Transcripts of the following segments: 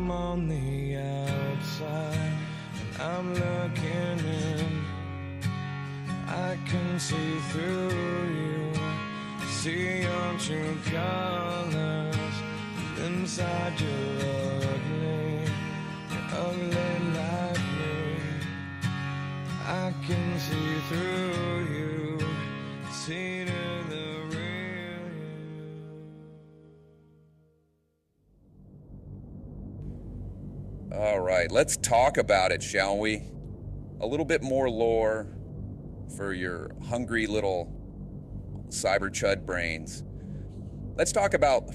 I'm on the outside and I'm looking in. I can see through you, see your true colors. Inside you're ugly like me. I can see through you, see to the real you. All right, let's talk about it, shall we? A little bit more lore for your hungry little cyber chud brains. Let's talk about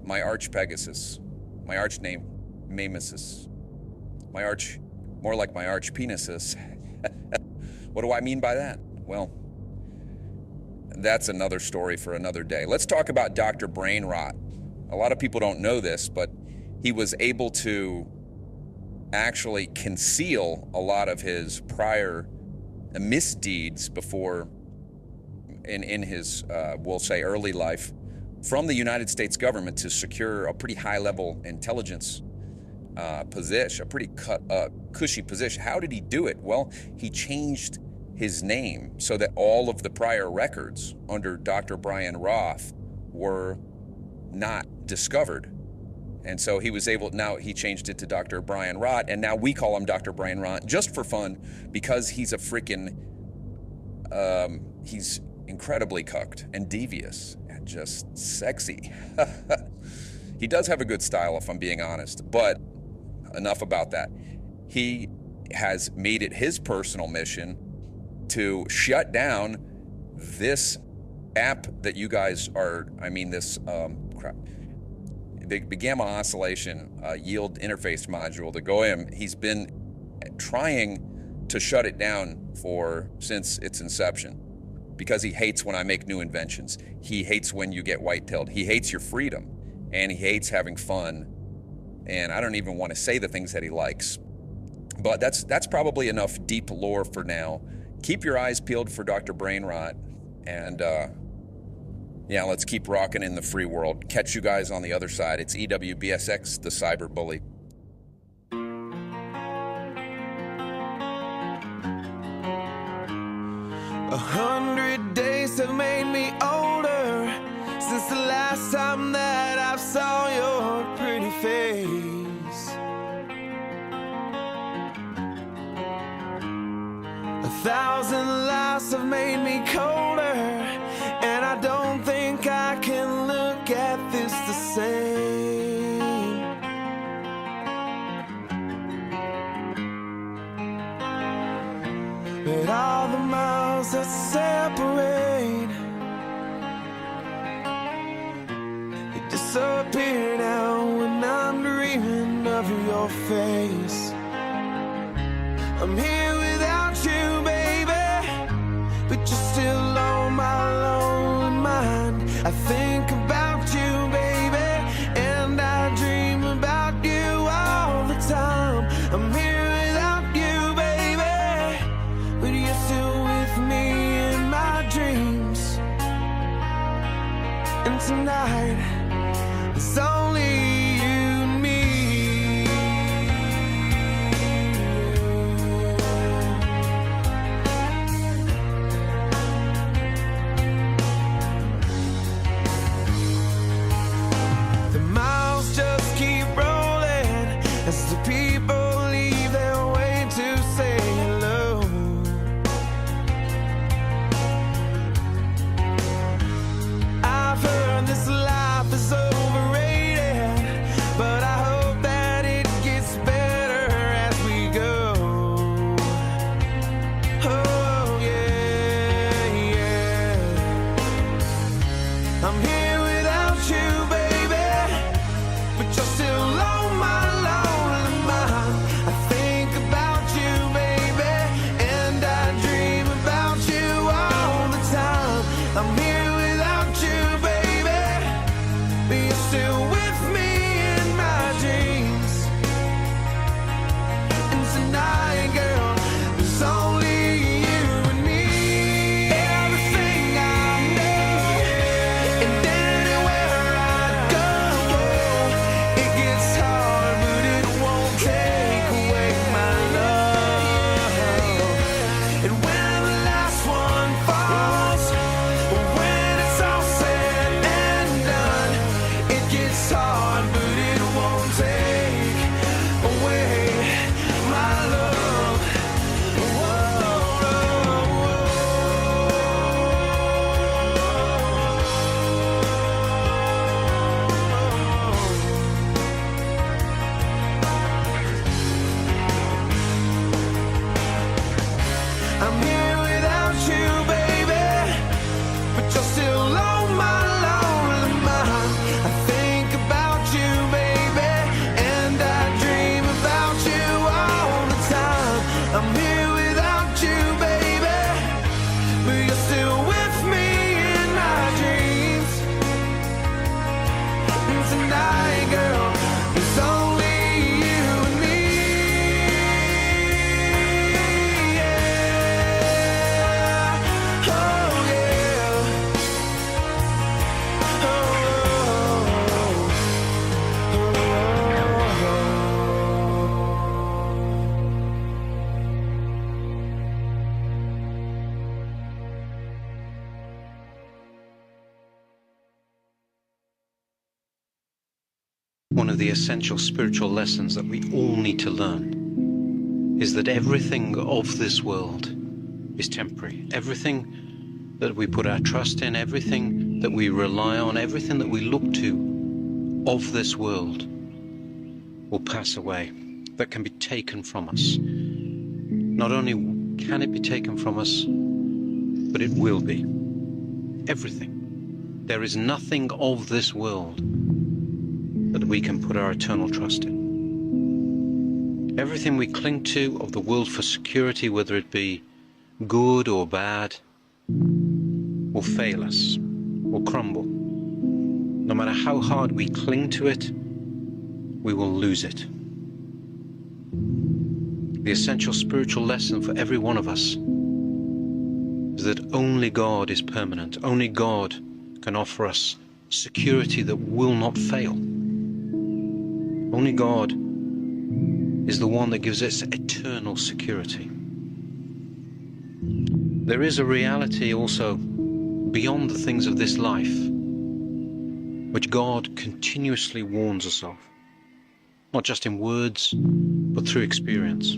my arch Pegasus, my arch name Mamesis, more like my arch penises. What do I mean by that? Well, that's another story for another day. Let's talk about Dr. Brainrot. A lot of people don't know this, but he was able to actually conceal a lot of his prior misdeeds before, in his, we'll say, early life, from the United States government to secure a pretty high-level intelligence position, a pretty cushy position. How did he do it? Well, he changed his name so that all of the prior records under Dr. Brian Roth were not discovered. And so he was able, now he changed it to Dr. Brian Roth, and now we call him Dr. Brian Roth just for fun because he's a freaking, he's incredibly cucked and devious and just sexy. He does have a good style, if I'm being honest, but enough about that. He has made it his personal mission to shut down this app that you guys are, this the gamma oscillation yield interface module, the GOEM. He's been trying to shut it down since its inception because he hates when I make new inventions. He hates when you get white-pilled. He hates your freedom, and he hates having fun. And I don't even want to say the things that he likes. But that's probably enough deep lore for now. Keep your eyes peeled for Dr. Brainrot, and yeah, let's keep rocking in the free world. Catch you guys on the other side. It's EWBSX, the cyber bully. 100 days have made me older since the last time that I saw your pretty face. 1,000 lives have made me colder, and I don't think I can look at this the same. But all the miles that separate, you disappear now when I'm dreaming of your face. I'm here without you, baby, but you're still on my lonely mind. I think about you, baby, and I dream about you all the time. I'm here without you, baby, but you're still with me in my dreams. And tonight, it's only you and me. The miles just keep rolling as the people leave their way to say hello. I've heard this life is overrated, but I hope that it gets better as we go. Oh yeah, yeah. I'm here without you, baby, but you're still on my lonely mind. One of the essential spiritual lessons that we all need to learn is that everything of this world is temporary. Everything that we put our trust in, everything that we rely on, everything that we look to of this world will pass away. That can be taken from us. Not only can it be taken from us, but it will be. Everything. There is nothing of this world that we can put our eternal trust in. Everything we cling to of the world for security, whether it be good or bad, will fail us, will crumble. No matter how hard we cling to it, we will lose it. The essential spiritual lesson for every one of us is that only God is permanent. Only God can offer us security that will not fail. Only God is the one that gives us eternal security. There is a reality also beyond the things of this life, which God continuously warns us of, not just in words, but through experience.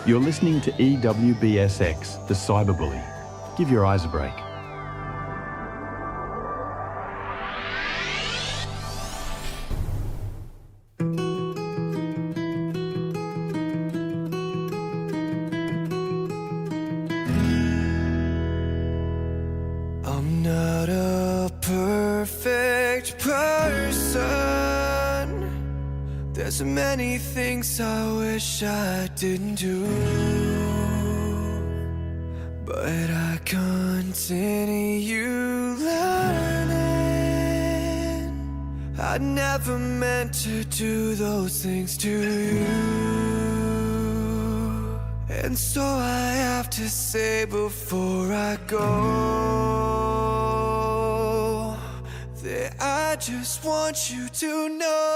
You're listening to EWBSX, the cyberbully. Give your eyes a break. I'm not a perfect person. There's many things I wish I didn't do, but I continue learning. I never meant to do those things to you, and so I have to say before I go that I just want you to know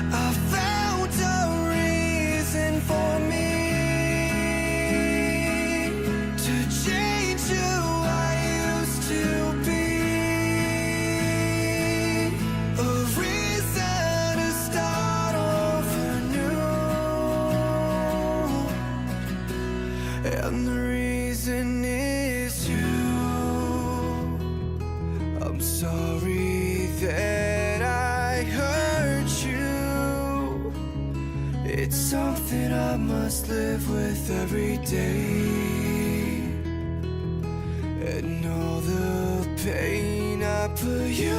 I found a reason for me to change who I used to be, a reason to start over new, and the reason is you. I'm sorry that I hurt you. It's something I must live with every day, and all the pain I put you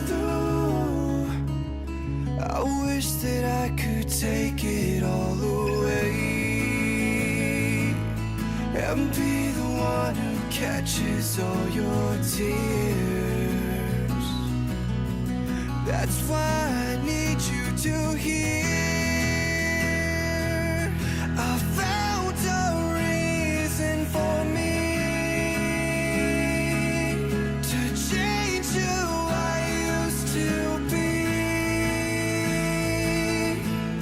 through, I wish that I could take it all away and be the one who catches all your tears. That's why I need you to hear I found a reason for me to change who I used to be,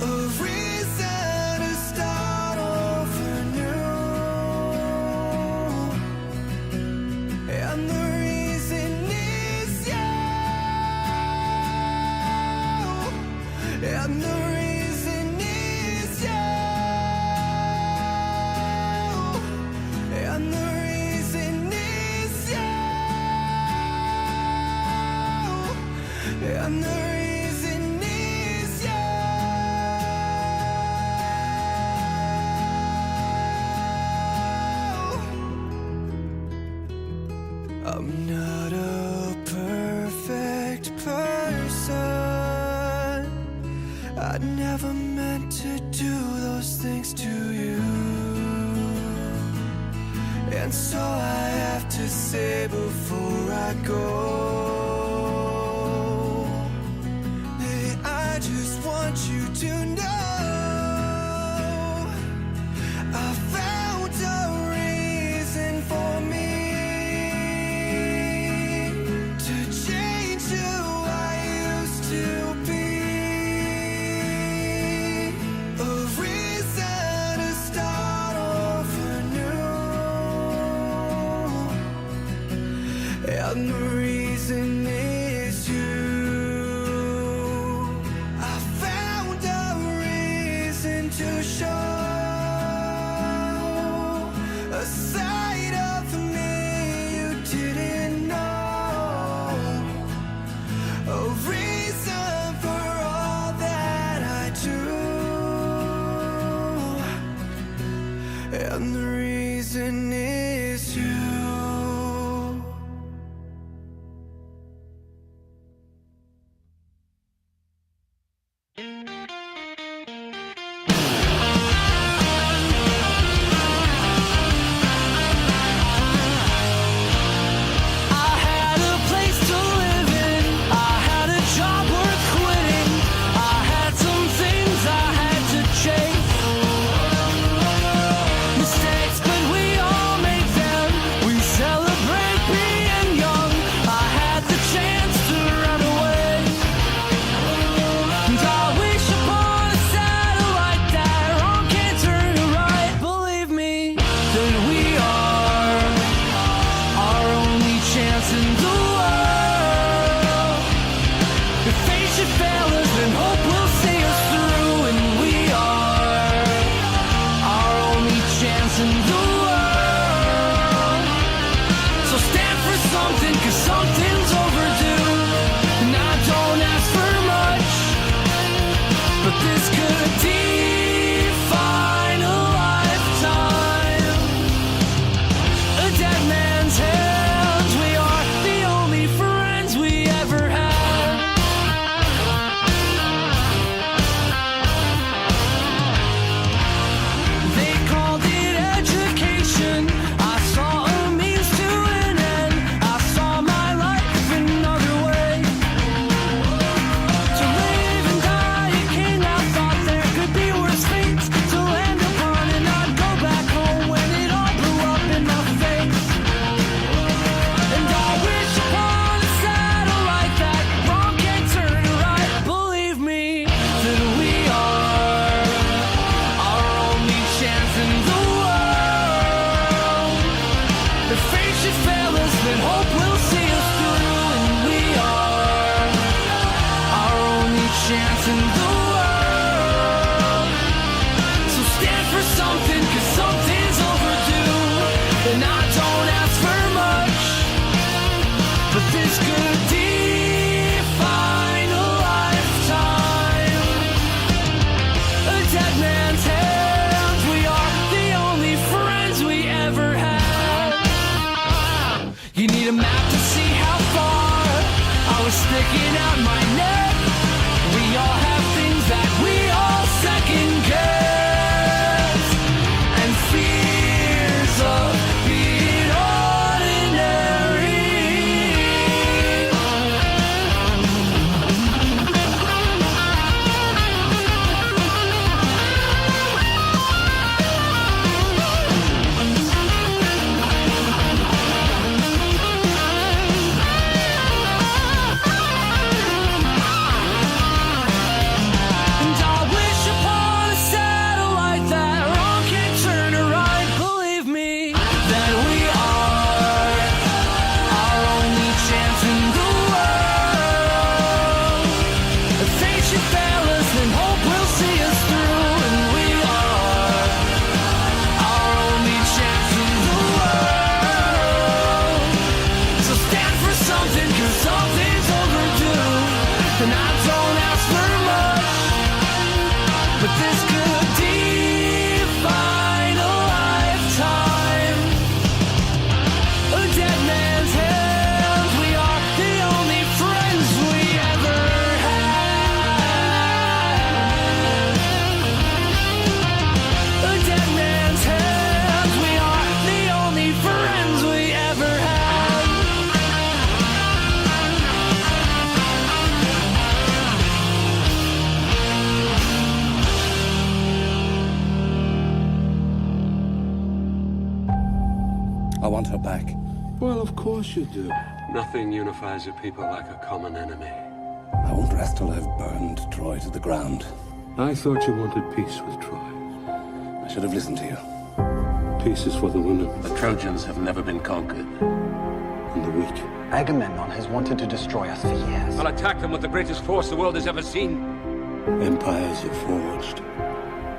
a reason to start over new, and the reason is you, and the reason is you, and the reason is you, and the reason is you. I'm not a perfect person. I never meant to do those things to you, and so I have to say before I go that I just want you to know I found a reason for me to change who I used to be, a reason to start over new, and the reason is you. I found a reason to show a side of me you didn't know, a reason for all that I do, and the reason is you. I had a place to live in, I had a job worth quitting, I had some things I had to chase, mistakes, but we all I want her back. Well, of course you do. Nothing unifies a people like a common enemy. I want Astrolabe burned Troy to the ground. I thought you wanted peace with Troy. I should have listened to you. Peace is for the women. The Trojans have never been conquered. And the weak. Agamemnon has wanted to destroy us for years. I'll attack them with the greatest force the world has ever seen. Empires are forged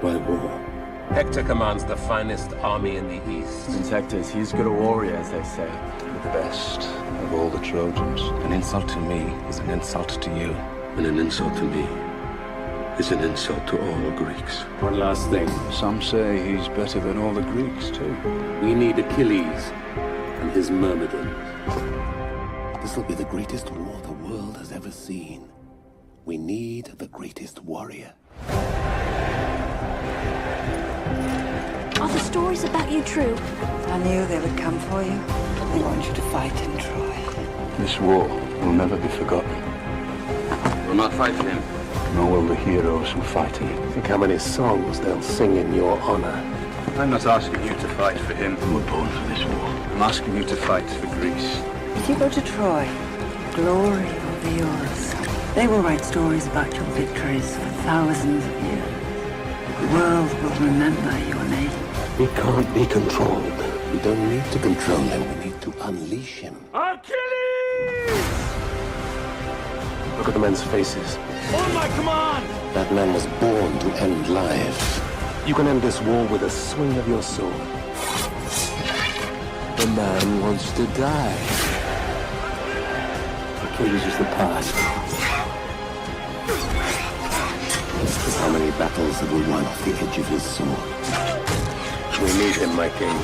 by war. Hector commands the finest army in the East. Since Hector's, he's good a warrior, as they say. The best of all the Trojans. An insult to me is an insult to you. And an insult to me is an insult to all Greeks. One last thing. Some say he's better than all the Greeks, too. We need Achilles and his myrmidons. This will be the greatest war the world has ever seen. We need the greatest warrior. Are the stories about you true? I knew they would come for you. They want you to fight in Troy. This war will never be forgotten. We'll not fight for him. Nor will the heroes who fight him. Think how many songs they'll sing in your honor. I'm not asking you to fight for him. You were born for this war. I'm asking you to fight for Greece. If you go to Troy, glory will be yours. They will write stories about your victories for thousands of years. The world will remember your name. We can't be controlled. We don't need to control him. We need to unleash him. Achilles! Look at the men's faces. On my command! That man was born to end lives. You can end this war with a swing of your sword. The man wants to die. Achilles is the past. How many battles have we won off the edge of his sword? We need him, my king.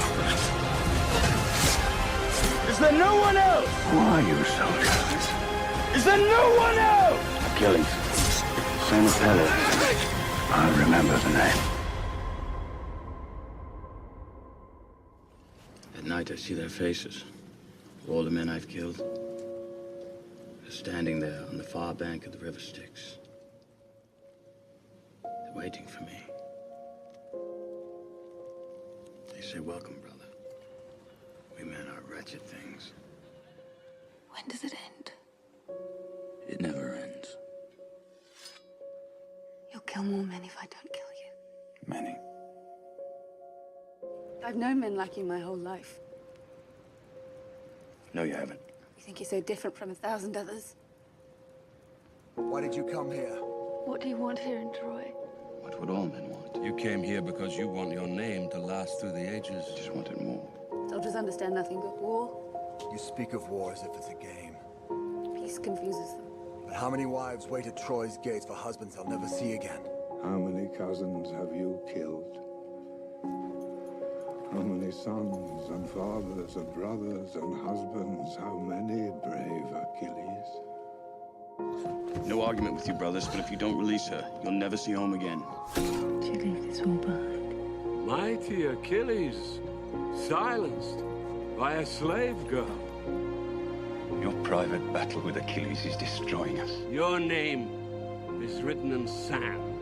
Is there no one else? Who are you, soldier? Is there no one else? Achilles. Son of Pele. I remember the name. At night I see their faces. All the men I've killed. They're standing there on the far bank of the river Styx. They're waiting for me. They say, welcome, brother. We men are wretched things. When does it end? It never ends. You'll kill more men if I don't kill you. Many. I've known men like you my whole life. No, you haven't. You think you're so different from 1,000 others? Why did you come here? What do you want here in Troy? What would all men want? You came here because you want your name to last through the ages. Just wanted more. Soldiers understand nothing but war. You speak of war as if it's a game. Peace confuses them. But how many wives wait at Troy's gates for husbands they'll never see again? How many cousins have you killed? How many sons and fathers and brothers and husbands? How many, brave Achilles? No argument with you, brothers, but if you don't release her, you'll never see home again. Do you leave this all behind? Mighty Achilles, silenced by a slave girl. Your private battle with Achilles is destroying us. Your name is written in sand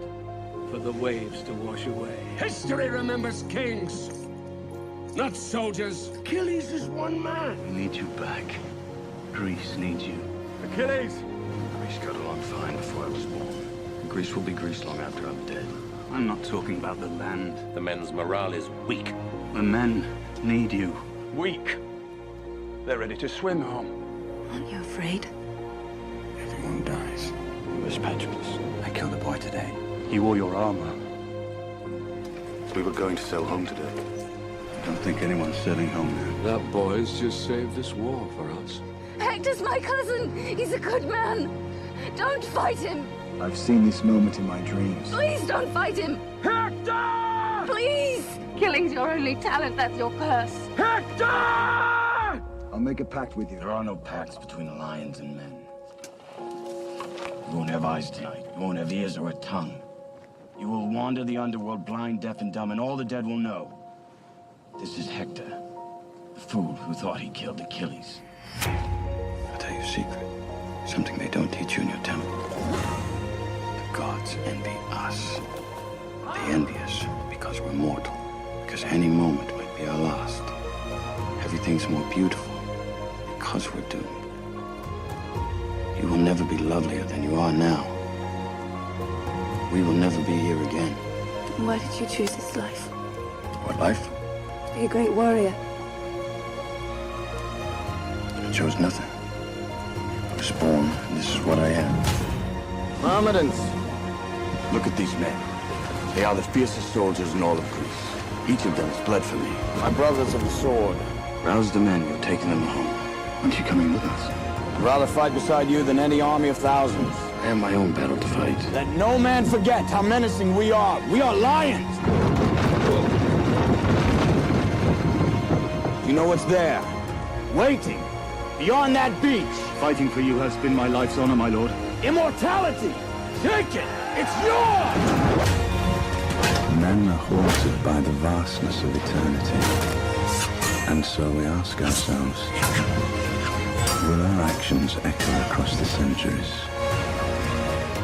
for the waves to wash away. History remembers kings, not soldiers. Achilles is one man. We need you back. Greece needs you. Achilles! Greece got along fine before I was born. Greece will be Greece long after I'm dead. I'm not talking about the land. The men's morale is weak. The men need you. Weak. They're ready to swim home. Aren't you afraid? Everyone dies. It was Patriotic. I killed a boy today. He wore your armor. We were going to sail home today. I don't think anyone's sailing home now. That boy's just saved this war for us. Hector's my cousin. He's a good man. Don't fight him. I've seen this moment in my dreams. Please don't fight him. Hector! Please. Killing's your only talent. That's your curse. Hector! I'll make a pact with you. There are no pacts between lions and men. You won't have eyes tonight. You won't have ears or a tongue. You will wander the underworld blind, deaf, and dumb, and all the dead will know. This is Hector, the fool who thought he killed Achilles. I'll tell you a secret. Something they don't teach you in your temple. The gods envy us. They envy us because we're mortal. Because any moment might be our last. Everything things more beautiful because we're doomed. You will never be lovelier than you are now. We will never be here again. Why did you choose this life? What life? To be a great warrior. I chose nothing. I was born, and this is what I am. Mohammedans! Look at these men. They are the fiercest soldiers in all of Greece. Each of them has bled for me. My brothers of the sword. Rouse the men, you're taking them home. Aren't you coming with us? I'd rather fight beside you than any army of thousands. I have my own battle to fight. Let no man forget how menacing we are. We are lions! You know what's there? Waiting. Beyond that beach. Fighting for you has been my life's honor, my lord. Immortality! Take it! It's yours! Men are haunted by the vastness of eternity. And so we ask ourselves, will our actions echo across the centuries?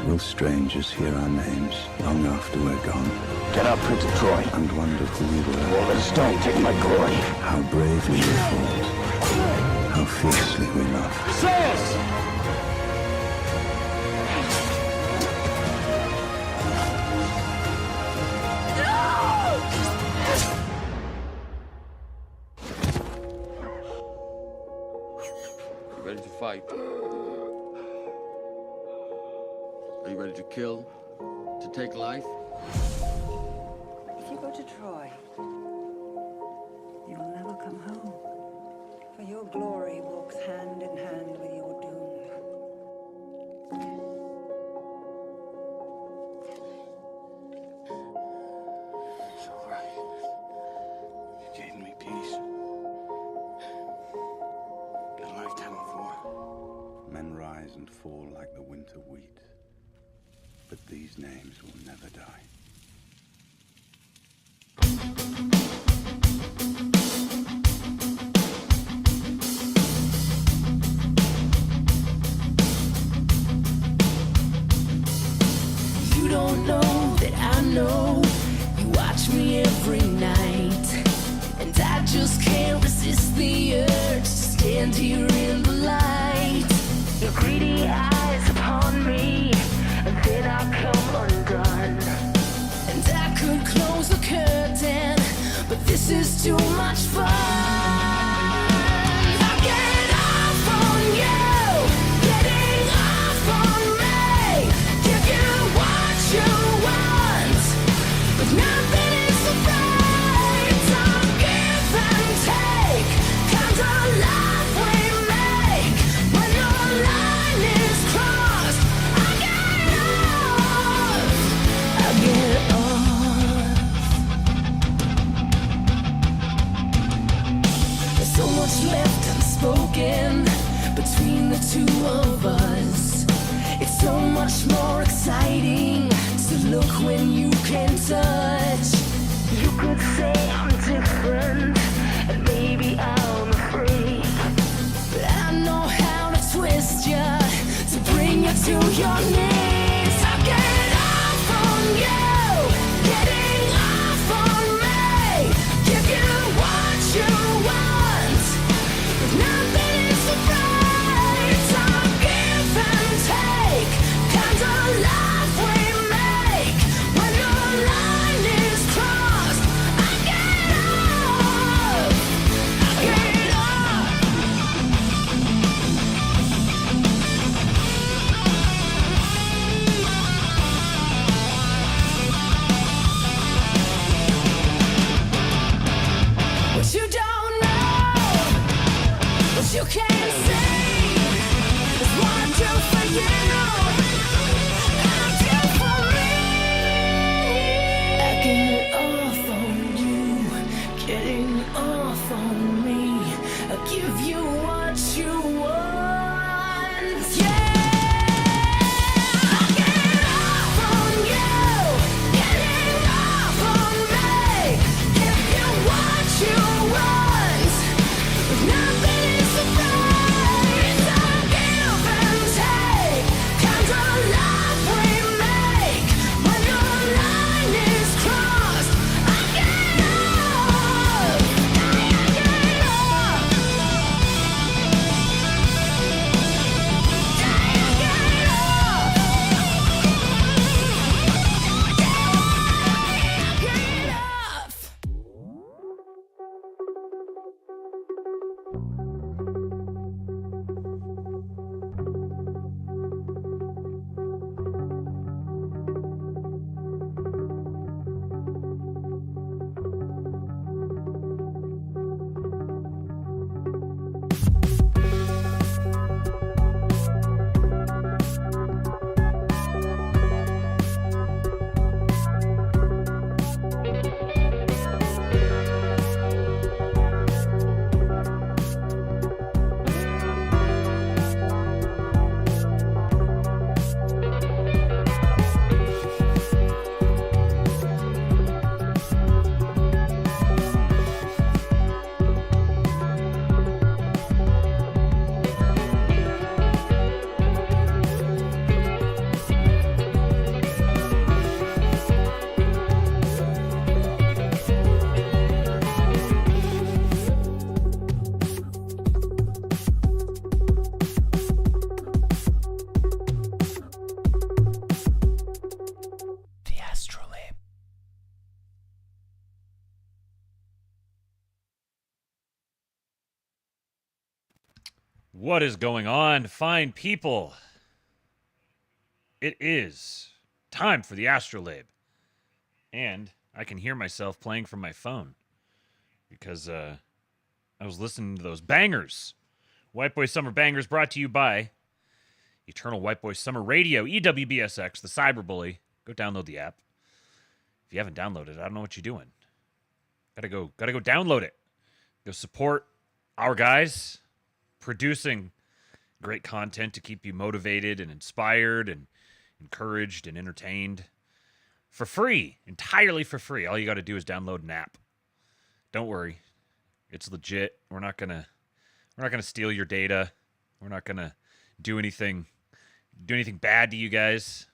Will strangers hear our names long after we're gone? Get up, Prince of Troy. And wonder who we were. Won't let a stone take my glory. How bravely we fought. How fiercely we loved. Say it! Ready to fight? Are you ready to kill? To take life? If you go to Troy, you will never come home. For your glory walks hand in hand with your doom. It's all right. You gave me peace. Got a lifetime of war. Men rise and fall like the winter wheat. But these names will never die. You don't know that I know. You watch me every night, and I just can't resist the urge to stand here in the light. Your greedy eyes upon me, and then I come undone. And I could close the curtain, but this is too much fun. I get off on you, getting off on me. Give you what you want, but nothing is so right. It's all give and take, kind of life we make. When your line is crossed, I get off. I get off. There's so much left unspoken between the two of us. It's so much more exciting to look when you can touch. You could say I'm different, and maybe I'm a freak, but I know how to twist you to bring you to your knees. I get off on you, getting off on me. Give you what you want, but nothing is so right. It's all give and take, kind of life we make. When your line is crossed, I get off. I get off. What you don't know, what you can't see, is what I do for you, and I do for me. I get off on you, getting off on me. I give you what you want, yeah. I get off on you, getting off on me. Give you what you want, but nothing is so right. It's all give and take, kind of life we make. When your line is crossed, I get off. I get off. What is going on, fine people? It is time for the Astrolabe. And I can hear myself playing from my phone because I was listening to those bangers. White Boy Summer Bangers brought to you by Eternal White Boy Summer Radio, EWBSX, the cyberbully. Go download the app. If you haven't downloaded it, I don't know what you're doing. Gotta go download it. Go support our guys producing great content to keep you motivated and inspired and encouraged and entertained for free, entirely for free. All you got to do is download an app. Don't worry, it's legit. We're not gonna steal your data. We're not gonna do anything bad to you guys.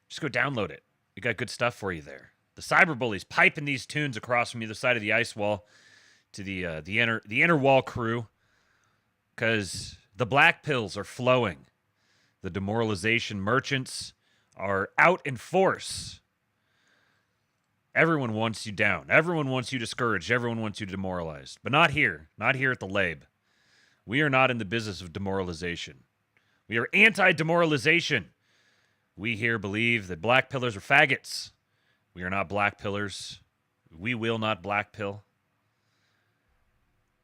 Just go download it. We got good stuff for you there. The cyberbullies piping these tunes across from either side of the ice wall to the inner wall crew, because the black pills are flowing. The demoralization merchants are out in force. Everyone wants you down. Everyone wants you discouraged. Everyone wants you demoralized. But not here. Not here at the Lab. We are not in the business of demoralization. We are anti-demoralization. We here believe that black pillars are faggots. We are not black pillars. We will not black pill.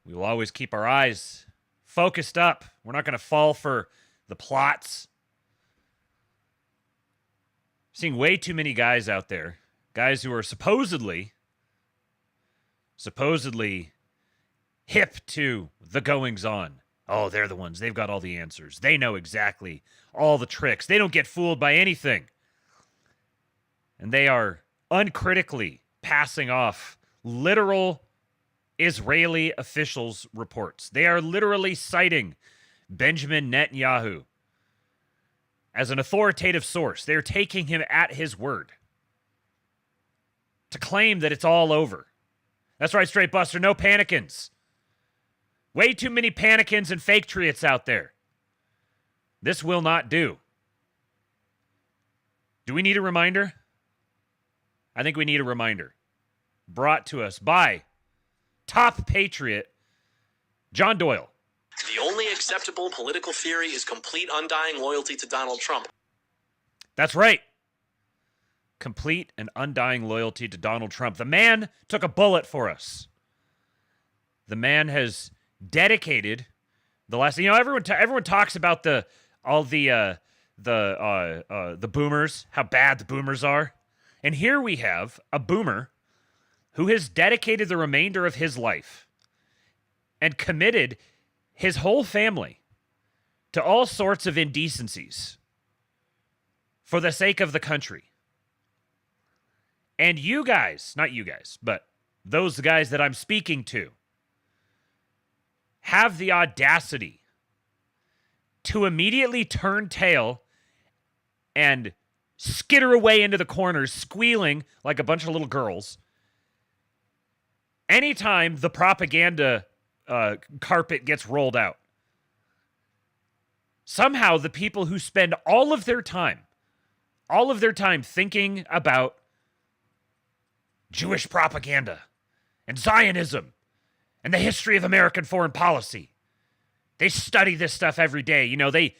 We will always keep our eyes focused up. We're not going to fall for the plots. Seeing way too many guys out there, guys who are supposedly hip to the goings-on. Oh, they're the ones. They've got all the answers. They know exactly all the tricks. They don't get fooled by anything. And they are uncritically passing off literal Israeli officials' reports. They are literally citing Benjamin Netanyahu as an authoritative source. They're taking him at his word to claim that it's all over. That's right, Straight Buster, no panicins. Way too many panicins and fake triots out there. This will not do. Do we need a reminder? I think we need a reminder. Brought to us by top patriot, John Doyle. The only acceptable political theory is complete undying loyalty to Donald Trump. That's right. Complete and undying loyalty to Donald Trump. The man took a bullet for us. The man has dedicated the last. You know, everyone talks about the boomers, how bad the boomers are, and here we have a boomer who has dedicated the remainder of his life and committed his whole family to all sorts of indecencies for the sake of the country. And you guys, not you guys, but those guys that I'm speaking to, have the audacity to immediately turn tail and skitter away into the corners, squealing like a bunch of little girls anytime the propaganda carpet gets rolled out. Somehow the people who spend all of their time thinking about Jewish propaganda and Zionism and the history of American foreign policy. They study this stuff every day. You know, they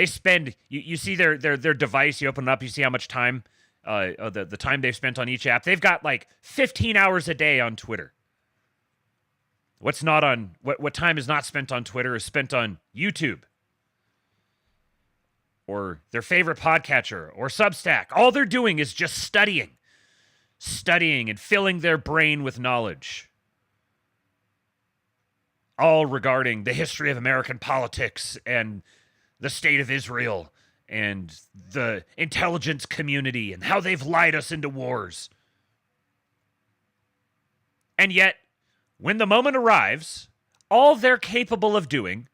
spend, you see their device, you open it up, you see how much time, the time they've spent on each app. They've got like 15 hours a day on Twitter. What time is not spent on Twitter is spent on YouTube or their favorite podcatcher or Substack. All they're doing is just studying and filling their brain with knowledge. All regarding the history of American politics and the state of Israel and the intelligence community and how they've lied us into wars. And yet, when the moment arrives, all they're capable of doing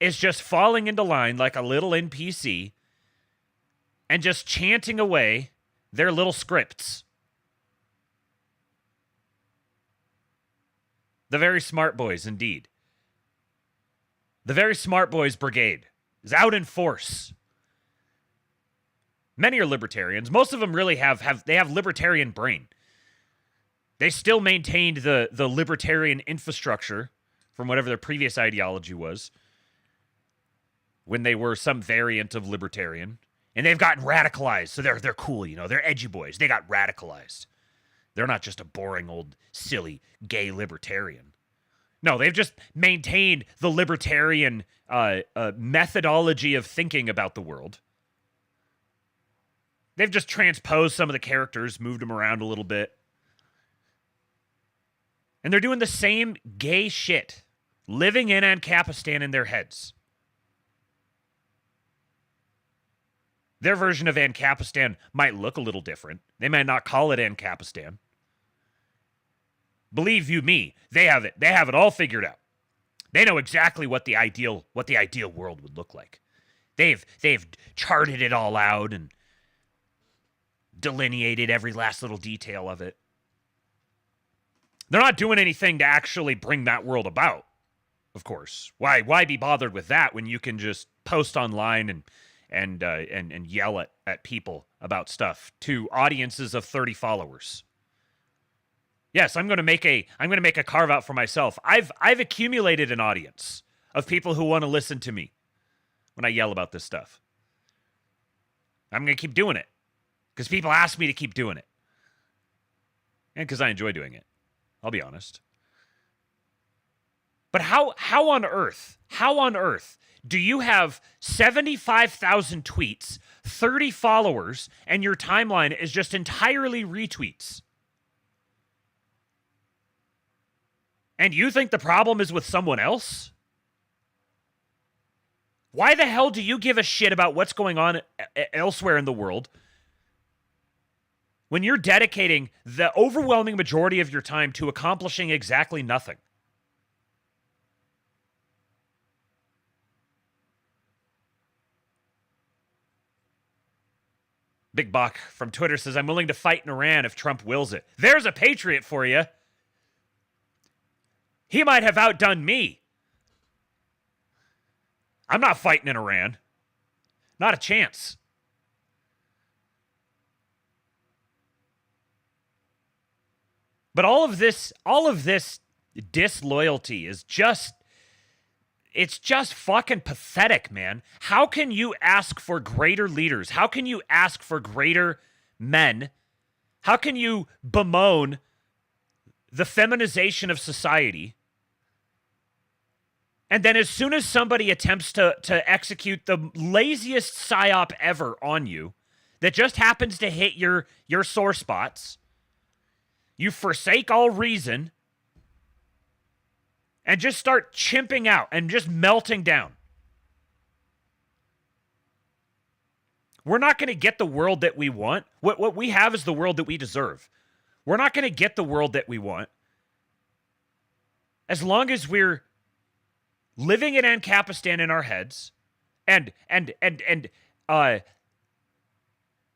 is just falling into line like a little NPC and just chanting away their little scripts. The very smart boys, indeed. The very smart boys brigade is out in force. Many are libertarians. Most of them really have libertarian brain. They still maintained the libertarian infrastructure from whatever their previous ideology was when they were some variant of libertarian. And they've gotten radicalized, so they're cool, you know. They're edgy boys. They got radicalized. They're not just a boring old silly gay libertarian. No, they've just maintained the libertarian methodology of thinking about the world. They've just transposed some of the characters, moved them around a little bit. And they're doing the same gay shit, living in Ancapistan in their heads. Their version of Ancapistan might look a little different. They might not call it Ancapistan. Believe you me, they have it. They have it all figured out. They know exactly what the ideal world would look like. They've charted it all out and delineated every last little detail of it. They're not doing anything to actually bring that world about, of course. Why be bothered with that when you can just post online and yell at people about stuff to audiences of 30 followers? Yes, I'm going to make a carve out for myself. I've accumulated an audience of people who want to listen to me when I yell about this stuff. I'm going to keep doing it because people ask me to keep doing it. And because I enjoy doing it. I'll be honest. But how on earth do you have 75,000 tweets, 30 followers, and your timeline is just entirely retweets? And you think the problem is with someone else? Why the hell do you give a shit about what's going on elsewhere in the world when you're dedicating the overwhelming majority of your time to accomplishing exactly nothing? Big Bach from Twitter says, I'm willing to fight in Iran if Trump wills it. There's a patriot for you. He might have outdone me. I'm not fighting in Iran. Not a chance. But all of this disloyalty is just, it's just fucking pathetic, man. How can you ask for greater leaders? How can you ask for greater men? How can you bemoan the feminization of society? And then as soon as somebody attempts to execute the laziest psyop ever on you that just happens to hit your sore spots, you forsake all reason and just start chimping out and just melting down. We're not going to get the world that we want. What we have is the world that we deserve. We're not going to get the world that we want as long as we're living in Ancapistan in our heads and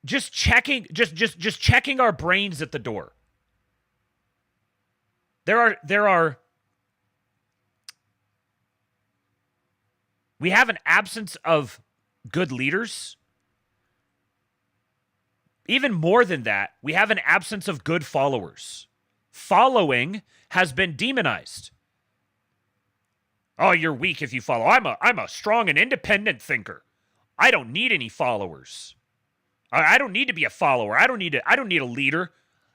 just checking our brains at the door. We have an absence of good leaders. Even more than that, we have an absence of good followers. Following has been demonized. Oh, you're weak if you follow. I'm a strong and independent thinker. I don't need any followers. I don't need to be a follower. I don't need a leader.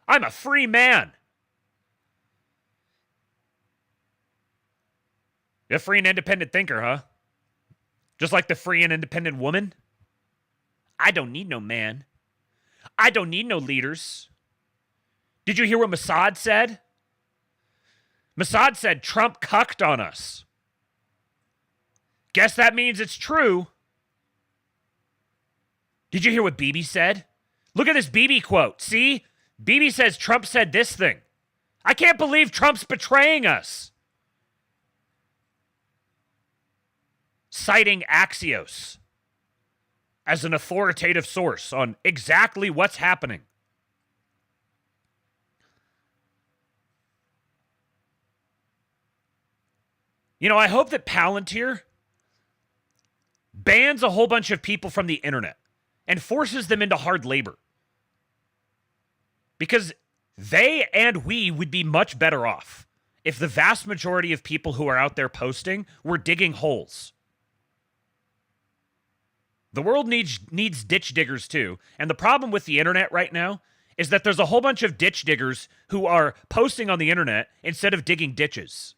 I'm a free man. You're a free and independent thinker, huh? Just like the free and independent woman? I don't need no man. I don't need no leaders. Did you hear what Mossad said? Mossad said Trump cucked on us. Guess that means it's true. Did you hear what Bibi said? Look at this Bibi quote. See? Bibi says Trump said this thing. I can't believe Trump's betraying us. Citing Axios as an authoritative source on exactly what's happening. You know, I hope that Palantir bans a whole bunch of people from the internet and forces them into hard labor. Because they and we would be much better off if the vast majority of people who are out there posting were digging holes. The world needs ditch diggers too. And the problem with the internet right now is that there's a whole bunch of ditch diggers who are posting on the internet instead of digging ditches.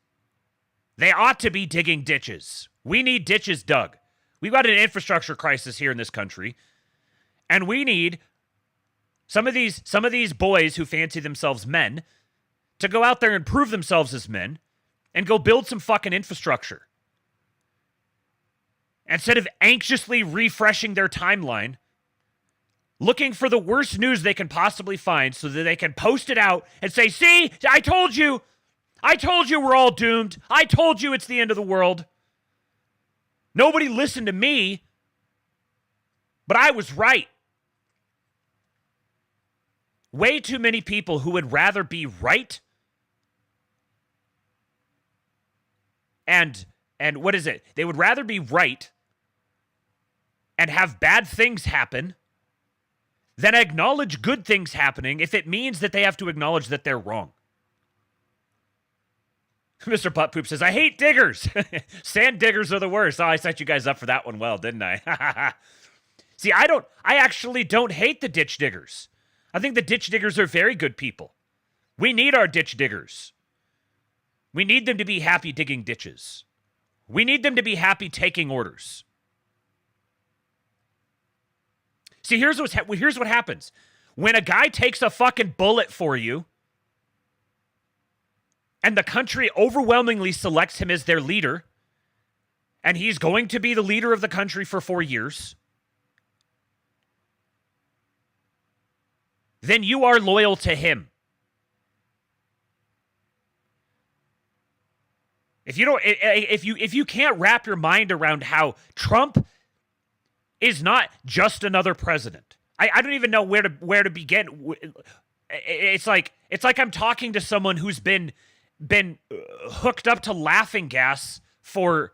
They ought to be digging ditches. We need ditches dug. We've got an infrastructure crisis here in this country. And we need some of these boys who fancy themselves men to go out there and prove themselves as men and go build some fucking infrastructure. Instead of anxiously refreshing their timeline, looking for the worst news they can possibly find so that they can post it out and say, see, I told you we're all doomed. I told you it's the end of the world. Nobody listened to me, but I was right. Way too many people who would rather be right and what is it? They would rather be right and have bad things happen than acknowledge good things happening if it means that they have to acknowledge that they're wrong. Mr. Butt Poop says, I hate diggers. Sand diggers are the worst. Oh, I set you guys up for that one well, didn't I? See, I actually don't hate the ditch diggers. I think the ditch diggers are very good people. We need our ditch diggers. We need them to be happy digging ditches. We need them to be happy taking orders. See, here's what happens. When a guy takes a fucking bullet for you, and the country overwhelmingly selects him as their leader, and he's going to be the leader of the country for 4 years, then you are loyal to him. If you can't wrap your mind around how Trump is not just another president, I don't even know where to begin. It's like I'm talking to someone who's been hooked up to laughing gas for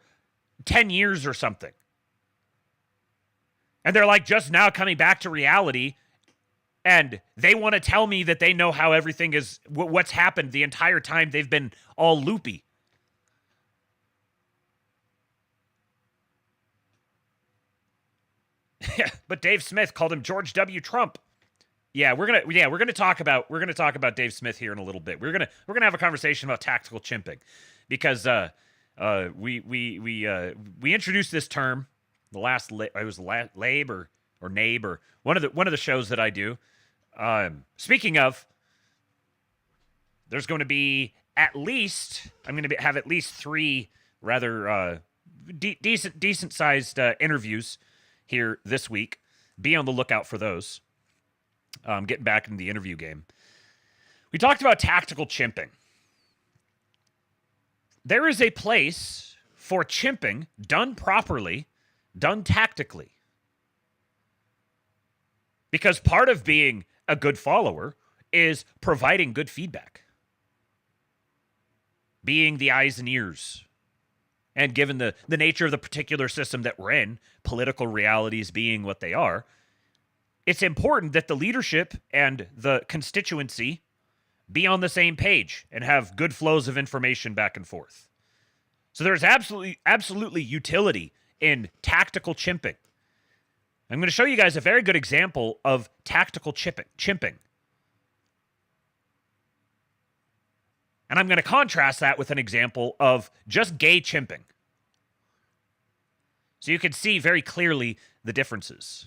10 years or something. And they're like just now coming back to reality, and they want to tell me that they know how everything is, what's happened the entire time they've been all loopy. But Dave Smith called him George W. Trump. Yeah, we're gonna talk about Dave Smith here in a little bit. We're gonna have a conversation about tactical chimping, because we introduced this term the last Labe or Nabe or one of the shows that I do. Speaking of, there's going to be I'm going to have at least 3 rather decent sized interviews here this week. Be on the lookout for those. Getting back into the interview game. We talked about tactical chimping. There is a place for chimping done properly, done tactically. Because part of being a good follower is providing good feedback. Being the eyes and ears. And given the nature of the particular system that we're in, political realities being what they are, it's important that the leadership and the constituency be on the same page and have good flows of information back and forth. So there's absolutely utility in tactical chimping. I'm going to show you guys a very good example of tactical chimping. And I'm going to contrast that with an example of just gay chimping. So you can see very clearly the differences.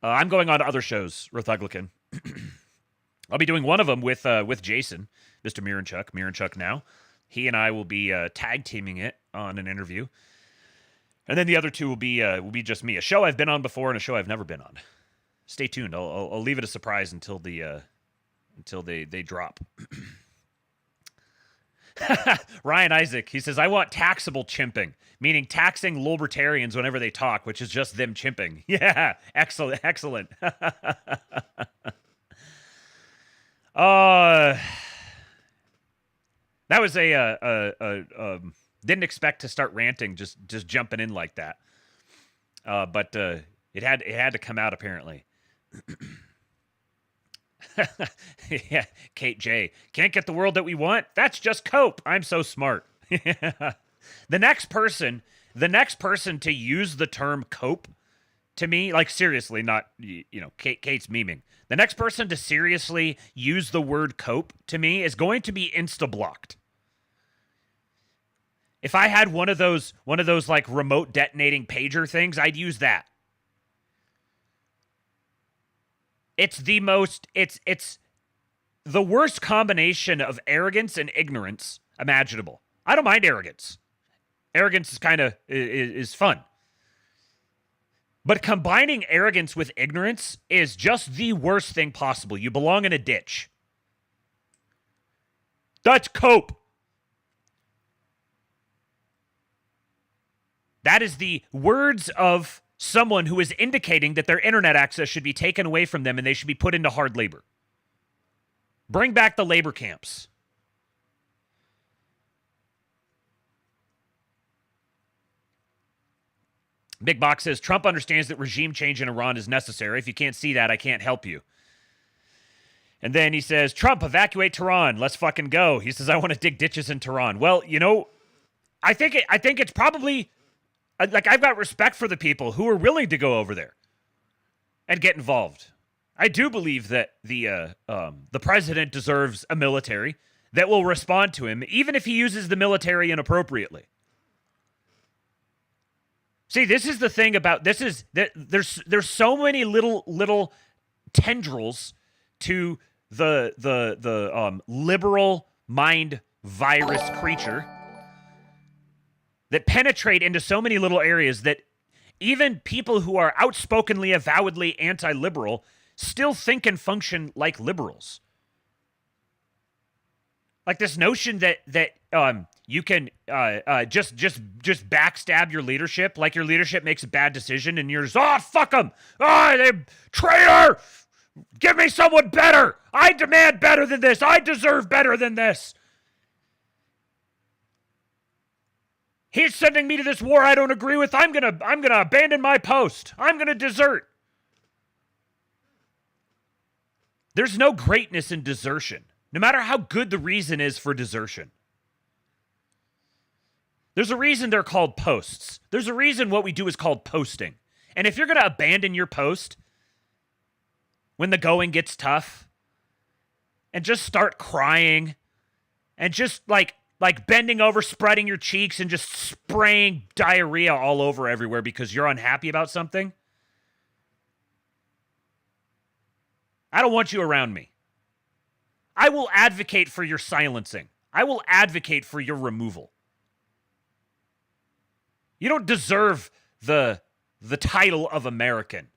I'm going on to other shows, Rothuglican. I'll be doing one of them with Jason, Mr. Miranchuk now. He and I will be tag teaming it on an interview. And then the other two will be just me. A show I've been on before and a show I've never been on. Stay tuned. I'll leave it a surprise until they drop. Ryan Isaac, he says, I want taxable chimping, meaning taxing libertarians whenever they talk, which is just them chimping. Yeah, excellent. That was didn't expect to start ranting, just jumping in like that. But it had to come out apparently. Yeah, Kate J. Can't get the world that we want? That's just cope. I'm so smart. The next person to use the term cope to me, like seriously, not, Kate's memeing. The next person to seriously use the word cope to me is going to be insta-blocked. If I had one of those like remote detonating pager things, I'd use that. It's the worst combination of arrogance and ignorance imaginable. I don't mind arrogance. Arrogance is kind of is fun. But combining arrogance with ignorance is just the worst thing possible. You belong in a ditch. That's cope. That is the words of someone who is indicating that their internet access should be taken away from them and they should be put into hard labor. Bring back the labor camps. Big Box says, Trump understands that regime change in Iran is necessary. If you can't see that, I can't help you. And then he says, Trump, evacuate Tehran. Let's fucking go. He says, I want to dig ditches in Tehran. Well, I think it's probably... Like, I've got respect for the people who are willing to go over there and get involved. I do believe that the president deserves a military that will respond to him, even if he uses the military inappropriately. See, this is the thing about this is that there's so many little tendrils to the liberal mind virus creature that penetrate into so many little areas that even people who are outspokenly, avowedly anti-liberal still think and function like liberals. Like this notion that you can just backstab your leadership, like your leadership makes a bad decision and you're just, fuck them, they traitor, give me someone better, I demand better than this, I deserve better than this. He's sending me to this war I don't agree with. I'm gonna abandon my post. I'm gonna desert. There's no greatness in desertion, no matter how good the reason is for desertion. There's a reason they're called posts. There's a reason what we do is called posting. And if you're gonna abandon your post when the going gets tough, and just start crying, and just like bending over, spreading your cheeks, and just spraying diarrhea all over everywhere because you're unhappy about something, I don't want you around me. I will advocate for your silencing. I will advocate for your removal. You don't deserve the title of American.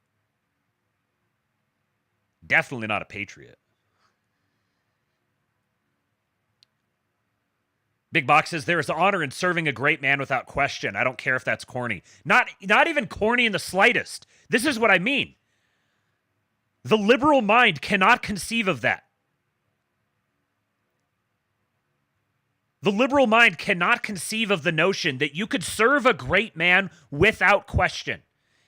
Definitely not a patriot. Big Box says, there is honor in serving a great man without question. I don't care if that's corny. Not even corny in the slightest. This is what I mean. The liberal mind cannot conceive of that. The liberal mind cannot conceive of the notion that you could serve a great man without question.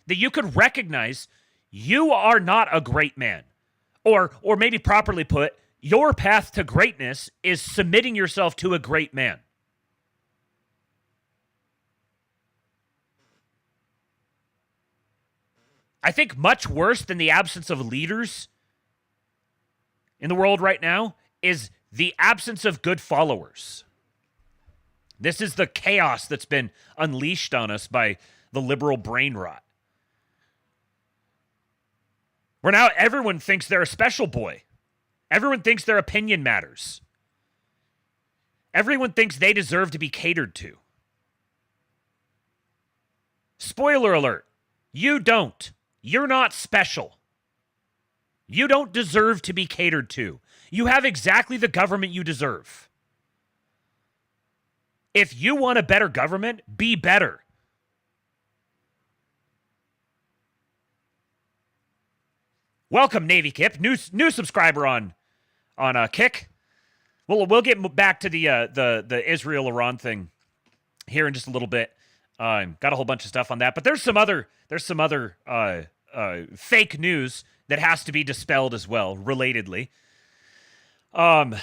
That you could recognize you are not a great man. Or maybe properly put, Your path to greatness is submitting yourself to a great man. I think much worse than the absence of leaders in the world right now is the absence of good followers. This is the chaos that's been unleashed on us by the liberal brain rot. Where now everyone thinks they're a special boy. Everyone thinks their opinion matters. Everyone thinks they deserve to be catered to. Spoiler alert, you don't. You're not special. You don't deserve to be catered to. You have exactly the government you deserve. If you want a better government, be better. Welcome, Navy Kip, new subscriber on Kick. We'll get back to the Israel-Iran thing here in just a little bit. Got a whole bunch of stuff on that, but there's some other fake news that has to be dispelled as well, relatedly. Yeah,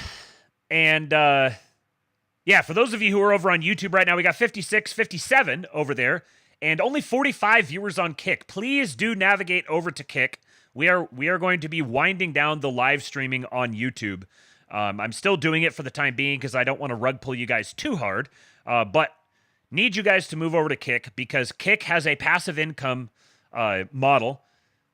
for those of you who are over on YouTube right now, we got 56, 57 over there, and only 45 viewers on Kick. Please do navigate over to Kick. We are going to be winding down the live streaming on YouTube. I'm still doing it for the time being because I don't want to rug pull you guys too hard, but need you guys to move over to Kick because Kick has a passive income model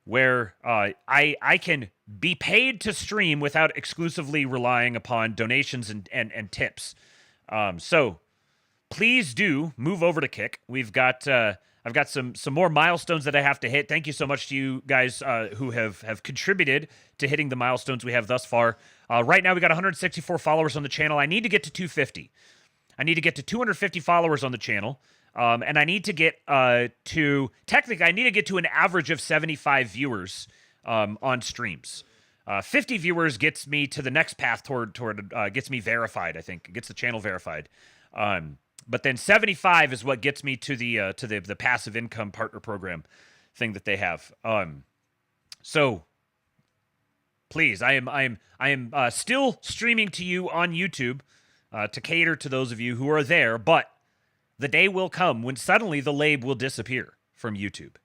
where I can be paid to stream without exclusively relying upon donations and tips. So please do move over to Kick. We've got I've got some more milestones that I have to hit. Thank you so much to you guys who have contributed to hitting the milestones we have thus far. Right now we got 164 followers on the channel. I need to get to 250. I need to get to 250 followers on the channel. And I need to get technically I need to get to an average of 75 viewers on streams. 50 viewers gets me to the next path toward gets me verified, I think. It gets the channel verified. But then 75 is what gets me to the passive income partner program thing that they have. So please, I am still streaming to you on YouTube to cater to those of you who are there, but the day will come when suddenly the Labe will disappear from YouTube.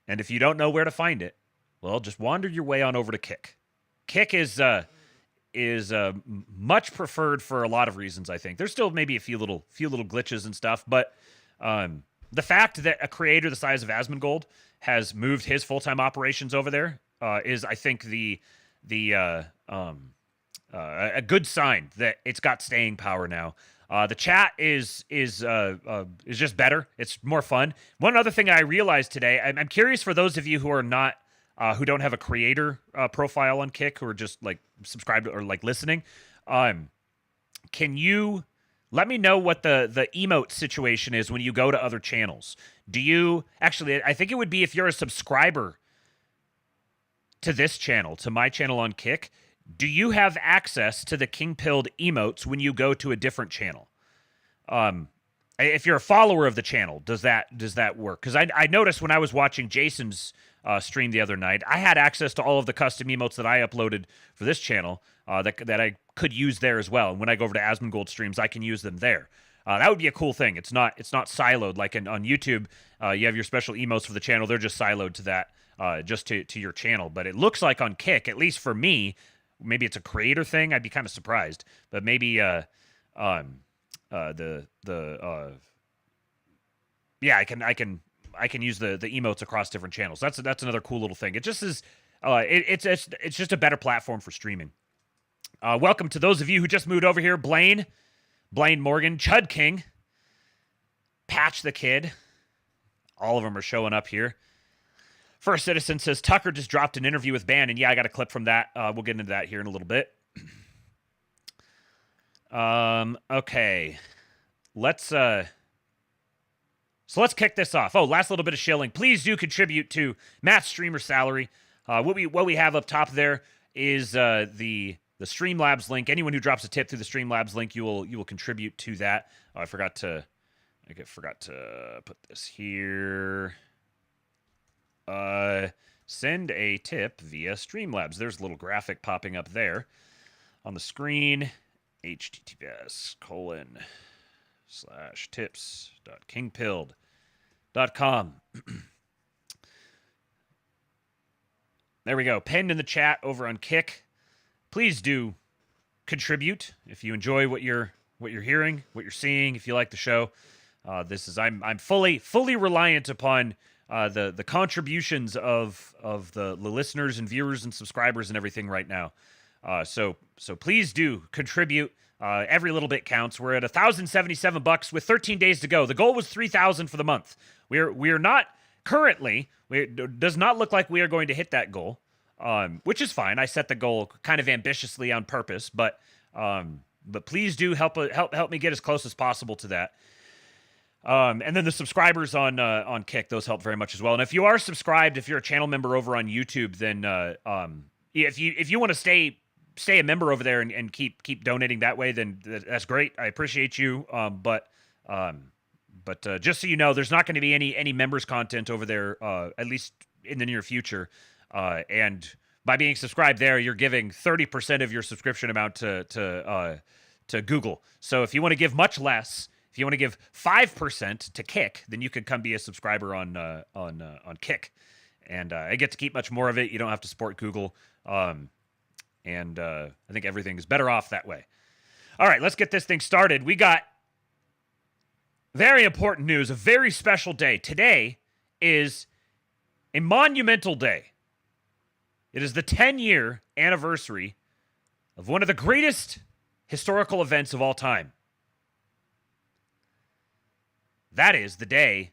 And if you don't know where to find it, well, just wander your way on over to Kick. Kick is much preferred for a lot of reasons, I think. There's still maybe a few little glitches and stuff, but the fact that a creator the size of Asmongold has moved his full-time operations over there is, I think, a good sign that it's got staying power now. The chat is just better. It's more fun. One other thing I realized today, I'm curious for those of you who are not who don't have a creator profile on Kick, who are just like subscribed or like listening. Can you let me know what the emote situation is when you go to other channels? Do you actually? I think it would be if you're a subscriber to this channel, to my channel on Kick. Do you have access to the Kingpilled emotes when you go to a different channel? If you're a follower of the channel, does that work? Because I noticed when I was watching Jason's stream the other night, I had access to all of the custom emotes that I uploaded for this channel that I could use there as well. And when I go over to Asmongold streams, I can use them there. That would be a cool thing. It's not siloed like on YouTube. You have your special emotes for the channel; they're just siloed to that, just to your channel. But it looks like on Kick, at least for me. Maybe it's a creator thing. I'd be kind of surprised, but maybe yeah, I can use the emotes across different channels. That's another cool little thing. It just is it's just a better platform for streaming. Welcome to those of you who just moved over here: Blaine Morgan, Chud King, Patch the Kid. All of them are showing up here. First Citizen says, Tucker just dropped an interview with Ban, and yeah, I got a clip from that. We'll get into that here in a little bit. Okay. So let's kick this off. Oh, last little bit of shilling. Please do contribute to Matt's streamer salary. What we have up top there is the Streamlabs link. Anyone who drops a tip through the Streamlabs link, you will contribute to that. Oh, I forgot to put this here. send a tip via Streamlabs. There's a little graphic popping up there on the screen. https:/tips.kingpilled.com. There we go. Pinned in the chat over on Kick. Please do contribute if you enjoy what you're hearing, what you're seeing. If you like the show, I'm fully reliant upon the contributions of the listeners and viewers and subscribers and everything right now. So please do contribute. Every little bit counts. We're at $1,077 with 13 days to go. The goal was 3,000 for the month. We're not currently. It does not look like we are going to hit that goal, which is fine. I set the goal kind of ambitiously on purpose, but please do help me get as close as possible to that. And then the subscribers on Kick, those help very much as well. And if you are subscribed, if you're a channel member over on YouTube, then if you want to stay a member over there and keep donating that way, then that's great. I appreciate you. But just so you know, there's not going to be any members content over there, at least in the near future. And by being subscribed there, you're giving 30% of your subscription amount to Google. So if you want to give much less, if you want to give 5% to Kick, then you can come be a subscriber on Kick, and I get to keep much more of it. You don't have to support Google, and I think everything is better off that way. All right, let's get this thing started. We got very important news, a very special day. Today is a monumental day. It is the 10-year anniversary of one of the greatest historical events of all time. That is the day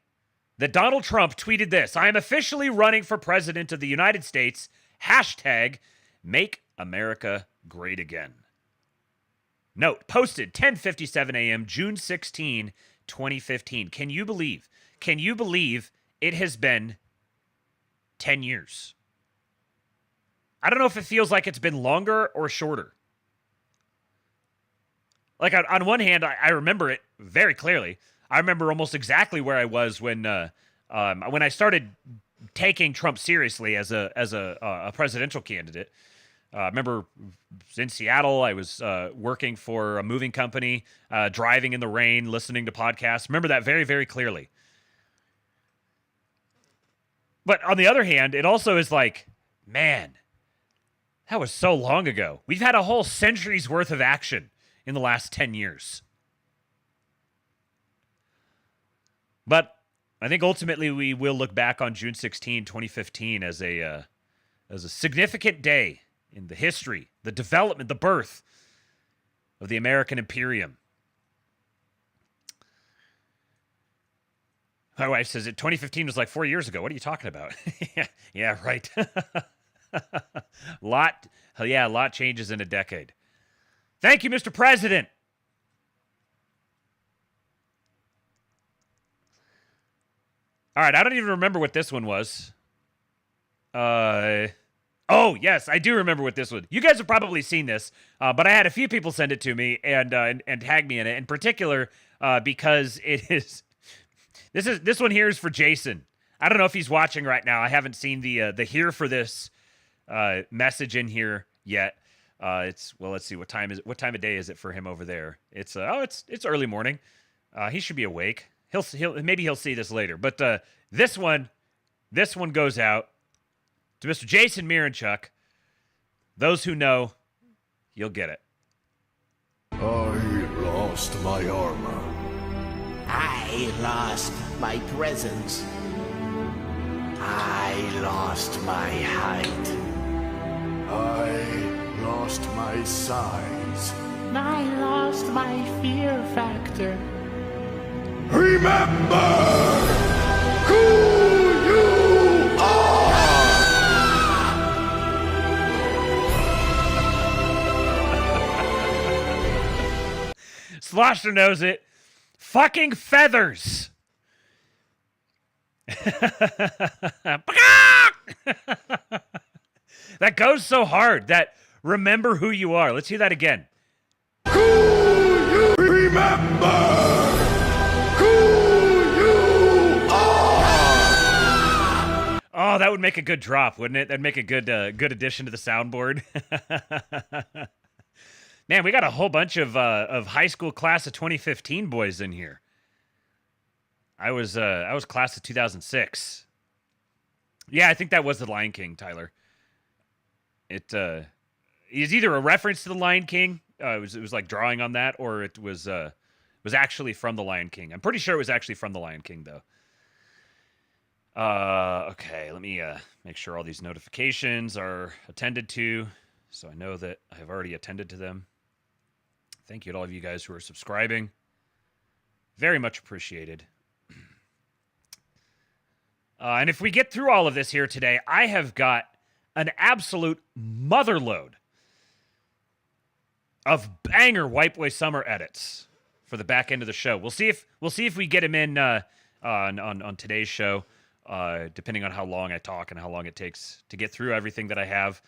that Donald Trump tweeted this: "I am officially running for president of the United States. #Make America Great Again." Note, posted 10:57 a.m., June 16, 2015. Can you believe it has been 10 years? I don't know if it feels like it's been longer or shorter. Like, on one hand, I remember it very clearly. I remember almost exactly where I was when I started taking Trump seriously as a presidential candidate. I remember in Seattle, I was working for a moving company, driving in the rain, listening to podcasts. Remember that very, very clearly. But on the other hand, it also is like, man, that was so long ago. We've had a whole century's worth of action in the last 10 years. But I think ultimately we will look back on June 16, 2015 as a significant day in the history, the development, the birth of the American Imperium. My wife says 2015 was like 4 years ago. What are you talking about? Yeah, right. A lot changes in a decade. Thank you, Mr. President. All right, I don't even remember what this one was. Oh, yes, I do remember what this one. You guys have probably seen this, but I had a few people send it to me and tag me in it. In particular, because it is this one here is for Jason. I don't know if he's watching right now. I haven't seen the here for this message in here yet. Let's see, what time of day is it for him over there? It's early morning. He should be awake. Maybe he'll see this later. But this one goes out to Mr. Jason Miranchuk. Those who know, you'll get it. I lost my armor. I lost my presence. I lost my height. I lost my size. I lost my fear factor. Remember who you are! Slosher knows it. Fucking feathers. That goes so hard. That remember who you are. Let's hear that again. Who you remember who you are. Oh, Oh, that would make a good drop, wouldn't it? That'd make a good addition to the soundboard. Man, we got a whole bunch of high school class of 2015 boys in here. I was class of 2006. Yeah, I think that was the Lion King, Tyler. It is either a reference to the Lion King. It was like drawing on that, or it was actually from the Lion King. I'm pretty sure it was actually from the Lion King, though. Okay, let me make sure all these notifications are attended to, so I know that I have already attended to them. Thank you to all of you guys who are subscribing. Very much appreciated. And if we get through all of this here today, I have got an absolute motherload of banger White Boy Summer edits for the back end of the show. We'll see if we get him in on today's show, depending on how long I talk and how long it takes to get through everything that I have,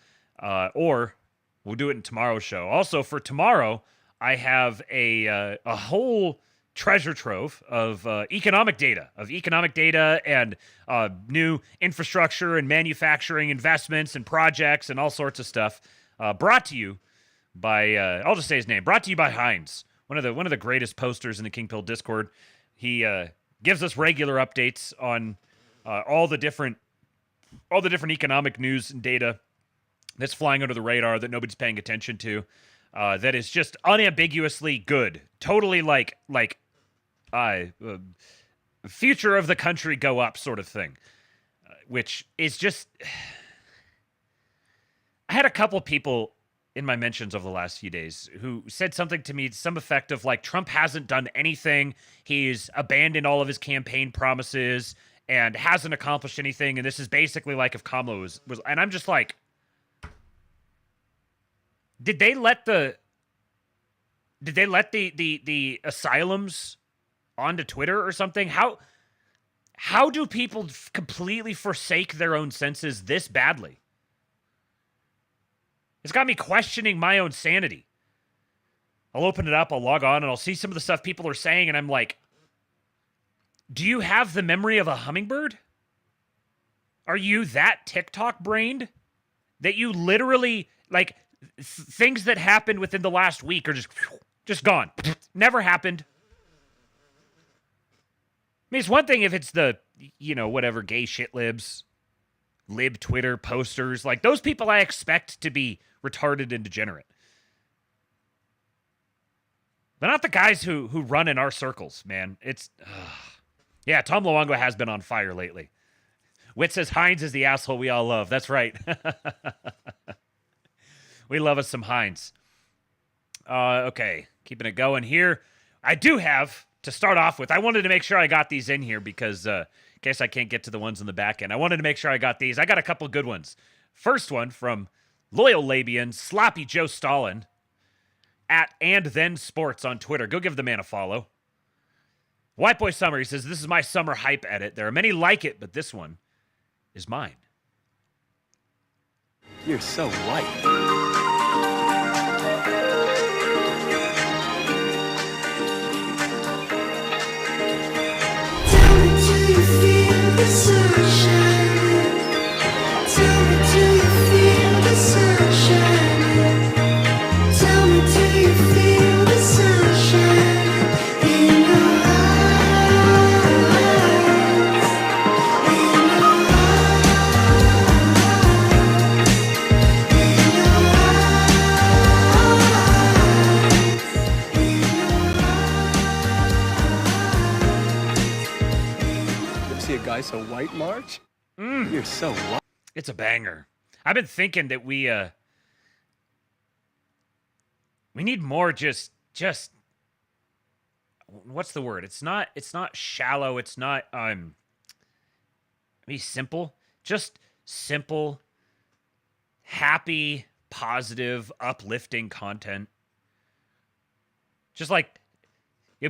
or we'll do it in tomorrow's show. Also, for tomorrow, I have a whole treasure trove of economic data and new infrastructure and manufacturing investments and projects and all sorts of stuff, brought to you by I'll just say his name. Brought to you by Heinz, one of the greatest posters in the Kingpilled Discord. He gives us regular updates on all the different economic news and data that's flying under the radar that nobody's paying attention to. That is just unambiguously good. Totally like future of the country go up sort of thing, which is just. I had a couple people in my mentions over the last few days who said something to me to some effect of like, Trump hasn't done anything. He's abandoned all of his campaign promises and hasn't accomplished anything. And this is basically like if Kamala was, and I'm just like, did they let the asylums onto Twitter or something? How do people completely forsake their own senses this badly? It's got me questioning my own sanity. I'll open it up, I'll log on, and I'll see some of the stuff people are saying, and I'm like, do you have the memory of a hummingbird? Are you that TikTok-brained that you literally, like, things that happened within the last week are just gone? Never happened. I mean, it's one thing if it's the, whatever, gay shit libs, lib Twitter posters, like those people I expect to be retarded and degenerate. But not the guys who run in our circles, man. It's, yeah, Tom Luongo has been on fire lately. Wit says Heinz is the asshole we all love. That's right. We love us some Heinz. Okay, keeping it going here. I do have, to start off with, I wanted to make sure I got these in here because in case I can't get to the ones on the back end. I wanted to make sure I got these. I got a couple good ones. First one from Loyal Labian, Sloppy Joe Stalin, at And Then Sports on Twitter. Go give the man a follow. White Boy Summer, he says, this is my summer hype edit. There are many like it, but this one is mine. You're so white. So white, March? You're so white. It's a banger. I've been thinking that we need more just what's the word? It's not shallow, it's not maybe simple. Just simple, happy, positive, uplifting content. Just like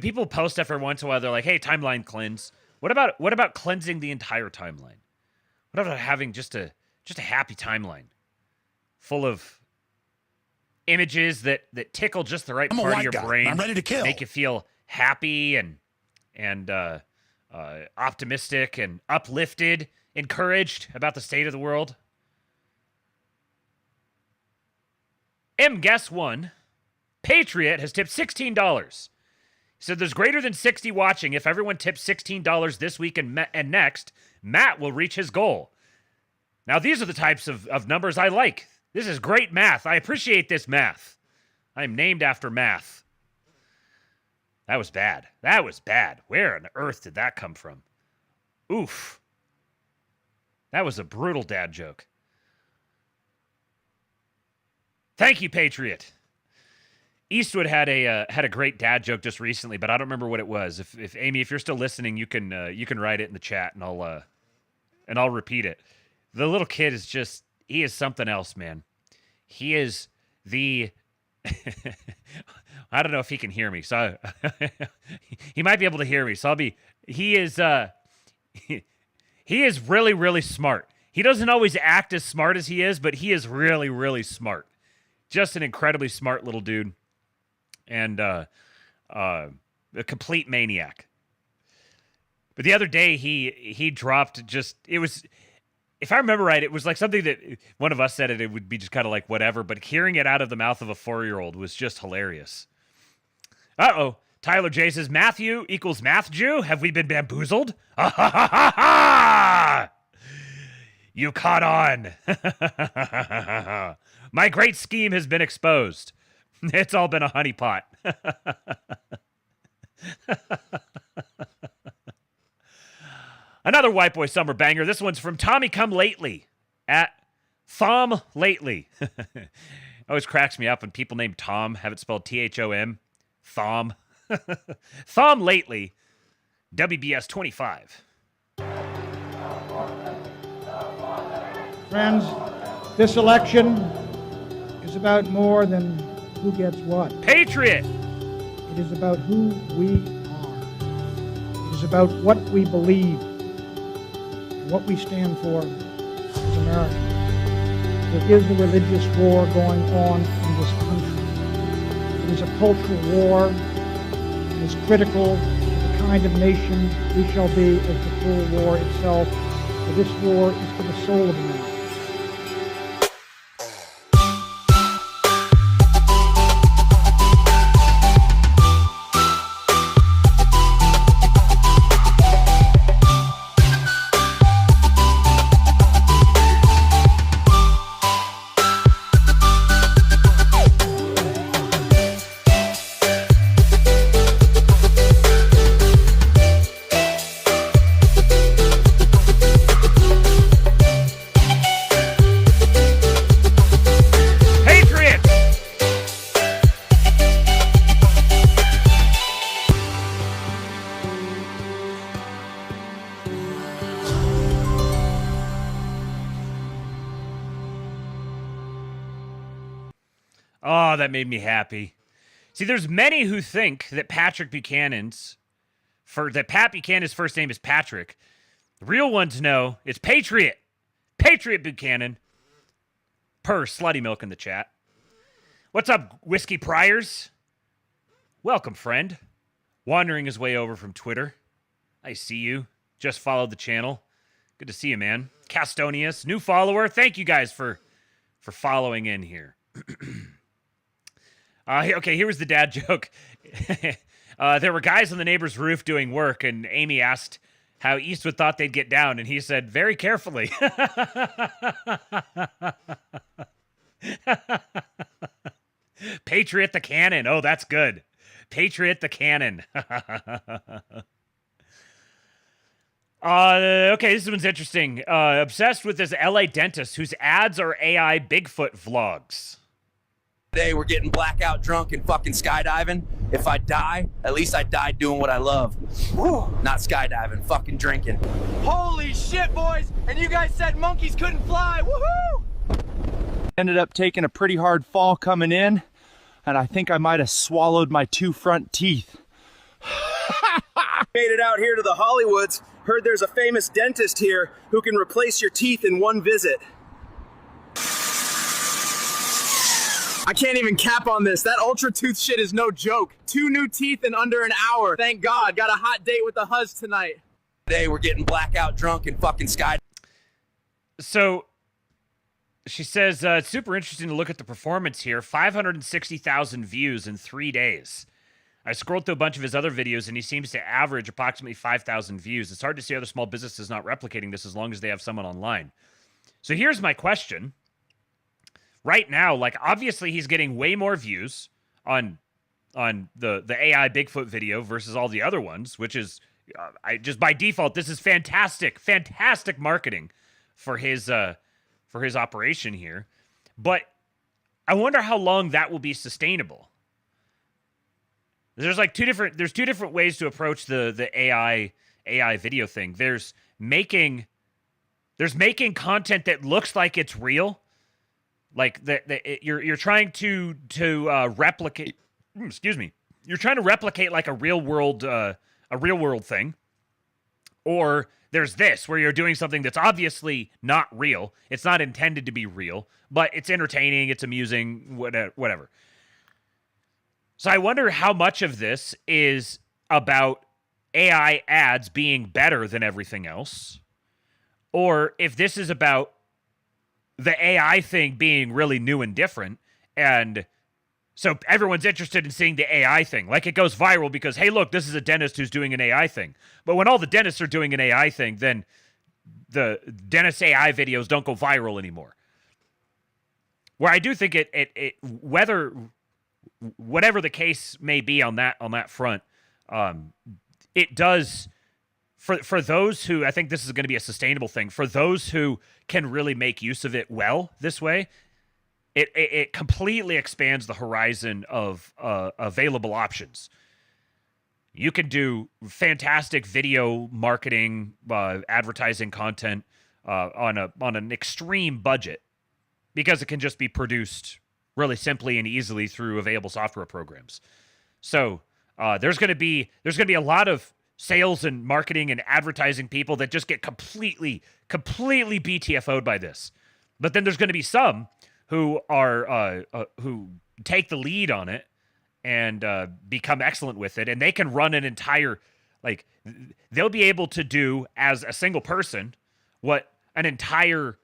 people post every once in a while, they're like, hey, timeline cleanse. What about cleansing the entire timeline? What about having just a happy timeline full of images that tickle just the right part of your brain? I'm ready to kill. Make you feel happy and optimistic and uplifted encouraged about the state of the world? Guess one. Patriot has tipped $16. He said there's greater than 60 watching. If everyone tips $16 this week and next, Matt will reach his goal. Now, these are the types of numbers I like. This is great math. I appreciate this math. I'm named after math. That was bad. That was bad. Where on earth did that come from? Oof. That was a brutal dad joke. Thank you, Patriot. Eastwood had a great dad joke just recently, but I don't remember what it was. If Amy, if you're still listening, you can write it in the chat and I'll repeat it. The little kid is just, he is something else, man. He is the I don't know if he can hear me, so he might be able to hear me. So he is really, really smart. He doesn't always act as smart as he is, but he is really, really smart. Just an incredibly smart little dude. And a complete maniac. But the other day he dropped it was, if I remember right, it was like something that one of us said it would be just kind of like whatever, but hearing it out of the mouth of a 4-year-old was just hilarious. Uh-oh. Tyler J says, Matthew equals math Jew? Have we been bamboozled? Ah, ha, ha, ha, ha! You caught on. My great scheme has been exposed. It's all been a honeypot. Another white boy summer banger. This one's from Tommy Come Lately at Thom Lately. Always cracks me up when people named Tom have it spelled T-H-O-M. Thom. Thom Lately. WBS 25. Friends, this election is about more than who gets what. Patriot! It is about who we are. It is about what we believe and what we stand for as Americans. There is a religious war going on in this country. It is a cultural war. It is critical to the kind of nation we shall be as the full war itself. For this war is for the soul of America. Oh, that made me happy. See, there's many who think that Pat Buchanan's first name is Patrick. The real ones know it's Patriot. Patriot Buchanan. Per Slutty Milk in the chat. What's up, Whiskey Priors? Welcome, friend. Wandering his way over from Twitter. I see you. Just followed the channel. Good to see you, man. Castonius, new follower. Thank you guys for following in here. Okay, here was the dad joke. There were guys on the neighbor's roof doing work, and Amy asked how Eastwood thought they'd get down, and he said, very carefully. Patriot the Cannon. Oh, that's good. Patriot the Cannon. Okay, this one's interesting. Obsessed with this LA dentist whose ads are AI Bigfoot vlogs. Today we're getting blackout drunk and fucking skydiving. If I die, at least I died doing what I love. Woo. Not skydiving, fucking drinking. Holy shit, boys! And you guys said monkeys couldn't fly. Woohoo! Ended up taking a pretty hard fall coming in, and I think I might have swallowed my 2 front teeth. Made it out here to the Hollywoods. Heard there's a famous dentist here who can replace your teeth in one visit. I can't even cap on this. That Ultra Tooth shit is no joke. 2 new teeth in under an hour. Thank God. Got a hot date with the huzz tonight. Today we're getting blackout drunk and fucking sky. So she says, it's super interesting to look at the performance here. 560,000 views in 3 days. I scrolled through a bunch of his other videos, and he seems to average approximately 5,000 views. It's hard to see other small businesses not replicating this as long as they have someone online. So here's my question. Right now, like, obviously he's getting way more views on the AI Bigfoot video versus all the other ones, which is, just by default, this is fantastic marketing for his operation here. But I wonder how long that will be sustainable. There's like two different ways to approach the AI video thing. There's making content that looks like it's real, like you're trying to replicate. Excuse me. You're trying to replicate like a real world thing, or there's this where you're doing something that's obviously not real. It's not intended to be real, but it's entertaining, it's amusing, whatever. So I wonder how much of this is about AI ads being better than everything else, or if this is about the AI thing being really new and different, and so everyone's interested in seeing the AI thing. Like, it goes viral because, hey, look, this is a dentist who's doing an AI thing. But when all the dentists are doing an AI thing, then the dentist AI videos don't go viral anymore. Where I do think whatever the case may be on that front, it does, for those who, I think this is going to be a sustainable thing, for those who can really make use of it well this way, it completely expands the horizon of available options. You can do fantastic video marketing, advertising content on an extreme budget because it can just be produced really simply and easily through available software programs. So there's going to be a lot of sales and marketing and advertising people that just get completely BTFO'd by this. But then there's going to be some who are who take the lead on it and become excellent with it, and they can run an entire, like, they'll be able to do as a single person what an entire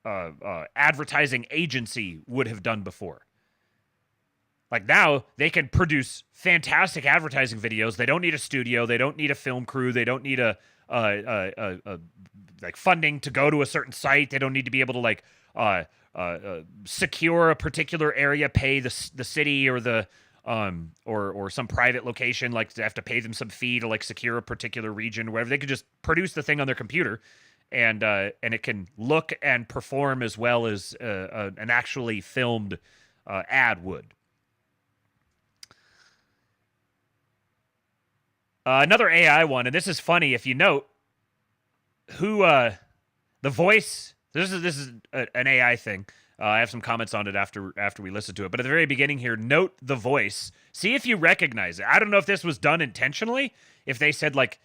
advertising agency would have done before. Like, now they can produce fantastic advertising videos. They don't need a studio. They don't need a film crew. They don't need a like funding to go to a certain site. They don't need to be able to like secure a particular area, pay the city or the or some private location, like they have to pay them some fee to like secure a particular region or whatever. They could just produce the thing on their computer, and it can look and perform as well as an actually filmed ad would. Another AI one, and this is funny if you note who the voice. This is an AI thing. I have some comments on it after we listen to it. But at the very beginning here, note the voice. See if you recognize it. I don't know if this was done intentionally, if they said, like,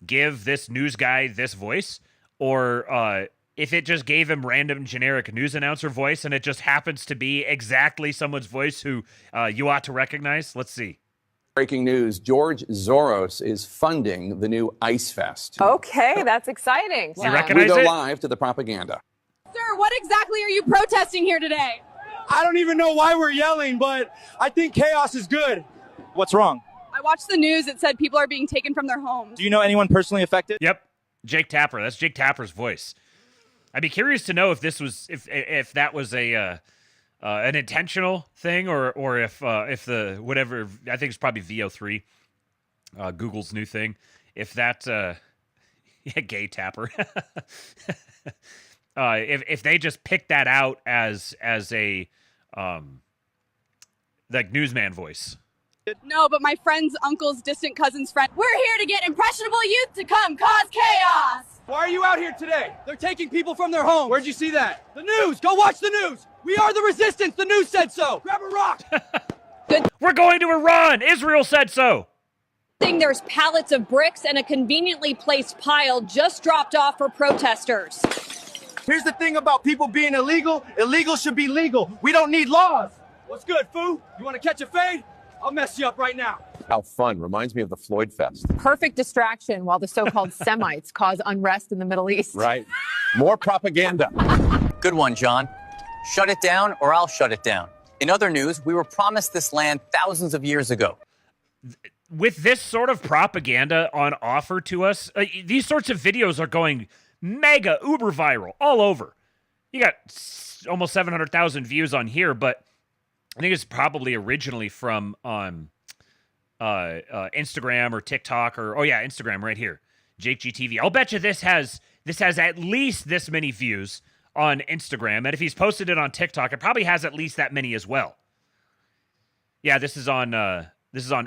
give this news guy this voice, or if it just gave him random generic news announcer voice, and it just happens to be exactly someone's voice who you ought to recognize. Let's see. Breaking news, George Soros is funding the new Ice Fest. Okay, that's exciting. You recognize we go it? live to the propaganda. Sir, what exactly are you protesting here today? I don't even know why we're yelling, but I think chaos is good. What's wrong? I watched the news. It said people are being taken from their homes. Do you know anyone personally affected? Yep. Jake Tapper. That's Jake Tapper's voice. I'd be curious to know if this was if that was a an intentional thing, or if the whatever, I think it's probably VO3, Google's new thing. If that yeah, gay Tapper. If they just picked that out as a like newsman voice. No, but my friend's uncle's distant cousin's friend. We're here to get impressionable youth to come cause chaos. Why are you out here today? They're taking people from their homes. Where'd you see that? The news. Go watch the news. We are the resistance. The news said so. Grab a rock. We're going to Iran. Israel said so. There's pallets of bricks and a conveniently placed pile just dropped off for protesters. Here's the thing about people being illegal. Illegal should be legal. We don't need laws. What's good, foo? You want to catch a fade? I'll mess you up right now. How fun. Reminds me of the Floyd Fest. Perfect distraction while the so-called Semites cause unrest in the Middle East. Right. More propaganda. Good one, John. Shut it down or I'll shut it down. In other news, we were promised this land thousands of years ago. With this sort of propaganda on offer to us, these sorts of videos are going mega uber viral all over. You got almost 700,000 views on here, but I think it's probably originally from Instagram or TikTok or Instagram right here, Jake GTV. I'll bet you this has at least this many views on Instagram, and if he's posted it on TikTok, it probably has at least that many as well. Yeah, this is on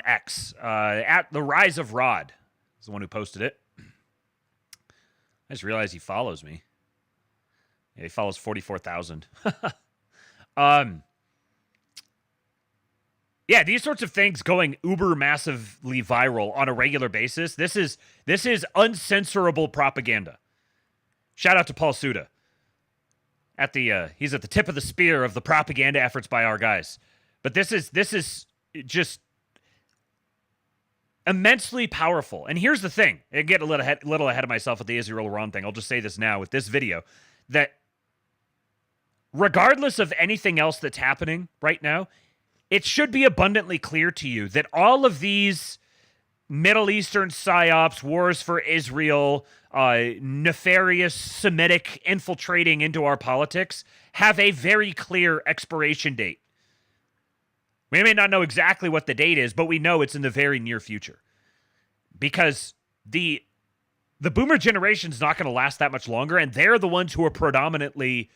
X. At the Rise of Rod is the one who posted it. I just realized he follows me. Yeah, he follows 44,000. Yeah, these sorts of things going uber massively viral on a regular basis. This is uncensorable propaganda. Shout out to Paul Suda. He's at the tip of the spear of the propaganda efforts by our guys. But this is just immensely powerful. And here's the thing. I get a little ahead of myself with the Israel-Iran thing. I'll just say this now with this video, that regardless of anything else that's happening right now, it should be abundantly clear to you that all of these Middle Eastern psyops, wars for Israel, nefarious Semitic infiltrating into our politics have a very clear expiration date. We may not know exactly what the date is, but we know it's in the very near future. Because the boomer generation is not going to last that much longer, and they're the ones who are predominantly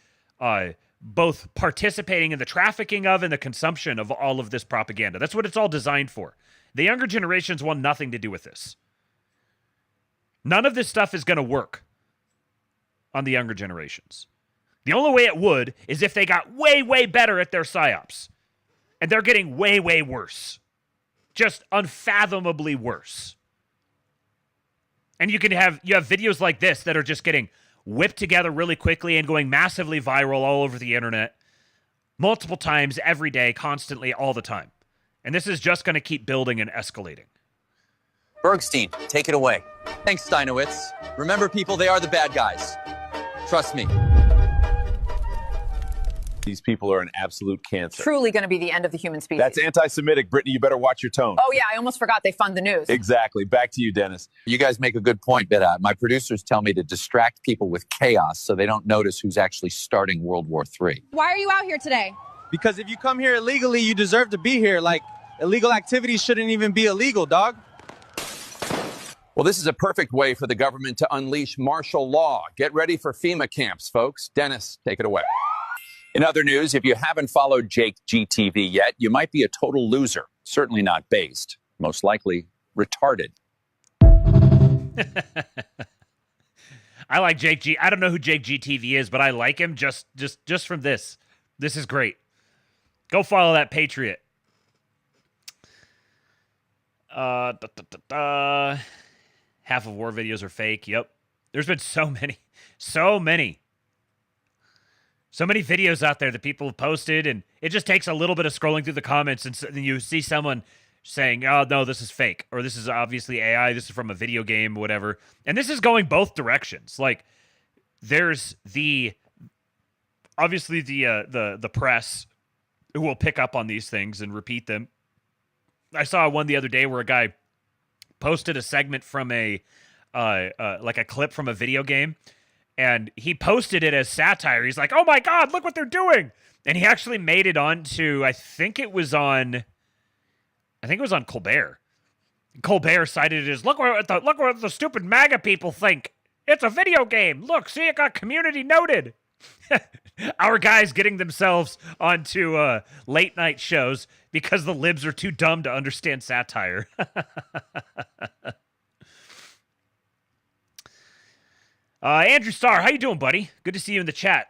both participating in the trafficking of and the consumption of all of this propaganda. That's what it's all designed for. The younger generations want nothing to do with this. None of this stuff is going to work on the younger generations. The only way it would is if they got way, way better at their psyops. And they're getting way, way worse. Just unfathomably worse. And you have videos like this that are just getting whipped together really quickly and going massively viral all over the internet. Multiple times, every day, constantly, all the time. And this is just going to keep building and escalating. Bergstein, take it away. Thanks, Steinowitz. Remember, people, they are the bad guys. Trust me. These people are an absolute cancer. Truly going to be the end of the human species. That's anti-Semitic, Brittany. You better watch your tone. Oh, yeah, I almost forgot they fund the news. Exactly. Back to you, Dennis. You guys make a good point, but my producers tell me to distract people with chaos so they don't notice who's actually starting World War III. Why are you out here today? Because if you come here illegally, you deserve to be here. Like, illegal activities shouldn't even be illegal, dog. Well, this is a perfect way for the government to unleash martial law. Get ready for FEMA camps, folks. Dennis, take it away. In other news, if you haven't followed Jake GTV yet, you might be a total loser. Certainly not based. Most likely retarded. I like Jake G. I don't know who Jake GTV is, but I like him just from this. This is great. Go follow that Patriot. Half of war videos are fake. Yep. There's been so many videos out there that people have posted, and it just takes a little bit of scrolling through the comments, and then you see someone saying, oh, no, this is fake, or this is obviously AI, this is from a video game, whatever. And this is going both directions. Like, there's obviously the press who will pick up on these things and repeat them. I saw one the other day where a guy posted a segment from like a clip from a video game, and he posted it as satire. He's like, oh my God, look what they're doing. And he actually made it onto, I think it was on Colbert. Colbert cited it as, look what the stupid MAGA people think. It's a video game. Look, see, it got community noted. Our guys getting themselves onto late night shows because the libs are too dumb to understand satire. Andrew Starr, how you doing, buddy? Good to see you in the chat.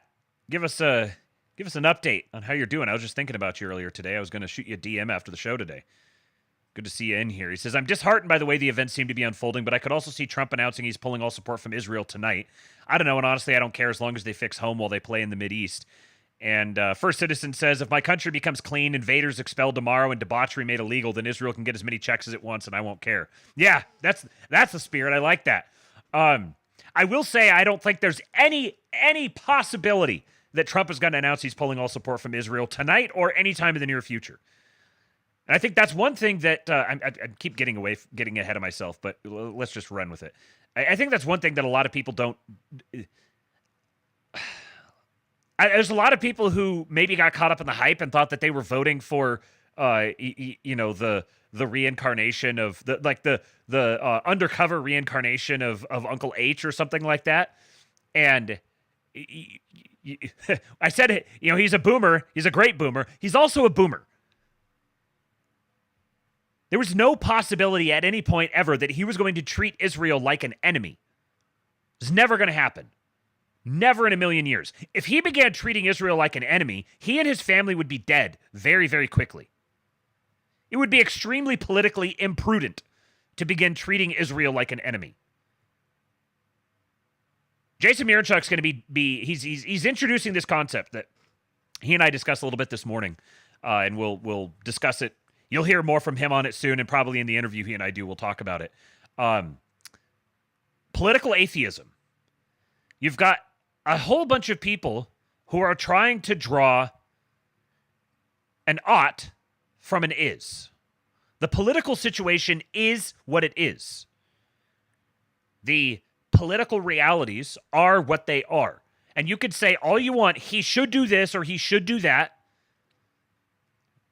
Give us an update on how you're doing. I was just thinking about you earlier today. I was going to shoot you a DM after the show today. Good to see you in here. He says, I'm disheartened by the way the events seem to be unfolding, but I could also see Trump announcing he's pulling all support from Israel tonight. I don't know, and honestly, I don't care as long as they fix home while they play in the Mideast. And First Citizen says, if my country becomes clean, invaders expelled tomorrow, and debauchery made illegal, then Israel can get as many checks as it wants, and I won't care. Yeah, that's the spirit. I like that. I will say I don't think there's any possibility that Trump is going to announce he's pulling all support from Israel tonight or anytime in the near future. And I think that's one thing that I keep getting ahead of myself, but let's just run with it. I think that's one thing that a lot of people don't. There's a lot of people who maybe got caught up in the hype and thought that they were voting for, the reincarnation of the undercover reincarnation of Uncle H or something like that. And I said it. He's a boomer. He's a great boomer. He's also a boomer. There was no possibility at any point ever that he was going to treat Israel like an enemy. It's never going to happen. Never in a million years. If he began treating Israel like an enemy, he and his family would be dead very, very quickly. It would be extremely politically imprudent to begin treating Israel like an enemy. Jason Miranchuk's going to be he's introducing this concept that he and I discussed a little bit this morning, and we'll discuss it. You'll hear more from him on it soon, and probably in the interview he and I do, we'll talk about it. Political atheism. You've got a whole bunch of people who are trying to draw an ought from an is. The political situation is what it is. The political realities are what they are. And you could say all you want, he should do this or he should do that.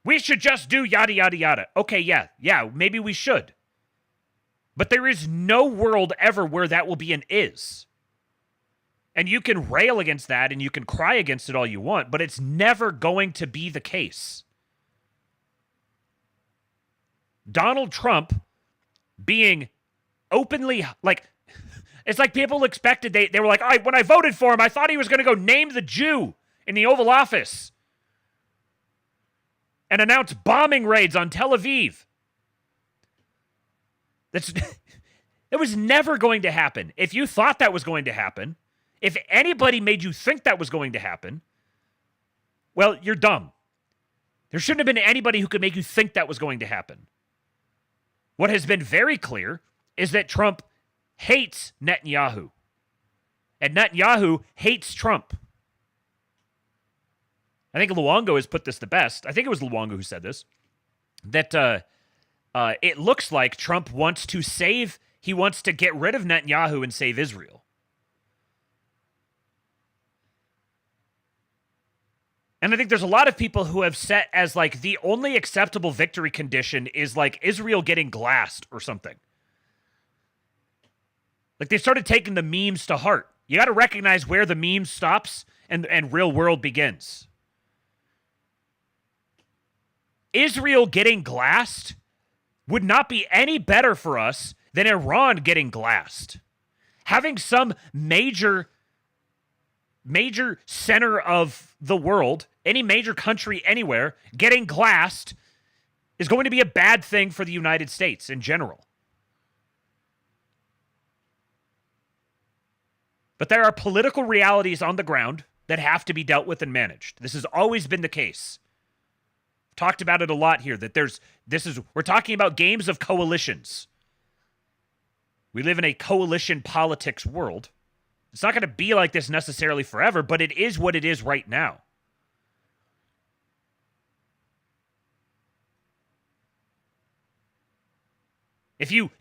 We should just do yada, yada, yada. Okay, yeah, maybe we should. But there is no world ever where that will be an is. And you can rail against that and you can cry against it all you want, but it's never going to be the case. Donald Trump being openly, it's like people expected, they were like, when I voted for him, I thought he was going to go name the Jew in the Oval Office and announce bombing raids on Tel Aviv. It was never going to happen. If you thought that was going to happen, if anybody made you think that was going to happen, well, you're dumb. There shouldn't have been anybody who could make you think that was going to happen. What has been very clear is that Trump hates Netanyahu. And Netanyahu hates Trump. I think Luongo has put this the best. I think it was Luongo who said this. That it looks like Trump wants to get rid of Netanyahu and save Israel. And I think there's a lot of people who have set as the only acceptable victory condition is Israel getting glassed or something. They started taking the memes to heart. You got to recognize where the meme stops and real world begins. Israel getting glassed would not be any better for us than Iran getting glassed. Having some major center of the world, any major country anywhere, getting glassed is going to be a bad thing for the United States in general. But there are political realities on the ground that have to be dealt with and managed. This has always been the case. I've talked about it a lot here, that we're talking about games of coalitions. We live in a coalition politics world. It's not going to be like this necessarily forever, but it is what it is right now. If you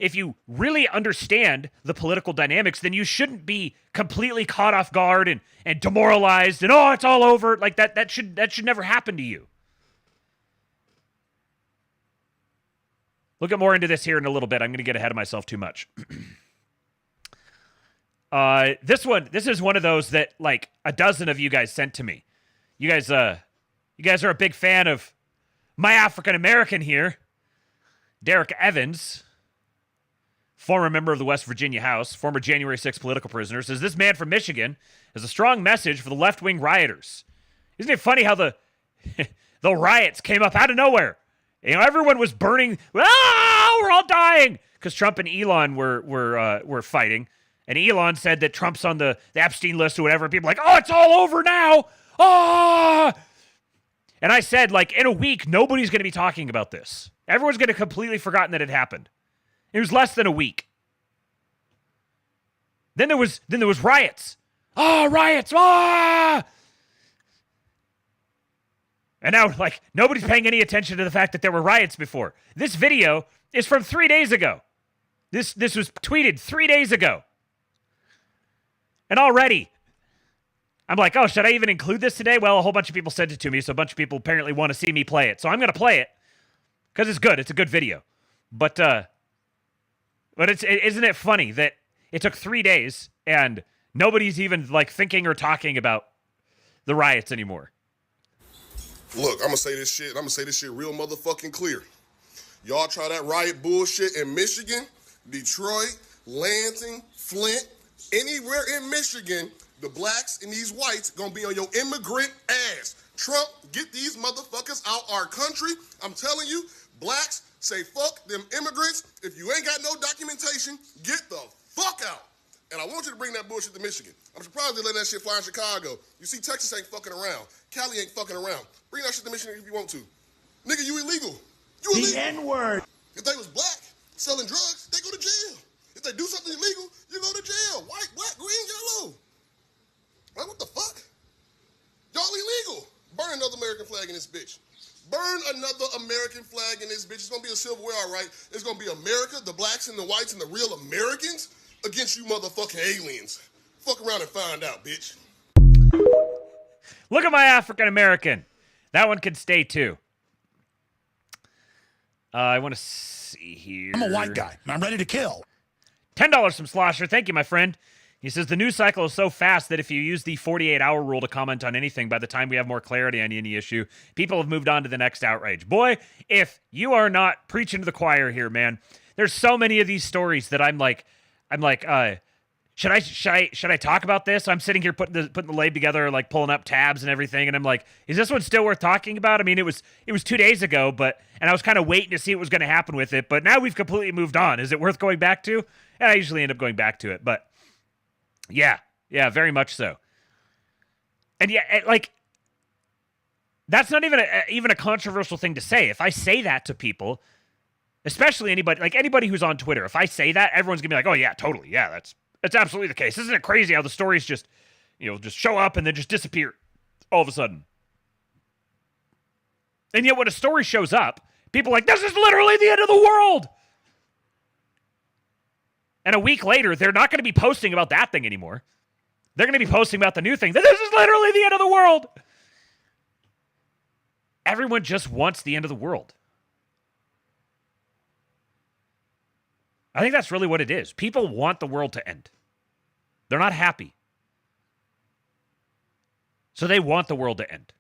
really understand the political dynamics, then you shouldn't be completely caught off guard and demoralized and it's all over. That should never happen to you. We'll get more into this here in a little bit. I'm going to get ahead of myself too much. This is one of those that a dozen of you guys sent to me. You guys are a big fan of my African American here, Derek Evans, former member of the West Virginia House, former January 6th political prisoner, says this man from Michigan has a strong message for the left-wing rioters. Isn't it funny how the riots came up out of nowhere? Everyone was burning. We're all dying because Trump and Elon were fighting. And Elon said that Trump's on the Epstein list or whatever. People are like, it's all over now. ah! And I said, like, in a week, nobody's going to be talking about this. Everyone's going to completely forgotten that it happened. It was less than a week. Then there was riots. Ah, riots! Ah! And now, like, nobody's paying any attention to the fact that there were riots before. This video is from 3 days ago. This was tweeted 3 days ago. And already, I'm like, oh, should I even include this today? Well, a whole bunch of people sent it to me, so a bunch of people apparently want to see me play it. So I'm going to play it because it's good. It's a good video. But isn't it funny that it took 3 days and nobody's even, like, thinking or talking about the riots anymore? Look, I'm going to say this shit real motherfucking clear. Y'all try that riot bullshit in Michigan, Detroit, Lansing, Flint, anywhere in Michigan, the blacks and these whites gonna be on your immigrant ass. Trump, get these motherfuckers out our country. I'm telling you, blacks say fuck them immigrants. If you ain't got no documentation, get the fuck out. And I want you to bring that bullshit to Michigan. I'm surprised they let that shit fly in Chicago. You see, Texas ain't fucking around. Cali ain't fucking around. Bring that shit to Michigan if you want to. Nigga, you illegal. You illegal. The N-word. If they was black, selling drugs, they go to jail. If they do something illegal, you go to jail. White, black, green, yellow. Like, what the fuck? Y'all illegal. Burn another American flag in this bitch. Burn another American flag in this bitch. It's gonna be a civil war, all right? It's gonna be America, the blacks and the whites and the real Americans against you motherfucking aliens. Fuck around and find out, bitch. Look at my African American. That one can stay too. I want to see here. I'm a white guy, and I'm ready to kill. $10 from Slosher. Thank you, my friend. He says, the news cycle is so fast that if you use the 48-hour rule to comment on anything, by the time we have more clarity on any issue, people have moved on to the next outrage. Boy, if you are not preaching to the choir here, man, there's so many of these stories that I'm like, should I talk about this? I'm sitting here putting the lab together, like pulling up tabs and everything, and I'm like, is this one still worth talking about? I mean, it was 2 days ago, and I was kind of waiting to see what was going to happen with it, but now we've completely moved on. Is it worth going back to? And I usually end up going back to it, but yeah, very much so. And yeah, like, that's not even a controversial thing to say. If I say that to people, especially anybody who's on Twitter, if I say that, everyone's gonna be like, oh yeah, totally, yeah, that's absolutely the case. Isn't it crazy how the stories just show up and then just disappear all of a sudden? And yet when a story shows up, people are like, this is literally the end of the world. And a week later, they're not going to be posting about that thing anymore. They're going to be posting about the new thing. This is literally the end of the world. Everyone just wants the end of the world. I think that's really what it is. People want the world to end. They're not happy. So they want the world to end.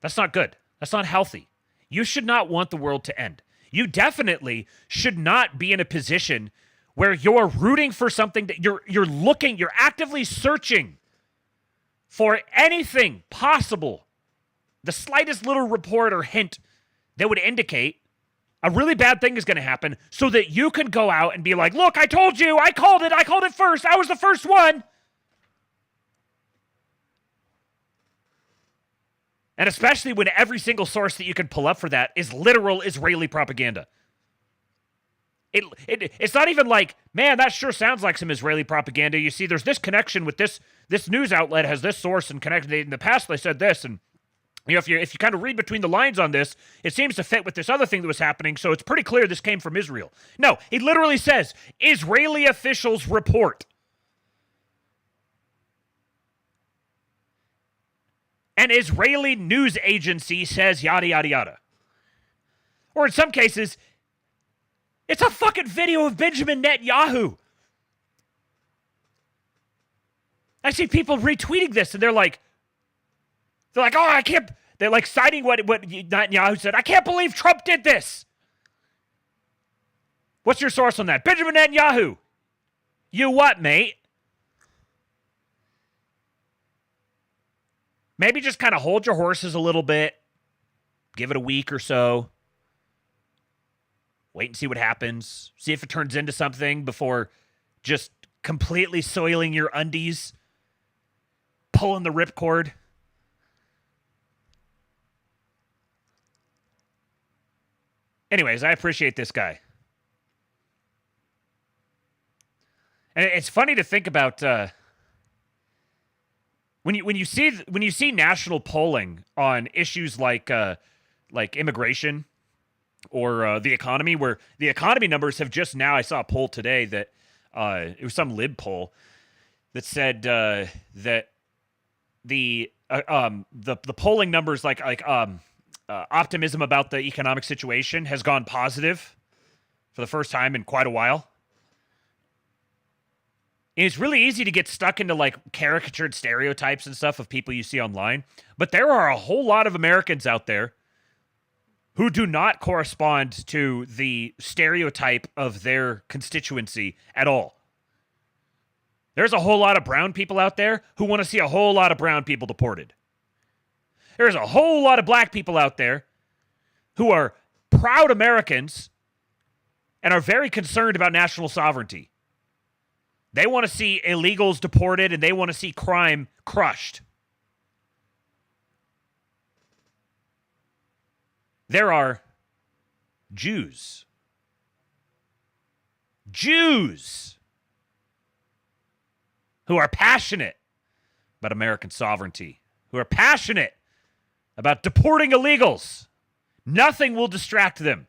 That's not good. That's not healthy. You should not want the world to end. You definitely should not be in a position where you're rooting for something that you're actively searching for anything possible, the slightest little report or hint that would indicate a really bad thing is going to happen, so that you can go out and be like, look, I told you, I called it first, I was the first one. And especially when every single source that you can pull up for that is literal Israeli propaganda. It's not even like, man, that sure sounds like some Israeli propaganda. You see, there's this connection with this news outlet has this source and connected. In the past, they said this, and if you kind of read between the lines on this, it seems to fit with this other thing that was happening. So it's pretty clear this came from Israel. No, he literally says Israeli officials report. An Israeli news agency says yada yada yada. Or in some cases, it's a fucking video of Benjamin Netanyahu. I see people retweeting this, and they're like, oh, I can't. They're like citing what Netanyahu said. I can't believe Trump did this. What's your source on that? Benjamin Netanyahu. You what, mate? Maybe just kind of hold your horses a little bit. Give it a week or so. Wait and see what happens. See if it turns into something before just completely soiling your undies, pulling the ripcord. Anyways, I appreciate this guy. And it's funny to think about when you see national polling on issues like immigration or the economy, where the economy numbers have just now. I saw a poll today that it was some lib poll that said that the polling numbers like optimism about the economic situation has gone positive for the first time in quite a while. And it's really easy to get stuck into like caricatured stereotypes and stuff of people you see online. But there are a whole lot of Americans out there who do not correspond to the stereotype of their constituency at all. There's a whole lot of brown people out there who want to see a whole lot of brown people deported. There's a whole lot of black people out there who are proud Americans and are very concerned about national sovereignty. They want to see illegals deported and they want to see crime crushed. There are Jews who are passionate about American sovereignty, who are passionate about deporting illegals. Nothing will distract them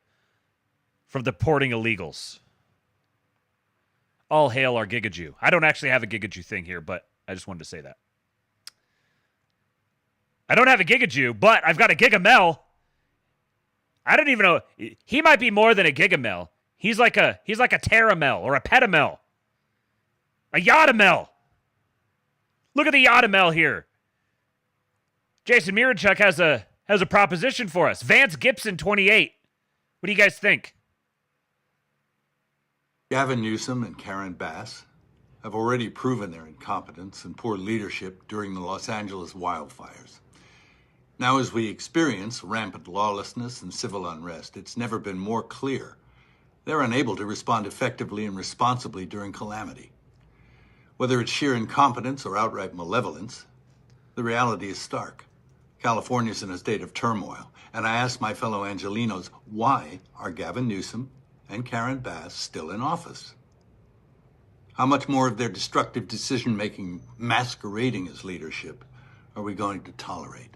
from deporting illegals. All hail our Giga Jew. I don't actually have a Giga Jew thing here, but I just wanted to say that. I don't have a Giga Jew, but I've got a Gigamel. I don't even know. He might be more than a Gigamel. He's like a Terramel or a Petamel. A Yotamel. Look at the Yotamel here. Jason Miranchuk has a proposition for us. Vance Gibson, 28. What do you guys think? Gavin Newsom and Karen Bass have already proven their incompetence and poor leadership during the Los Angeles wildfires. Now, as we experience rampant lawlessness and civil unrest, it's never been more clear they're unable to respond effectively and responsibly during calamity. Whether it's sheer incompetence or outright malevolence, the reality is stark. California's in a state of turmoil, and I ask my fellow Angelenos, why are Gavin Newsom and Karen Bass still in office? How much more of their destructive decision-making masquerading as leadership are we going to tolerate?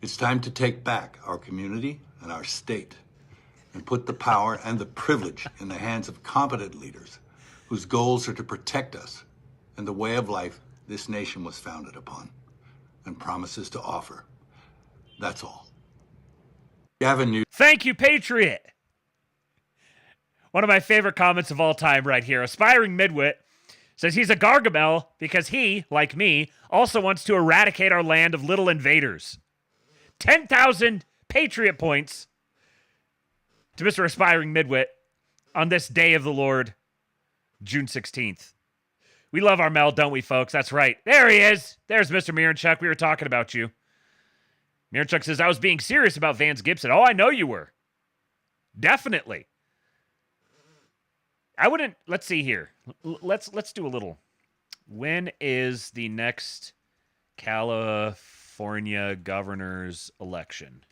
It's time to take back our community and our state and put the power and the privilege in the hands of competent leaders whose goals are to protect us and the way of life this nation was founded upon and promises to offer. That's all. Gavin Newsom. Thank you, Patriot. One of my favorite comments of all time right here. Aspiring Midwit says he's a Gargamel because he, like me, also wants to eradicate our land of little invaders. 10,000 Patriot points to Mr. Aspiring Midwit on this day of the Lord, June 16th. We love our Mel, don't we, folks? That's right. There he is. There's Mr. Miranchuk. We were talking about you. Miranchuk says, I was being serious about Vance Gibson. Oh, I know you were. Definitely. I wouldn't, let's see here. Let's do a little. When is the next California governor's election?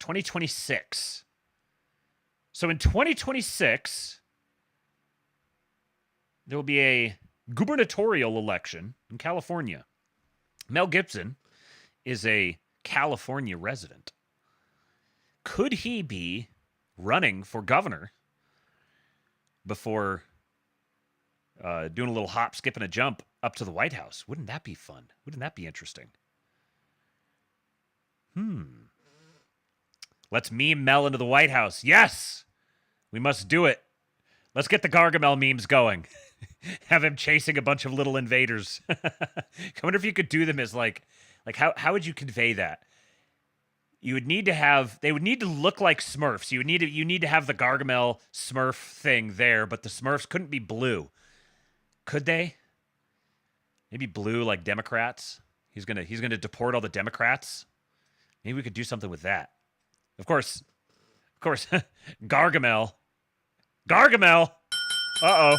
2026. So in 2026, there will be a gubernatorial election in California. Mel Gibson is a California resident. Could he be running for governor before doing a little hop, skip, and a jump up to the White House? Wouldn't that be fun? Wouldn't that be interesting? Let's meme Mel into the White House. Yes! We must do it. Let's get the Gargamel memes going. Have him chasing a bunch of little invaders. I wonder if you could do them as like how would you convey that? You would need to have, they would need to look like Smurfs. You need to have the Gargamel Smurf thing there, but the Smurfs couldn't be blue. Could they? Maybe blue like Democrats. He's gonna deport all the Democrats. Maybe we could do something with that. Of course, Gargamel. Uh-oh.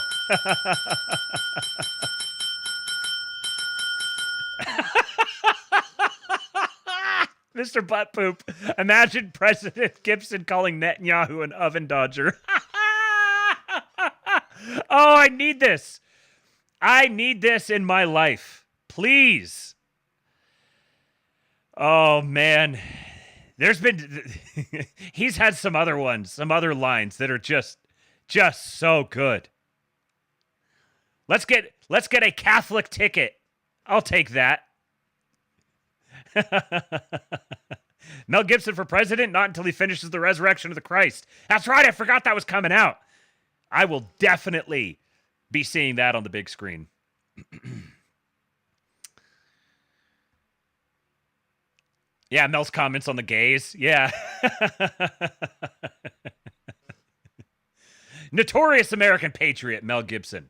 Mr. Butt Poop. Imagine President Gibson calling Netanyahu an oven dodger. Oh, I need this. I need this in my life. Please. Oh, man. There's been... he's had some other ones, some other lines that are just so good. Let's get a Catholic ticket. I'll take that. Mel Gibson for president, not until he finishes the resurrection of the Christ. That's right, I forgot that was coming out. I will definitely be seeing that on the big screen. Yeah, Mel's comments on the gays. Yeah. Notorious American patriot, Mel Gibson.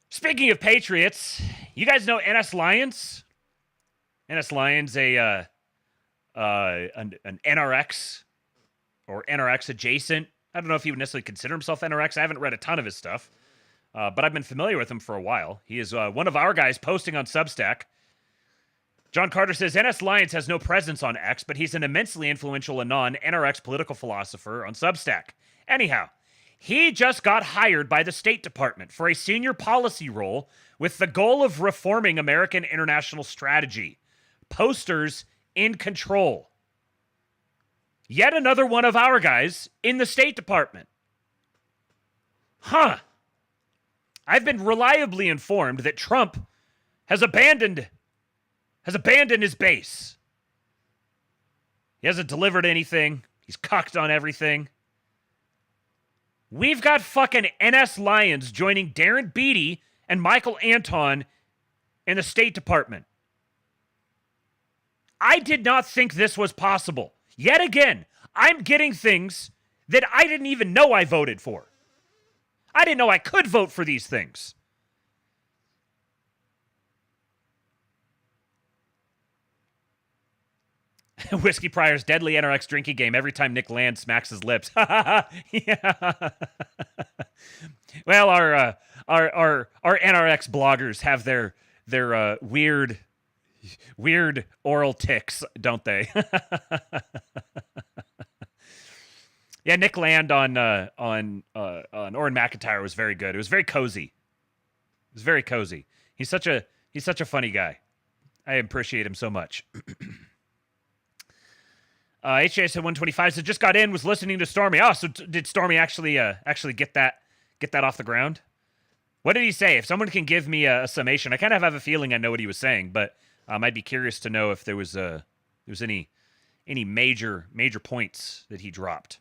Speaking of patriots, you guys know NS Lions? NS Lions, an NRX or NRX adjacent. I don't know if he would necessarily consider himself NRX. I haven't read a ton of his stuff, but I've been familiar with him for a while. He is one of our guys posting on Substack. John Carter says, NS Lions has no presence on X, but he's an immensely influential anon NRX political philosopher on Substack. Anyhow, he just got hired by the State Department for a senior policy role with the goal of reforming American international strategy. Posters in control. Yet another one of our guys in the State Department. Huh. I've been reliably informed that Trump has abandoned his base. He hasn't delivered anything. He's cucked on everything. We've got fucking NS Lions joining Darren Beattie and Michael Anton in the State Department. I did not think this was possible. Yet again, I'm getting things that I didn't even know I voted for. I didn't know I could vote for these things. Whiskey Pryor's deadly NRX drinking game every time Nick Land smacks his lips. Yeah. Well, our NRX bloggers have their weird oral tics, don't they? Yeah, Nick Land on Orrin McIntyre was very good. It was very cozy. It was very cozy. He's such a funny guy. I appreciate him so much. HJS 125 said just got in, was listening to Stormy. Oh, so did Stormy actually get that off the ground? What did he say? If someone can give me a summation, I kind of have a feeling I know what he was saying, but I'd be curious to know if there was any major points that he dropped.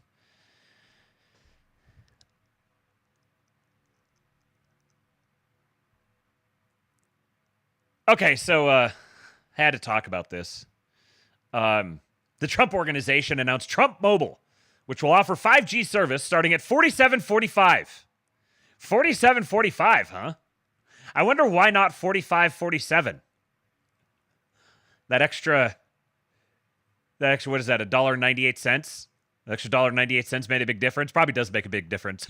Okay, so I had to talk about this. The Trump Organization announced Trump Mobile, which will offer 5G service starting at $47.45. $47.45, huh? I wonder why not $45.47. That extra, what is that, $1.98? The extra $1.98 made a big difference? Probably does make a big difference.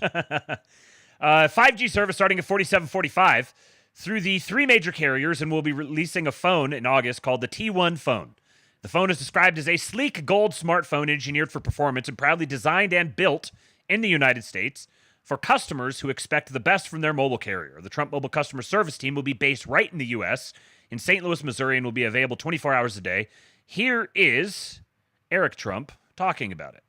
5G service starting at $47.45 through the 3 major carriers, and we'll be releasing a phone in August called the T1 phone. The phone is described as a sleek gold smartphone engineered for performance and proudly designed and built in the United States for customers who expect the best from their mobile carrier. The Trump Mobile customer service team will be based right in the U.S., in St. Louis, Missouri, and will be available 24 hours a day. Here is Eric Trump talking about it.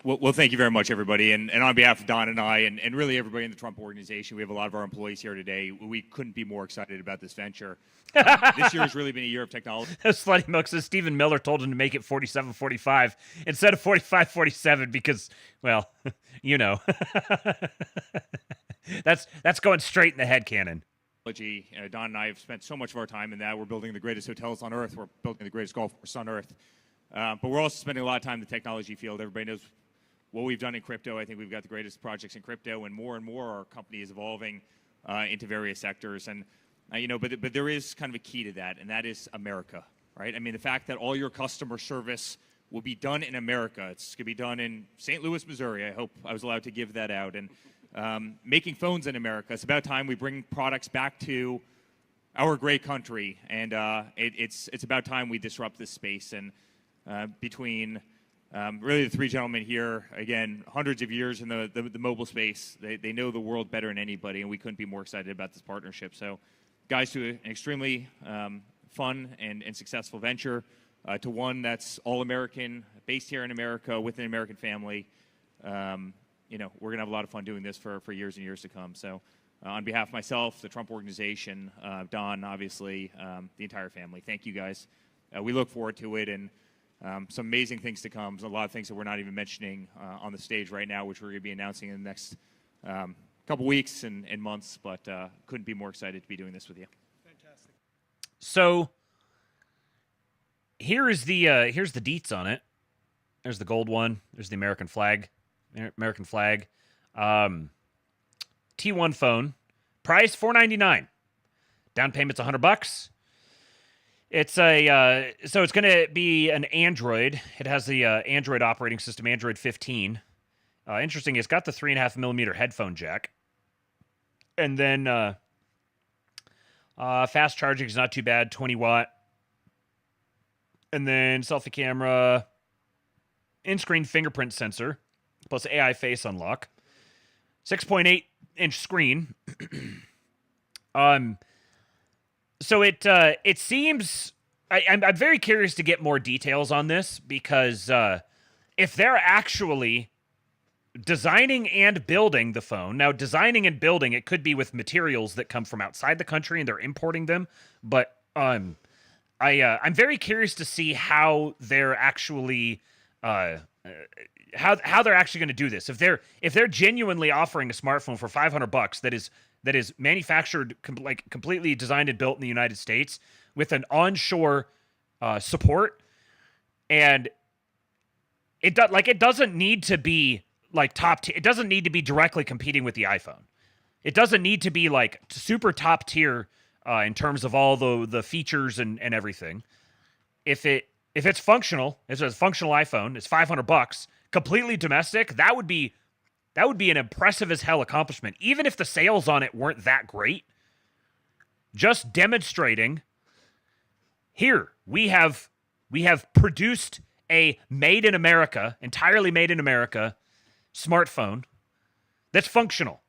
Well, thank you very much, everybody. And on behalf of Don and I, and really everybody in the Trump Organization, we have a lot of our employees here today. We couldn't be more excited about this venture. This year has really been a year of technology. Slutty Milk says Stephen Miller told him to make it $47.45 instead of $45.47 because, well, you know. That's going straight in the headcanon. Don and I have spent so much of our time in that. We're building the greatest hotels on Earth. We're building the greatest golf course on Earth. But we're also spending a lot of time in the technology field. Everybody knows what we've done in crypto. I think we've got the greatest projects in crypto, and more our company is evolving into various sectors. And but there is kind of a key to that, and that is America, right? I mean, the fact that all your customer service will be done in America. It's going to be done in St. Louis, Missouri. I hope I was allowed to give that out. And making phones in America. It's about time we bring products back to our great country, and it's about time we disrupt this space. And between really the three gentlemen here, again, hundreds of years in the mobile space, they know the world better than anybody, and we couldn't be more excited about this partnership. So, guys, to an extremely fun and successful venture, to one that's all American, based here in America with an American family. You know, we're gonna have a lot of fun doing this for years and years to come. So, on behalf of myself, the Trump Organization, Don, obviously, the entire family, thank you guys. We look forward to it, and some amazing things to come. There's a lot of things that we're not even mentioning on the stage right now, which we're going to be announcing in the next couple weeks and months, but couldn't be more excited to be doing this with you. Fantastic. So here's the deets on it. There's the gold one. There's the American flag. T1 phone. Price $499. Down payment's $100. It's so it's going to be an Android. It has the Android operating system, Android 15. Interesting, it's got the 3.5mm headphone jack. And then fast charging is not too bad, 20 watt. And then selfie camera, in-screen fingerprint sensor, plus AI face unlock. 6.8-inch screen. So it seems I'm very curious to get more details on this, because if they're actually designing and building the phone, now designing and building, it could be with materials that come from outside the country and they're importing them, but I'm very curious to see how they're actually how they're actually going to do this. If they're genuinely offering a smartphone for $500 that is manufactured completely designed and built in the United States with an onshore support, and it doesn't need to be like top tier. It doesn't need to be directly competing with the iPhone. It doesn't need to be like super top tier in terms of all the features and everything. If it's functional, if it's a functional iPhone, it's $500, completely domestic, that would be an impressive as hell accomplishment, even if the sales on it weren't that great. Just demonstrating, here, we have produced a made in America, entirely made in America smartphone that's functional,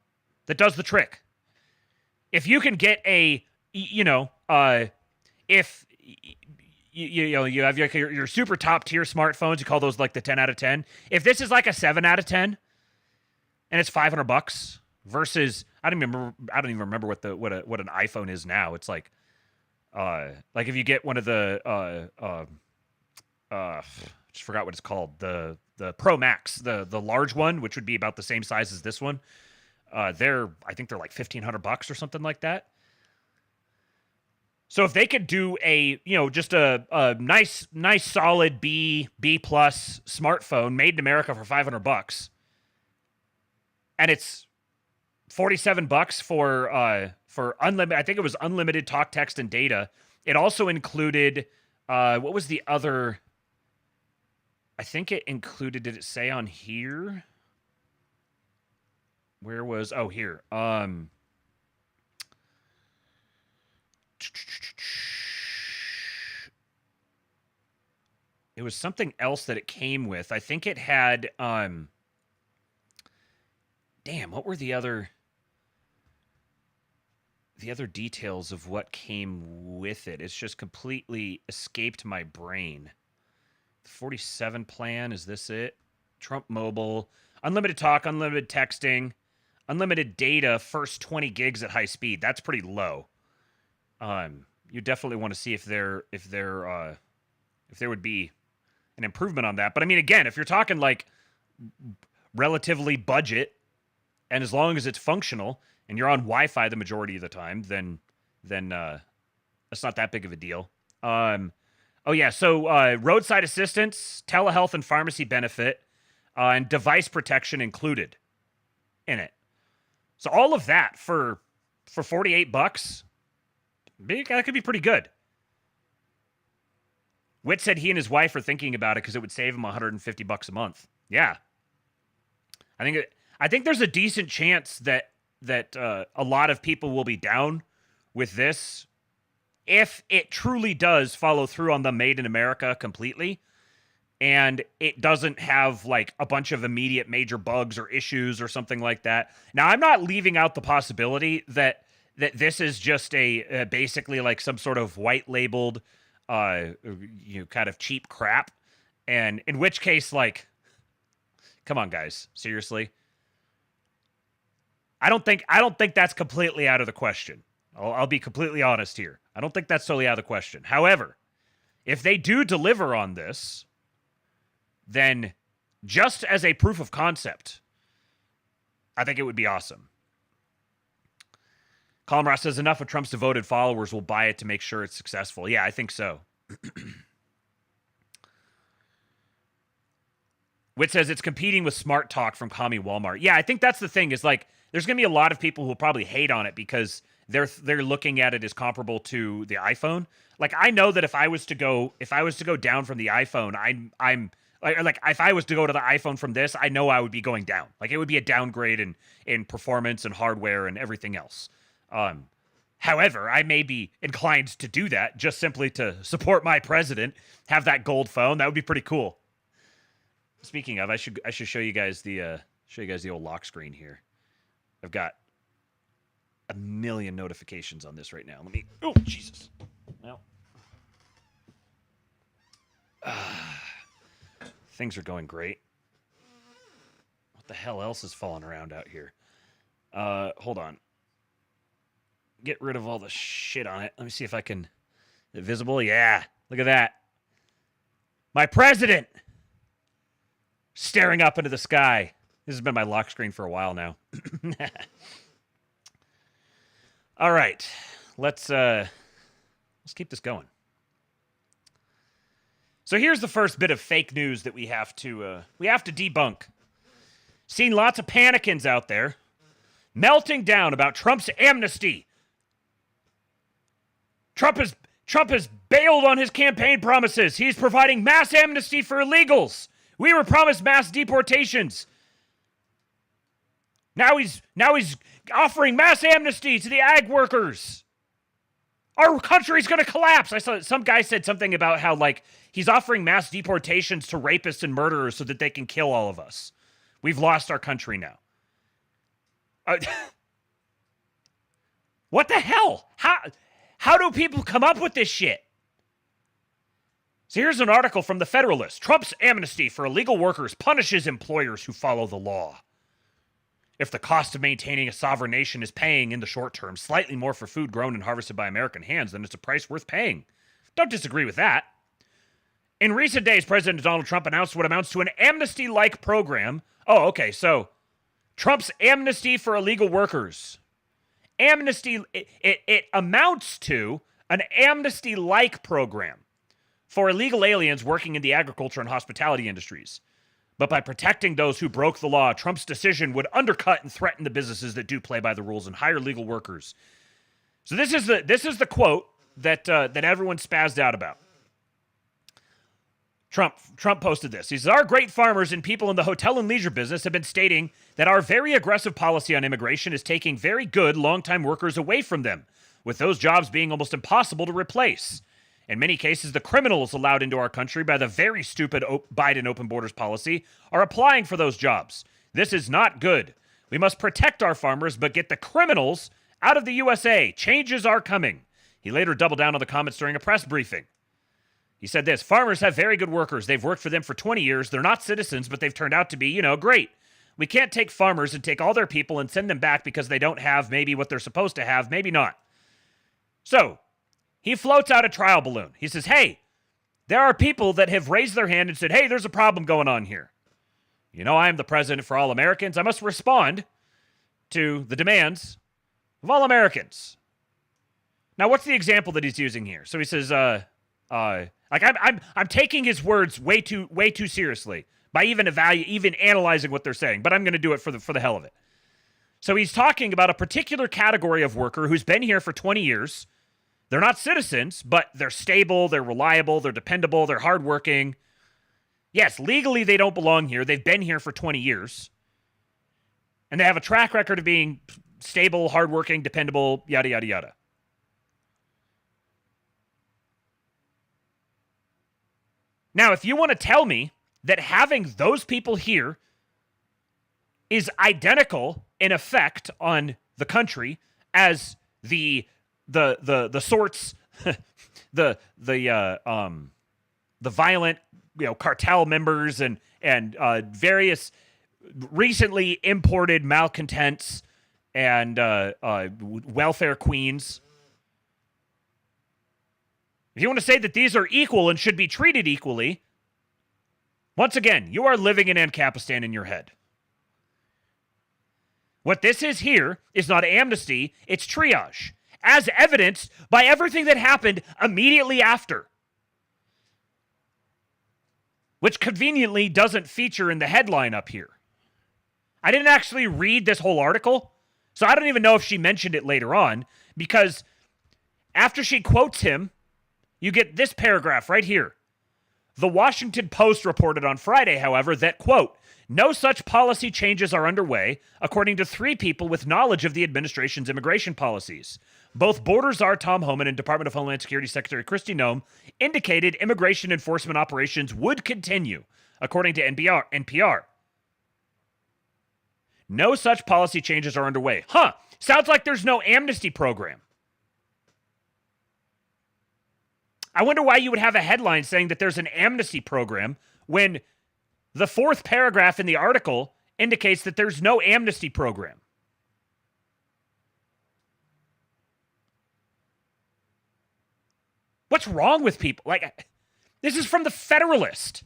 that does the trick. If you can get if you have your super top tier smartphones, you call those like the 10 out of 10. If this is like a 7 out of 10, and it's $500 versus I don't even remember what an iPhone is now. It's like if you get one of the just forgot what it's called, the Pro Max, the large one, which would be about the same size as this one. I think they're like $1,500 or something like that. So if they could do just a nice solid B plus smartphone made in America for $500, and it's $47 for unlimited. I think it was unlimited talk, text, and data. It also included what was the other? I think it included. Did it say on here? Where was? Oh, here. It was something else that it came with. I think it had. Damn, what were the other details of what came with it? It's just completely escaped my brain. The 47 plan, is this it? Trump Mobile, unlimited talk, unlimited texting, unlimited data, first 20 gigs at high speed. That's pretty low. You definitely want to see if there would be an improvement on that. But I mean, again, if you're talking like relatively budget, and as long as it's functional and you're on Wi-Fi the majority of the time, then that's not that big of a deal. So roadside assistance, telehealth and pharmacy benefit, and device protection included in it. So all of that for $48, that could be pretty good. Witt said he and his wife are thinking about it because it would save him $150 a month. Yeah, I think there's a decent chance that a lot of people will be down with this if it truly does follow through on the Made in America completely, and it doesn't have like a bunch of immediate major bugs or issues or something like that. Now, I'm not leaving out the possibility that this is just a basically like some sort of white labeled, kind of cheap crap, and in which case, like, come on, guys, seriously. I don't think that's completely out of the question. I'll be completely honest here. I don't think that's totally out of the question. However, if they do deliver on this, then just as a proof of concept, I think it would be awesome. Colin Ross says enough of Trump's devoted followers will buy it to make sure it's successful. Yeah, I think so. Whit says it's competing with Smart Talk from Commie Walmart. Yeah, I think that's the thing is like there's going to be a lot of people who will probably hate on it because they're looking at it as comparable to the iPhone. Like I know that if I was to go down from the iPhone, I'm like if I was to go to the iPhone from this, I know I would be going down. Like it would be a downgrade in performance and hardware and everything else. However, I may be inclined to do that just simply to support my president, have that gold phone. That would be pretty cool. Speaking of, I should show you guys the old lock screen here. I've got a million notifications on this right now. Let me. Oh, Jesus. Well, things are going great. What the hell else is falling around out here? Hold on. Get rid of all the shit on it. Let me see if I can. Is it visible? Yeah. Look at that. My president staring up into the sky. This has been my lock screen for a while now. All right. Let's keep this going. So here's the first bit of fake news that we have to debunk. Seen lots of panicins out there melting down about Trump's amnesty. Trump has bailed on his campaign promises. He's providing mass amnesty for illegals. We were promised mass deportations. Now he's offering mass amnesty to the ag workers. Our country's going to collapse. I saw some guy said something about how like he's offering mass deportations to rapists and murderers so that they can kill all of us. We've lost our country now. What the hell? How do people come up with this shit? So here's an article from The Federalist. Trump's amnesty for illegal workers punishes employers who follow the law. If the cost of maintaining a sovereign nation is paying in the short term slightly more for food grown and harvested by American hands, then it's a price worth paying. Don't disagree with that. In recent days, President Donald Trump announced what amounts to an amnesty-like program. Oh, okay, so Trump's amnesty for illegal workers. Amnesty, it amounts to an amnesty-like program for illegal aliens working in the agriculture and hospitality industries. But by protecting those who broke the law, Trump's decision would undercut and threaten the businesses that do play by the rules and hire legal workers. So this is the quote that everyone spazzed out about. Trump posted this. He says, our great farmers and people in the hotel and leisure business have been stating that our very aggressive policy on immigration is taking very good long-time workers away from them, with those jobs being almost impossible to replace. In many cases, the criminals allowed into our country by the very stupid Biden open borders policy are applying for those jobs. This is not good. We must protect our farmers, but get the criminals out of the USA. Changes are coming. He later doubled down on the comments during a press briefing. He said this, farmers have very good workers. They've worked for them for 20 years. They're not citizens, but they've turned out to be, great. We can't take farmers and take all their people and send them back because they don't have maybe what they're supposed to have, maybe not. So, he floats out a trial balloon. He says, hey, there are people that have raised their hand and said, hey, there's a problem going on here. I am the president for all Americans. I must respond to the demands of all Americans. Now, what's the example that he's using here? So he says, I'm taking his words way too seriously by even analyzing what they're saying, but I'm going to do it for the hell of it. So he's talking about a particular category of worker who's been here for 20 years. They're not citizens, but they're stable, they're reliable, they're dependable, they're hardworking. Yes, legally they don't belong here. They've been here for 20 years. And they have a track record of being stable, hardworking, dependable, yada, yada, yada. Now, if you want to tell me that having those people here is identical in effect on the country as the sorts the violent cartel members and various recently imported malcontents and welfare queens. If you want to say that these are equal and should be treated equally, once again, you are living in Ancapistan in your head. What this is here is not amnesty, it's triage, as evidenced by everything that happened immediately after, which conveniently doesn't feature in the headline up here. I didn't actually read this whole article, so I don't even know if she mentioned it later on, because after she quotes him, you get this paragraph right here. The Washington Post reported on Friday, however, that, quote, no such policy changes are underway, according to 3 people with knowledge of the administration's immigration policies. Both Border Czar Tom Homan and Department of Homeland Security Secretary Kristi Noem indicated immigration enforcement operations would continue, according to NPR. No such policy changes are underway. Sounds like there's no amnesty program. I wonder why you would have a headline saying that there's an amnesty program when the 4th paragraph in the article indicates that there's no amnesty program. What's wrong with people? Like, this is from the Federalist.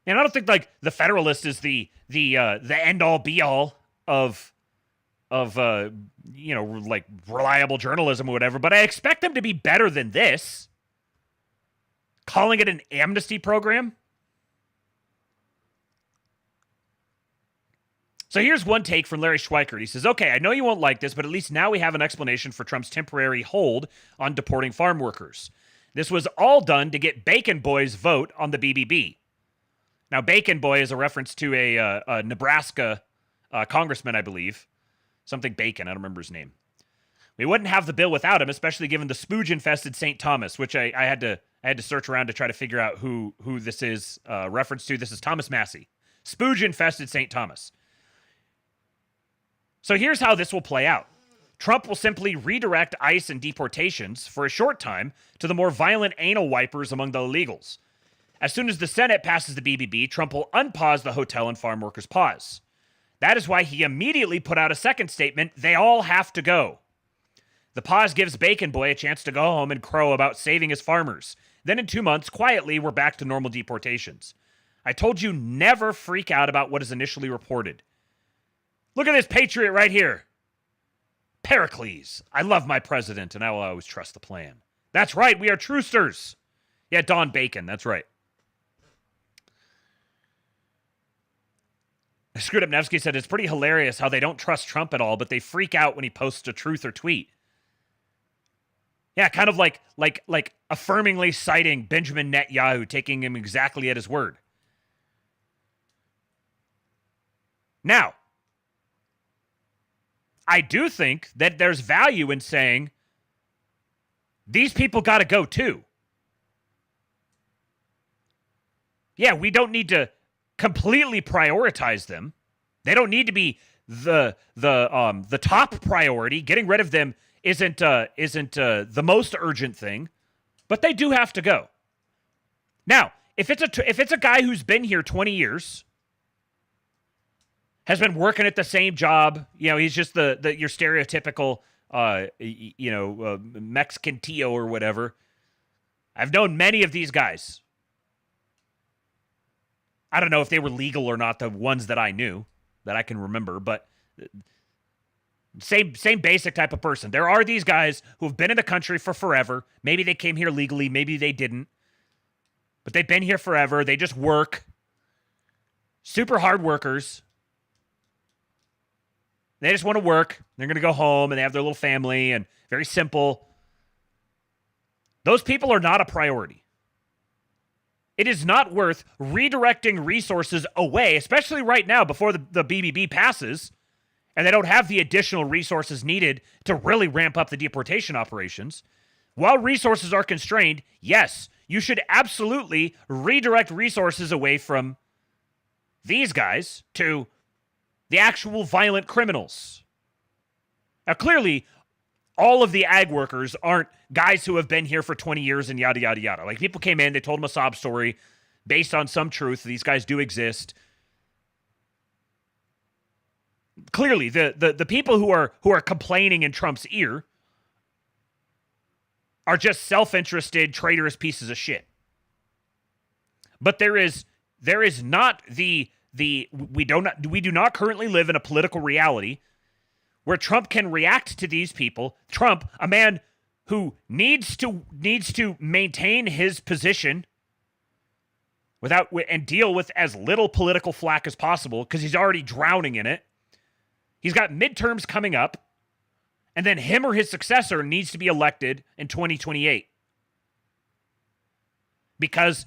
And I don't think like the Federalist is the end all be all of like reliable journalism or whatever, but I expect them to be better than this. Calling it an amnesty program. So here's one take from Larry Schweikert. He says, okay, I know you won't like this, but at least now we have an explanation for Trump's temporary hold on deporting farm workers. This was all done to get Bacon Boy's vote on the BBB. Now, Bacon Boy is a reference to a Nebraska congressman, I believe. Something Bacon, I don't remember his name. We wouldn't have the bill without him, especially given the spooge-infested St. Thomas, which I had to search around to try to figure out who this is reference to. This is Thomas Massey. Spooge-infested St. Thomas. So here's how this will play out. Trump will simply redirect ICE and deportations for a short time to the more violent anal wipers among the illegals. As soon as the Senate passes the BBB, Trump will unpause the hotel and farm workers pause. That is why he immediately put out a second statement, they all have to go. The pause gives Bacon Boy a chance to go home and crow about saving his farmers. Then in 2 months, quietly, we're back to normal deportations. I told you never freak out about what is initially reported. Look at this patriot right here. Pericles. I love my president, and I will always trust the plan. That's right, we are truesters. Yeah, Don Bacon, that's right. Screwed Up Nevsky said, it's pretty hilarious how they don't trust Trump at all, but they freak out when he posts a truth or tweet. Yeah, kind of like affirmingly citing Benjamin Netanyahu, taking him exactly at his word. Now, I do think that there's value in saying these people got to go too. Yeah, we don't need to completely prioritize them. They don't need to be the top priority. Getting rid of them isn't the most urgent thing, but they do have to go. Now, if it's a guy who's been here 20 years, has been working at the same job, he's just your stereotypical Mexican Tio or whatever. I've known many of these guys. I don't know if they were legal or not, the ones that I knew, that I can remember, but same basic type of person. There are these guys who have been in the country for forever. Maybe they came here legally, maybe they didn't. But they've been here forever. They just work. Super hard workers. They just want to work. They're going to go home and they have their little family and very simple. Those people are not a priority. It is not worth redirecting resources away, especially right now before the BBB passes, and they don't have the additional resources needed to really ramp up the deportation operations. While resources are constrained, yes, you should absolutely redirect resources away from these guys to the actual violent criminals. Now, clearly, all of the ag workers aren't guys who have been here for 20 years and yada, yada, yada. Like, people came in, they told them a sob story based on some truth. These guys do exist. Clearly, the people who are complaining in Trump's ear are just self-interested, traitorous pieces of shit. But there is not we do not currently live in a political reality where Trump can react to these people. Trump, a man who needs to maintain his position and deal with as little political flack as possible because he's already drowning in it. He's got midterms coming up, and then him or his successor needs to be elected in 2028. Because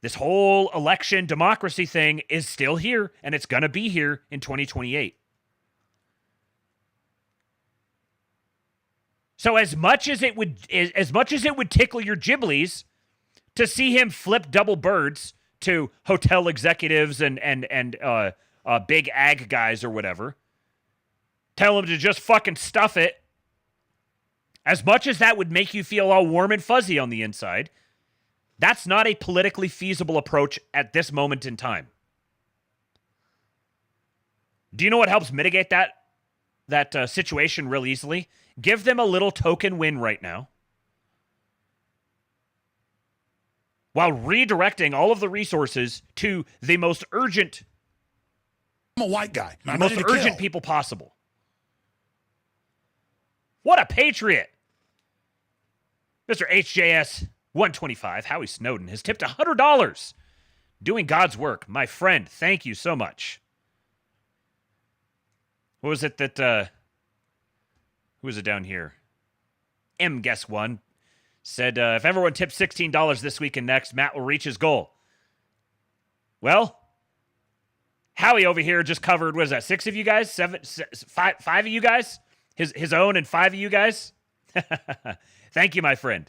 this whole election democracy thing is still here, and it's going to be here in 2028. So as much as it would tickle your giblies to see him flip double birds to hotel executives and big ag guys or whatever, tell them to just fucking stuff it. As much as that would make you feel all warm and fuzzy on the inside, that's not a politically feasible approach at this moment in time. Do you know what helps mitigate that situation real easily? Give them a little token win right now, while redirecting all of the resources to the most urgent. I'm a white guy. The most urgent people possible. What a patriot! Mr. HJS 125, Howie Snowden, has tipped $100. Doing God's work. My friend, thank you so much. What was it that, who was it down here? Guess one, said, if everyone tips $16 this week and next, Matt will reach his goal. Well, Howie over here just covered, what is that, 6 of you guys? Five of you guys? His own and 5 of you guys? Thank you, my friend.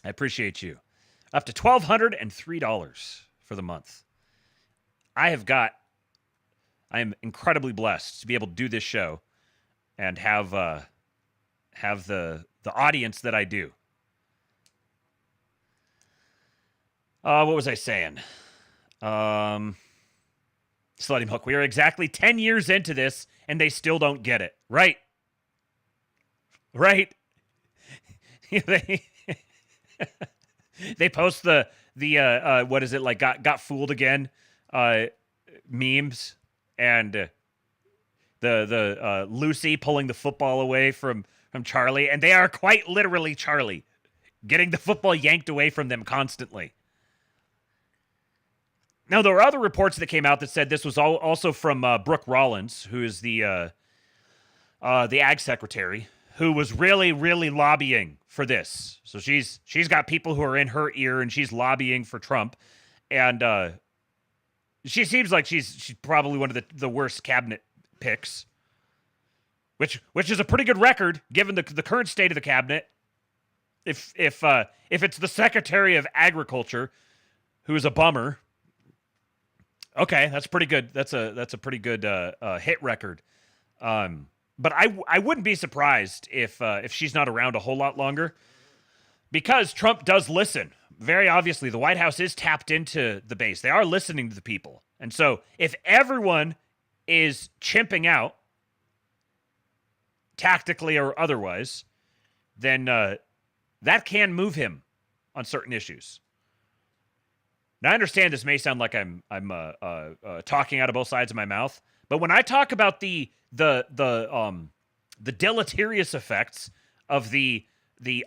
I appreciate you. Up to $1,203 for the month. I am incredibly blessed to be able to do this show and have the audience that I do. What was I saying? Slutty Milk. We are exactly 10 years into this, and they still don't get it. Right. They post the what is it, like got fooled again memes, and the Lucy pulling the football away from Charlie, and they are quite literally Charlie getting the football yanked away from them constantly. Now, there were other reports that came out that said this was also from Brooke Rollins, who is the ag secretary, who was really, really lobbying for this. So she's got people who are in her ear, and she's lobbying for Trump. And she seems like she's probably one of the worst cabinet picks, which is a pretty good record given the current state of the cabinet. If it's the Secretary of Agriculture, who is a bummer, okay, that's pretty good. That's a pretty good hit record. But I wouldn't be surprised if she's not around a whole lot longer, because Trump does listen. Very obviously, the White House is tapped into the base. They are listening to the people. And so if everyone is chimping out, tactically or otherwise, then that can move him on certain issues. Now, I understand this may sound like I'm talking out of both sides of my mouth, but when I talk about the deleterious effects of the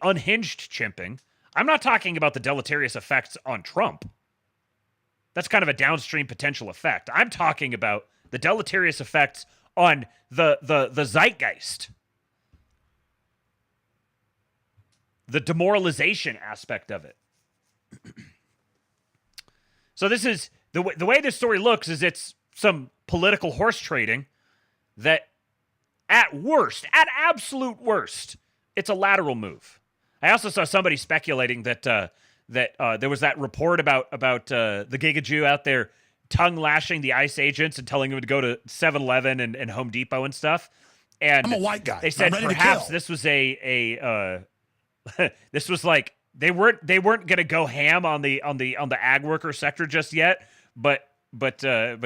unhinged chimping, I'm not talking about the deleterious effects on Trump. That's kind of a downstream potential effect. I'm talking about the deleterious effects on the zeitgeist, the demoralization aspect of it. So this is the way this story looks is it's some political horse trading that at absolute worst, it's a lateral move. I also saw somebody speculating that there was that report about the Giga Jew out there tongue lashing the ICE agents and telling them to go to 7-Eleven and Home Depot and stuff. And I'm a white guy. They said perhaps this was this was like they weren't going to go ham on the ag worker sector just yet, but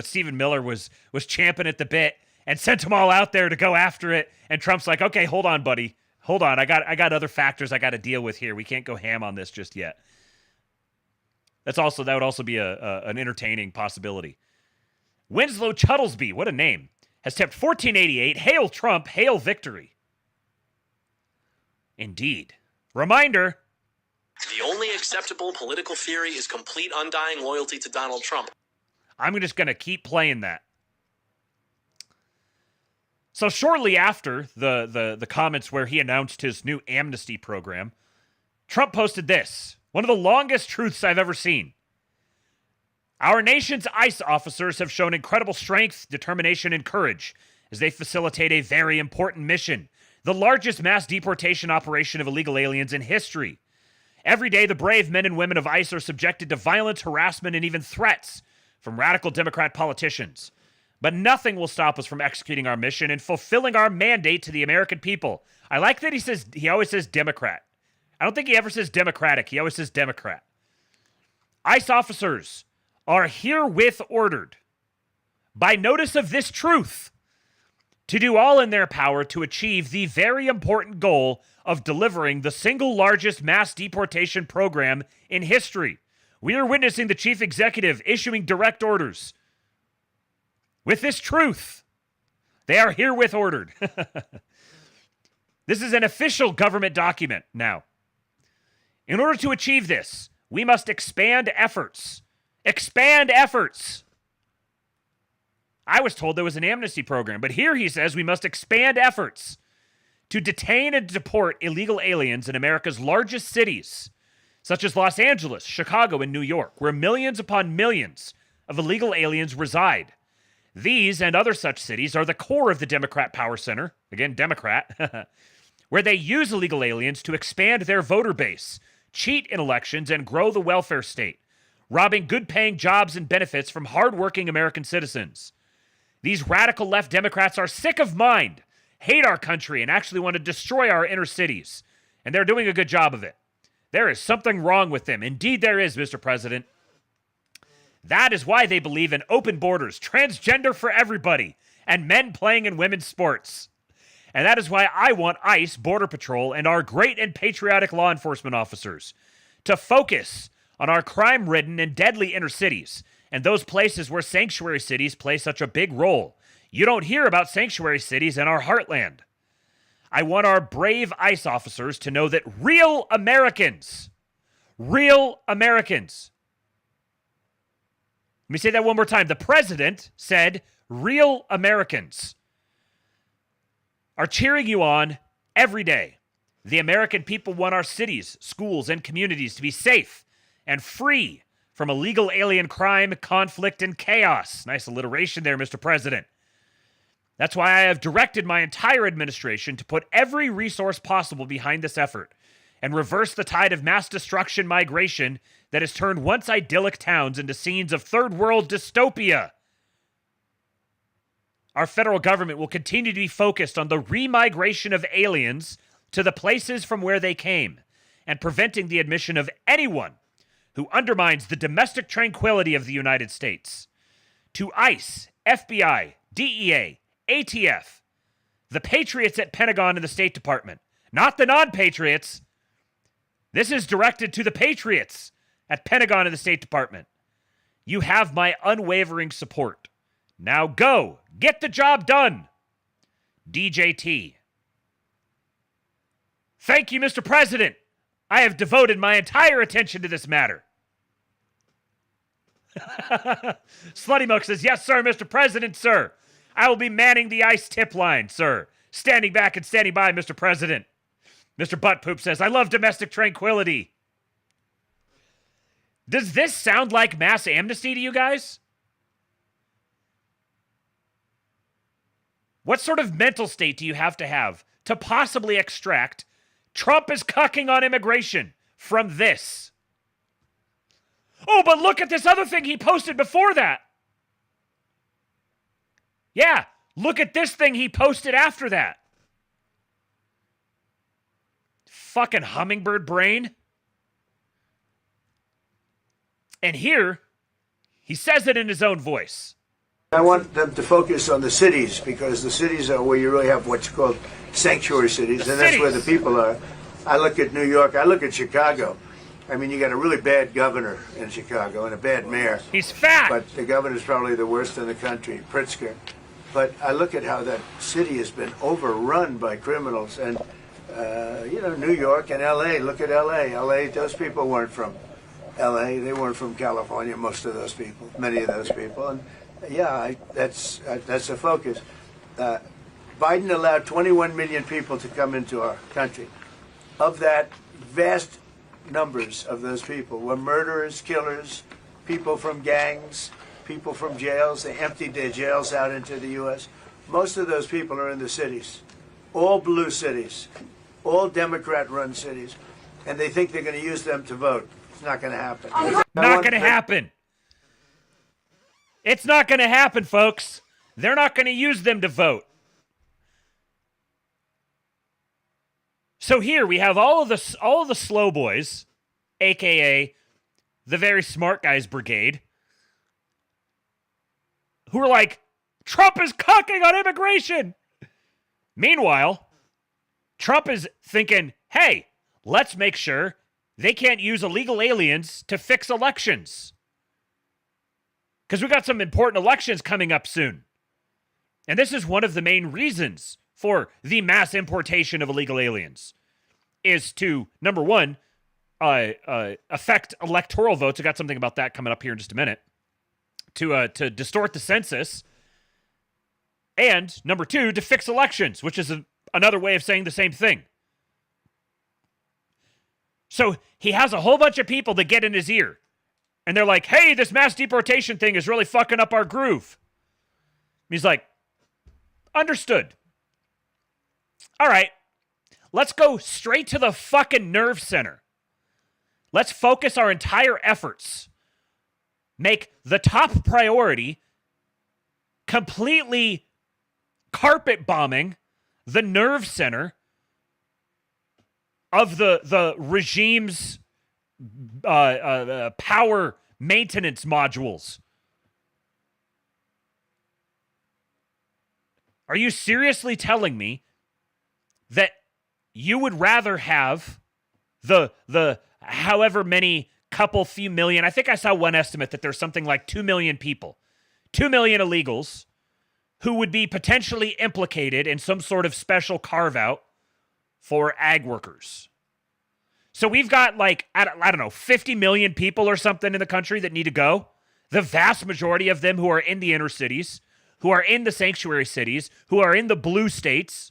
Stephen Miller was champing at the bit and sent them all out there to go after it. And Trump's like, okay, hold on, buddy. Hold on. I got other factors I got to deal with here. We can't go ham on this just yet. That would also be an entertaining possibility. Winslow Chuttlesby, what a name, has tipped 1488. Hail Trump, hail victory. Indeed. Reminder. The only acceptable political theory is complete undying loyalty to Donald Trump. I'm just going to keep playing that. So shortly after the comments where he announced his new Amnesty program, Trump posted this, one of the longest truths I've ever seen. Our nation's ICE officers have shown incredible strength, determination, and courage as they facilitate a very important mission, the largest mass deportation operation of illegal aliens in history. Every day, the brave men and women of ICE are subjected to violence, harassment, and even threats from radical Democrat politicians. But nothing will stop us from executing our mission and fulfilling our mandate to the American people. I like that he always says Democrat. I don't think he ever says Democratic. He always says Democrat. ICE officers are herewith ordered, by notice of this truth, to do all in their power to achieve the very important goal of delivering the single largest mass deportation program in history. We are witnessing the chief executive issuing direct orders. With this truth, they are herewith ordered. This is an official government document now. In order to achieve this, we must expand efforts. Expand efforts. I was told there was an amnesty program, but here he says we must expand efforts to detain and deport illegal aliens in America's largest cities, such as Los Angeles, Chicago, and New York, where millions upon millions of illegal aliens reside. These and other such cities are the core of the Democrat power center, again, Democrat, where they use illegal aliens to expand their voter base, cheat in elections, and grow the welfare state, robbing good-paying jobs and benefits from hard-working American citizens. These radical left Democrats are sick of mind, hate our country, and actually want to destroy our inner cities. And they're doing a good job of it. There is something wrong with them. Indeed there is, Mr. President. That is why they believe in open borders, transgender for everybody, and men playing in women's sports. And that is why I want ICE, Border Patrol, and our great and patriotic law enforcement officers to focus on our crime-ridden and deadly inner cities and those places where sanctuary cities play such a big role. You don't hear about sanctuary cities in our heartland. I want our brave ICE officers to know that real Americans, let me say that one more time. The president said real Americans are cheering you on every day. The American people want our cities, schools, and communities to be safe and free from illegal alien crime, conflict, and chaos. Nice alliteration there, Mr. President. That's why I have directed my entire administration to put every resource possible behind this effort and reverse the tide of mass destruction migration that has turned once idyllic towns into scenes of third world dystopia. Our federal government will continue to be focused on the remigration of aliens to the places from where they came and preventing the admission of anyone who undermines the domestic tranquility of the United States. To ICE, FBI, DEA, ATF, the patriots at Pentagon and the State Department, not the non-patriots. This is directed to the patriots at Pentagon and the State Department. You have my unwavering support. Now go, get the job done. DJT. Thank you, Mr. President. I have devoted my entire attention to this matter. Slutty Milk says, yes, sir, Mr. President, sir. I will be manning the ICE tip line, sir. Standing back and standing by, Mr. President. Mr. Butt Poop says, I love domestic tranquility. Does this sound like mass amnesty to you guys? What sort of mental state do you have to possibly extract Trump is cucking on immigration from this. Oh, but look at this other thing he posted before that. Yeah, look at this thing he posted after that. Fucking hummingbird brain. And here, he says it in his own voice. I want them to focus on the cities, because the cities are where you really have what's called sanctuary cities, and that's where the people are. I look at New York, I look at Chicago. I mean, you got a really bad governor in Chicago and a bad mayor. He's fat. But the governor's probably the worst in the country, Pritzker. But I look at how that city has been overrun by criminals. And, you know, New York and L.A., look at L.A. L.A., those people weren't from L.A., they weren't from California, most of those people, many of those people. And, yeah, that's the focus. Biden allowed 21 million people to come into our country. Of that, vast numbers of those people were murderers, killers, people from gangs, people from jails. They emptied their jails out into the U.S. Most of those people are in the cities, all blue cities, all Democrat-run cities, and they think they're going to use them to vote. It's not going to happen. Not going to happen. It's not going to happen, folks. They're not going to use them to vote. So here we have all of the slow boys, aka the very smart guys brigade, who are like, Trump is cucking on immigration. Meanwhile, Trump is thinking, hey, let's make sure they can't use illegal aliens to fix elections. Because we got some important elections coming up soon. And this is one of the main reasons for the mass importation of illegal aliens, is to, number one, affect electoral votes. I got something about that coming up here in just a minute. To distort the census. And number two, to fix elections, which is another way of saying the same thing. So he has a whole bunch of people that get in his ear. And they're like, hey, this mass deportation thing is really fucking up our groove. He's like, understood. All right, let's go straight to the fucking nerve center. Let's focus our entire efforts. Make the top priority completely carpet bombing the nerve center of the regime's power maintenance modules. Are you seriously telling me that you would rather have the however many few million, I think I saw one estimate that there's something like 2 million people, 2 million illegals who would be potentially implicated in some sort of special carve-out for ag workers. So we've got like, I don't know, 50 million people or something in the country that need to go. The vast majority of them who are in the inner cities, who are in the sanctuary cities, who are in the blue states,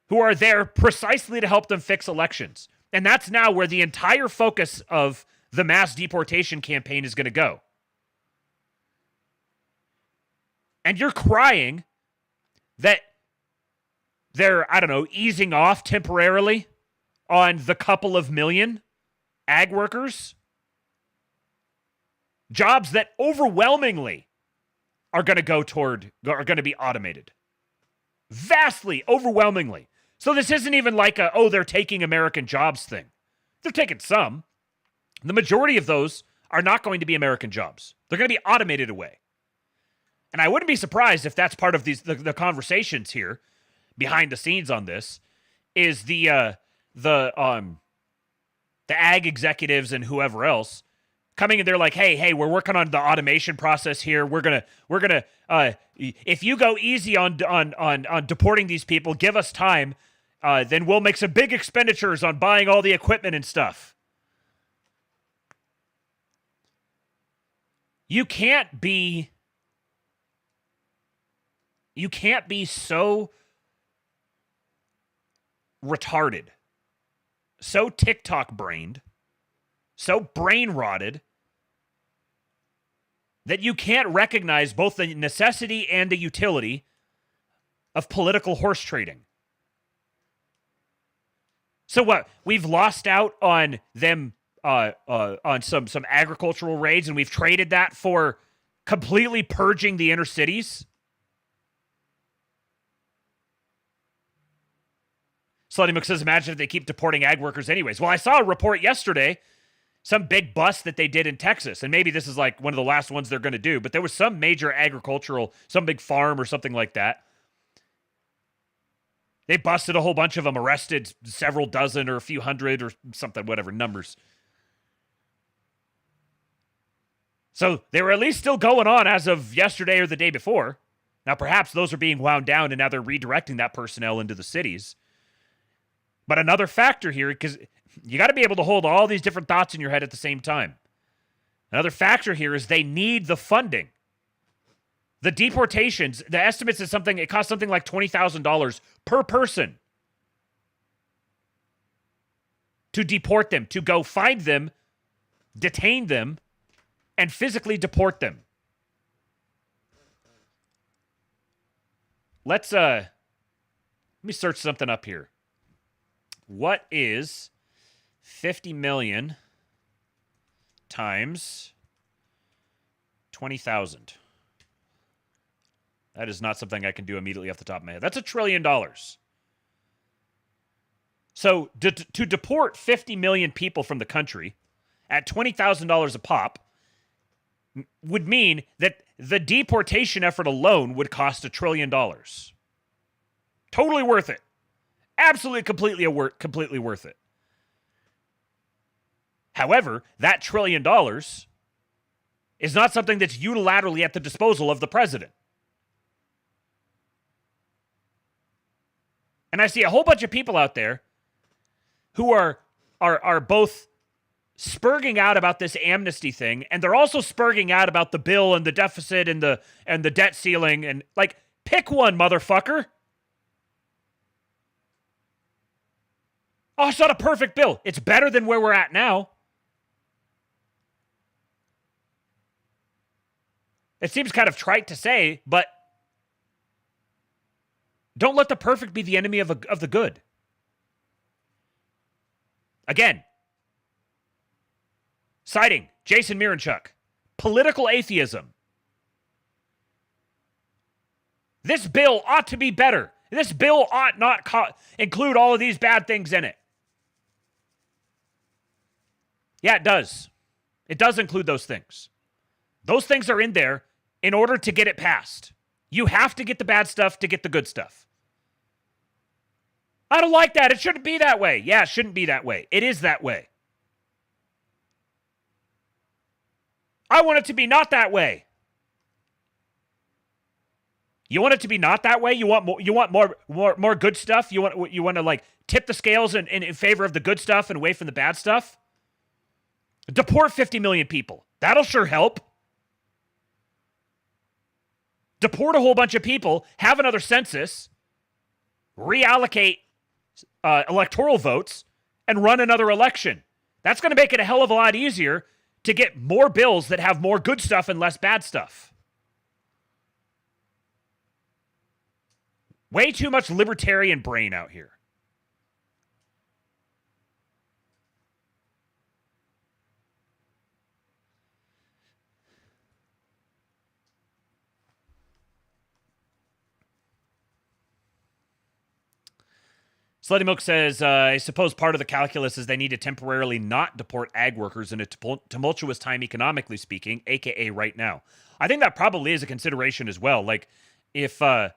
who are there precisely to help them fix elections. And that's now where the entire focus of the mass deportation campaign is going to go. And you're crying that they're, I don't know, easing off temporarily on the couple of million ag workers. Jobs that overwhelmingly are going to be automated. Vastly, overwhelmingly. So this isn't even like they're taking American jobs thing. They're taking some. The majority of those are not going to be American jobs. They're going to be automated away. And I wouldn't be surprised if that's part of the conversations here behind the scenes on this, is the ag executives and whoever else coming in. They're like, hey, we're working on the automation process here. We're gonna if you go easy on deporting these people, give us time, then we'll make some big expenditures on buying all the equipment and stuff. You can't be so retarded, so TikTok-brained, so brain-rotted, that you can't recognize both the necessity and the utility of political horse trading. So what? We've lost out on them on some agricultural raids, and we've traded that for completely purging the inner cities. Slutty Mook says, imagine if they keep deporting ag workers anyways. Well, I saw a report yesterday, some big bust that they did in Texas, and maybe this is like one of the last ones they're going to do, but there was some major agricultural, some big farm or something like that. They busted a whole bunch of them, arrested several dozen or a few hundred or something, whatever, numbers. So they were at least still going on as of yesterday or the day before. Now, perhaps those are being wound down and now they're redirecting that personnel into the cities. But another factor here, because you got to be able to hold all these different thoughts in your head at the same time. Another factor here is they need the funding. The deportations, the estimates is something, it costs something like $20,000 per person to deport them, to go find them, detain them, and physically deport them. Let me search something up here. What is 50 million times 20,000? That is not something I can do immediately off the top of my head. That's $1 trillion. So to deport 50 million people from the country at $20,000 a pop would mean that the deportation effort alone would cost $1 trillion. Totally worth it. Absolutely, completely worth it. However, that $1 trillion is not something that's unilaterally at the disposal of the president. And I see a whole bunch of people out there who are both spurging out about this amnesty thing, and they're also spurging out about the bill and the deficit and the debt ceiling, and like, pick one, motherfucker. Oh, it's not a perfect bill. It's better than where we're at now. It seems kind of trite to say, but don't let the perfect be the enemy of the good. Again, citing Jason Miranchuk, political atheism. This bill ought to be better. This bill ought not include all of these bad things in it. Yeah, it does. It does include those things. Those things are in there in order to get it passed. You have to get the bad stuff to get the good stuff. I don't like that. It shouldn't be that way. Yeah, it shouldn't be that way. It is that way. I want it to be not that way. You want it to be not that way? You want more? You want more good stuff? You want to like tip the scales in favor of the good stuff and away from the bad stuff? Deport 50 million people. That'll sure help. Deport a whole bunch of people, have another census, reallocate electoral votes, and run another election. That's going to make it a hell of a lot easier to get more bills that have more good stuff and less bad stuff. Way too much libertarian brain out here. Slutty Milk says, I suppose part of the calculus is they need to temporarily not deport ag workers in a tumultuous time economically speaking, a.k.a. right now. I think that probably is a consideration as well. Like, if you're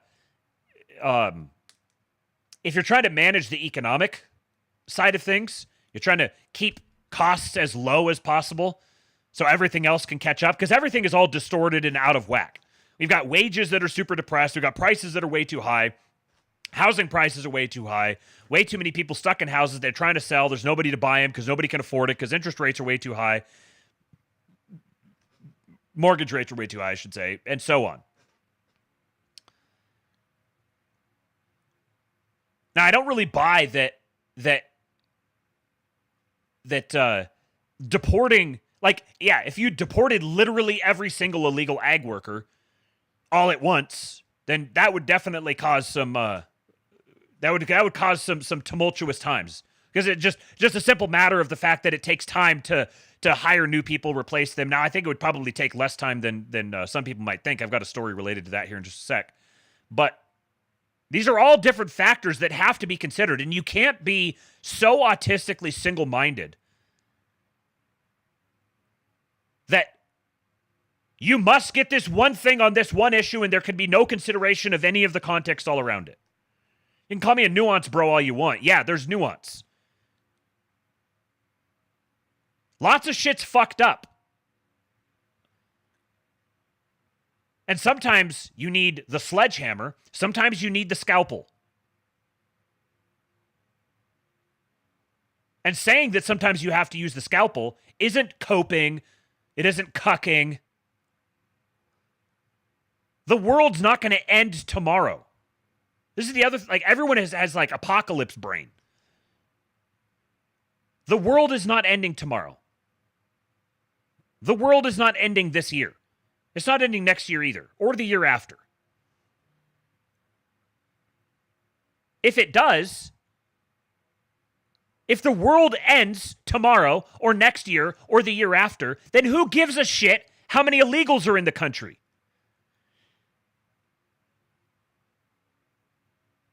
trying to manage the economic side of things, you're trying to keep costs as low as possible so everything else can catch up, because everything is all distorted and out of whack. We've got wages that are super depressed. We've got prices that are way too high. Housing prices are way too high. Way too many people stuck in houses they're trying to sell. There's nobody to buy them because nobody can afford it because interest rates are way too high. Mortgage rates are way too high, I should say, and so on. Now, I don't really buy that deporting, like, yeah, if you deported literally every single illegal ag worker all at once, then that would definitely cause some that would cause some tumultuous times, because it just a simple matter of the fact that it takes time to hire new people, replace them. Now, I think it would probably take less time than some people might think. I've got a story related to that here in just a sec. But these are all different factors that have to be considered, and you can't be so autistically single-minded that you must get this one thing on this one issue and there can be no consideration of any of the context all around it. You can call me a nuance bro all you want. Yeah, there's nuance. Lots of shit's fucked up. And sometimes you need the sledgehammer. Sometimes you need the scalpel. And saying that sometimes you have to use the scalpel isn't coping. It isn't cucking. The world's not going to end tomorrow. This is the other, like, everyone has like apocalypse brain. The world is not ending tomorrow. The world is not ending this year. It's not ending next year either, or the year after. If it does, if the world ends tomorrow, or next year, or the year after, then who gives a shit how many illegals are in the country?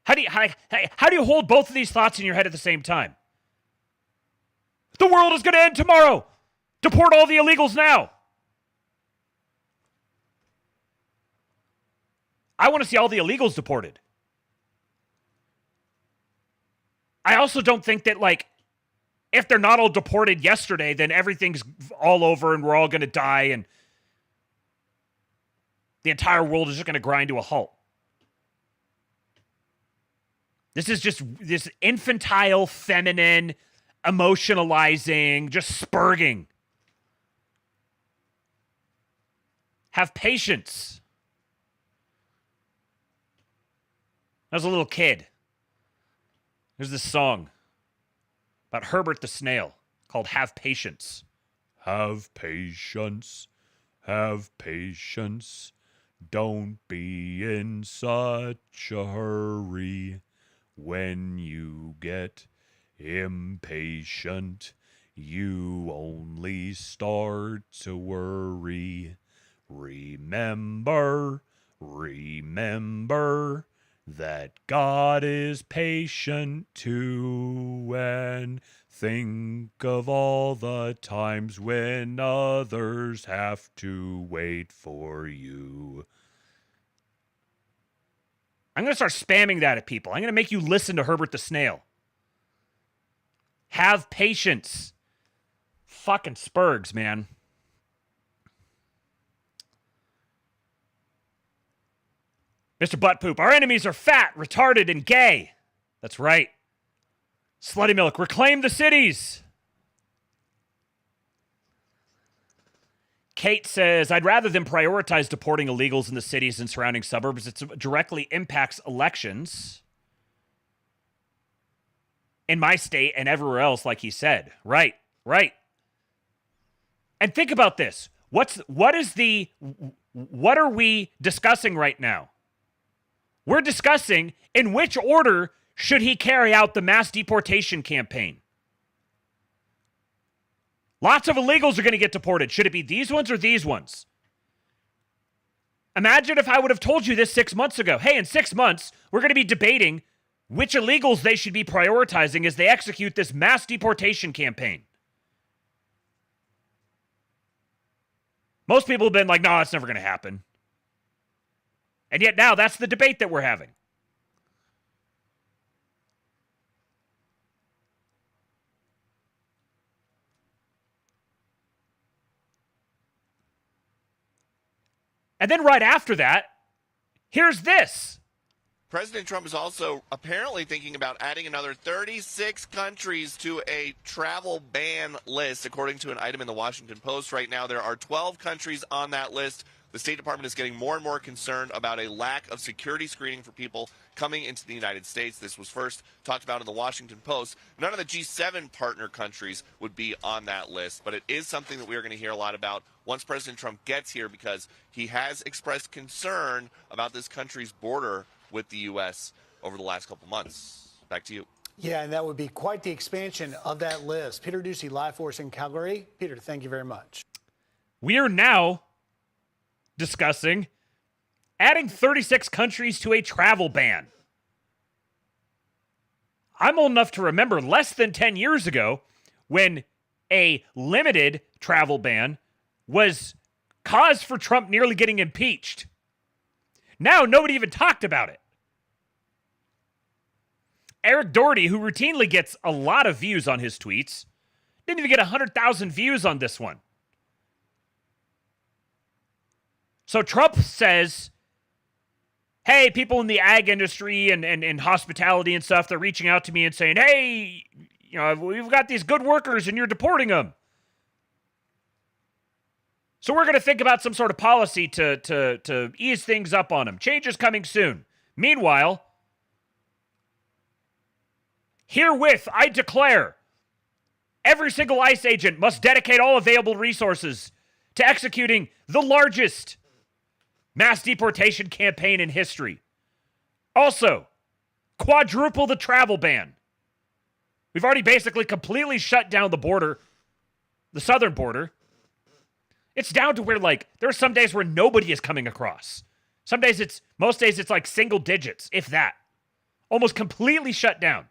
How do you hold both of these thoughts in your head at the same time? The world is going to end tomorrow. Deport all the illegals now. I want to see all the illegals deported. I also don't think that, like, if they're not all deported yesterday, then everything's all over and we're all going to die and the entire world is just going to grind to a halt. This is just this infantile, feminine, emotionalizing, just spurging. Have patience. I was a little kid. There's this song about Herbert the Snail called Have Patience. Have patience. Have patience. Don't be in such a hurry. When you get impatient, you only start to worry. Remember that God is patient too, and think of all the times when others have to wait for you. I'm going to start spamming that at people. I'm going to make you listen to Herbert the Snail. Have patience. Fucking spurgs, man. Mr. Butt Poop, our enemies are fat, retarded, and gay. That's right. Slutty Milk, reclaim the cities. Kate says, I'd rather them prioritize deporting illegals in the cities and surrounding suburbs. It directly impacts elections in my state and everywhere else, like he said. Right. And think about this. What are we discussing right now? We're discussing in which order should he carry out the mass deportation campaign. Lots of illegals are going to get deported. Should it be these ones or these ones? Imagine if I would have told you this 6 months ago. Hey, in 6 months, we're going to be debating which illegals they should be prioritizing as they execute this mass deportation campaign. Most people have been like, no, that's never going to happen. And yet now that's the debate that we're having. And then right after that, here's this. President Trump is also apparently thinking about adding another 36 countries to a travel ban list, according to an item in the Washington Post. Right now, there are 12 countries on that list. The State Department is getting more and more concerned about a lack of security screening for people coming into the United States. This was first talked about in the Washington Post. None of the G7 partner countries would be on that list, but it is something that we are going to hear a lot about once President Trump gets here, because he has expressed concern about this country's border with the U.S. over the last couple months. Back to you. Yeah, and that would be quite the expansion of that list. Peter Ducey, live for us in Calgary. Peter, thank you very much. We are now discussing adding 36 countries to a travel ban. I'm old enough to remember less than 10 years ago when a limited travel ban was cause for Trump nearly getting impeached. Now nobody even talked about it. Eric Doherty, who routinely gets a lot of views on his tweets, didn't even get 100,000 views on this one. So Trump says, hey, people in the ag industry and hospitality and stuff, they're reaching out to me and saying, hey, you know, we've got these good workers and you're deporting them. So we're going to think about some sort of policy to ease things up on them. Change is coming soon. Meanwhile, herewith, I declare every single ICE agent must dedicate all available resources to executing the largest mass deportation campaign in history. Also, quadruple the travel ban. We've already basically completely shut down the border, the southern border. It's down to where, like, there are some days where nobody is coming across. Most days it's like single digits, if that. Almost completely shut down.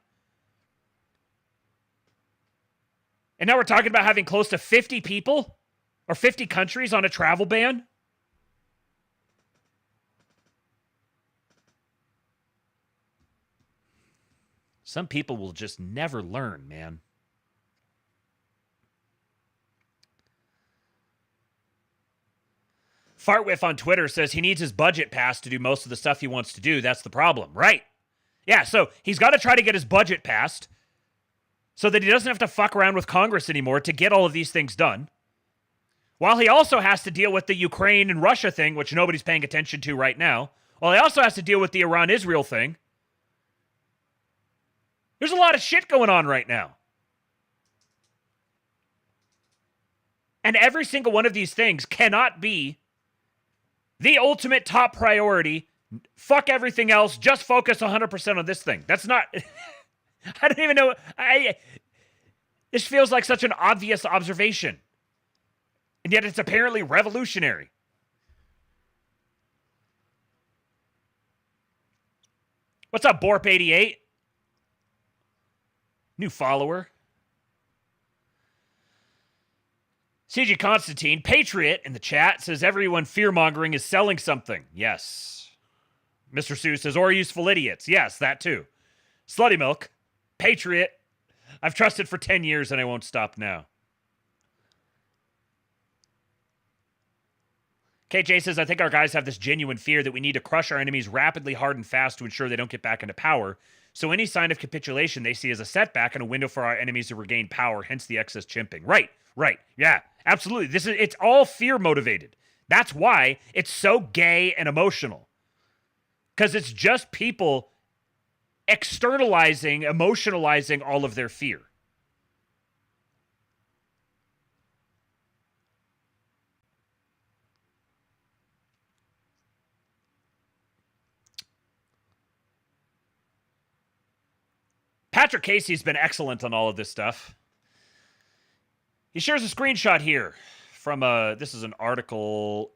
And now we're talking about having close to 50 people or 50 countries on a travel ban. Some people will just never learn, man. Fartwith on Twitter says he needs his budget passed to do most of the stuff he wants to do. That's the problem. Right. Yeah, so he's got to try to get his budget passed so that he doesn't have to fuck around with Congress anymore to get all of these things done. While he also has to deal with the Ukraine and Russia thing, which nobody's paying attention to right now. While he also has to deal with the Iran-Israel thing. There's a lot of shit going on right now. And every single one of these things cannot be the ultimate top priority. Fuck everything else. Just focus 100% on this thing. That's not... I don't even know... This feels like such an obvious observation. And yet it's apparently revolutionary. What's up, Borp88? New follower. CG Constantine, Patriot in the chat, says everyone fear-mongering is selling something. Yes. Mr. Sue says, or useful idiots. Yes, that too. Slutty Milk, Patriot. I've trusted for 10 years and I won't stop now. KJ says, I think our guys have this genuine fear that we need to crush our enemies rapidly, hard, and fast to ensure they don't get back into power. So any sign of capitulation they see as a setback and a window for our enemies to regain power, hence the excess chimping. Right. Yeah, absolutely. It's all fear motivated. That's why it's so gay and emotional. Because it's just people externalizing, emotionalizing all of their fear. Patrick Casey's been excellent on all of this stuff. He shares a screenshot here from this is an article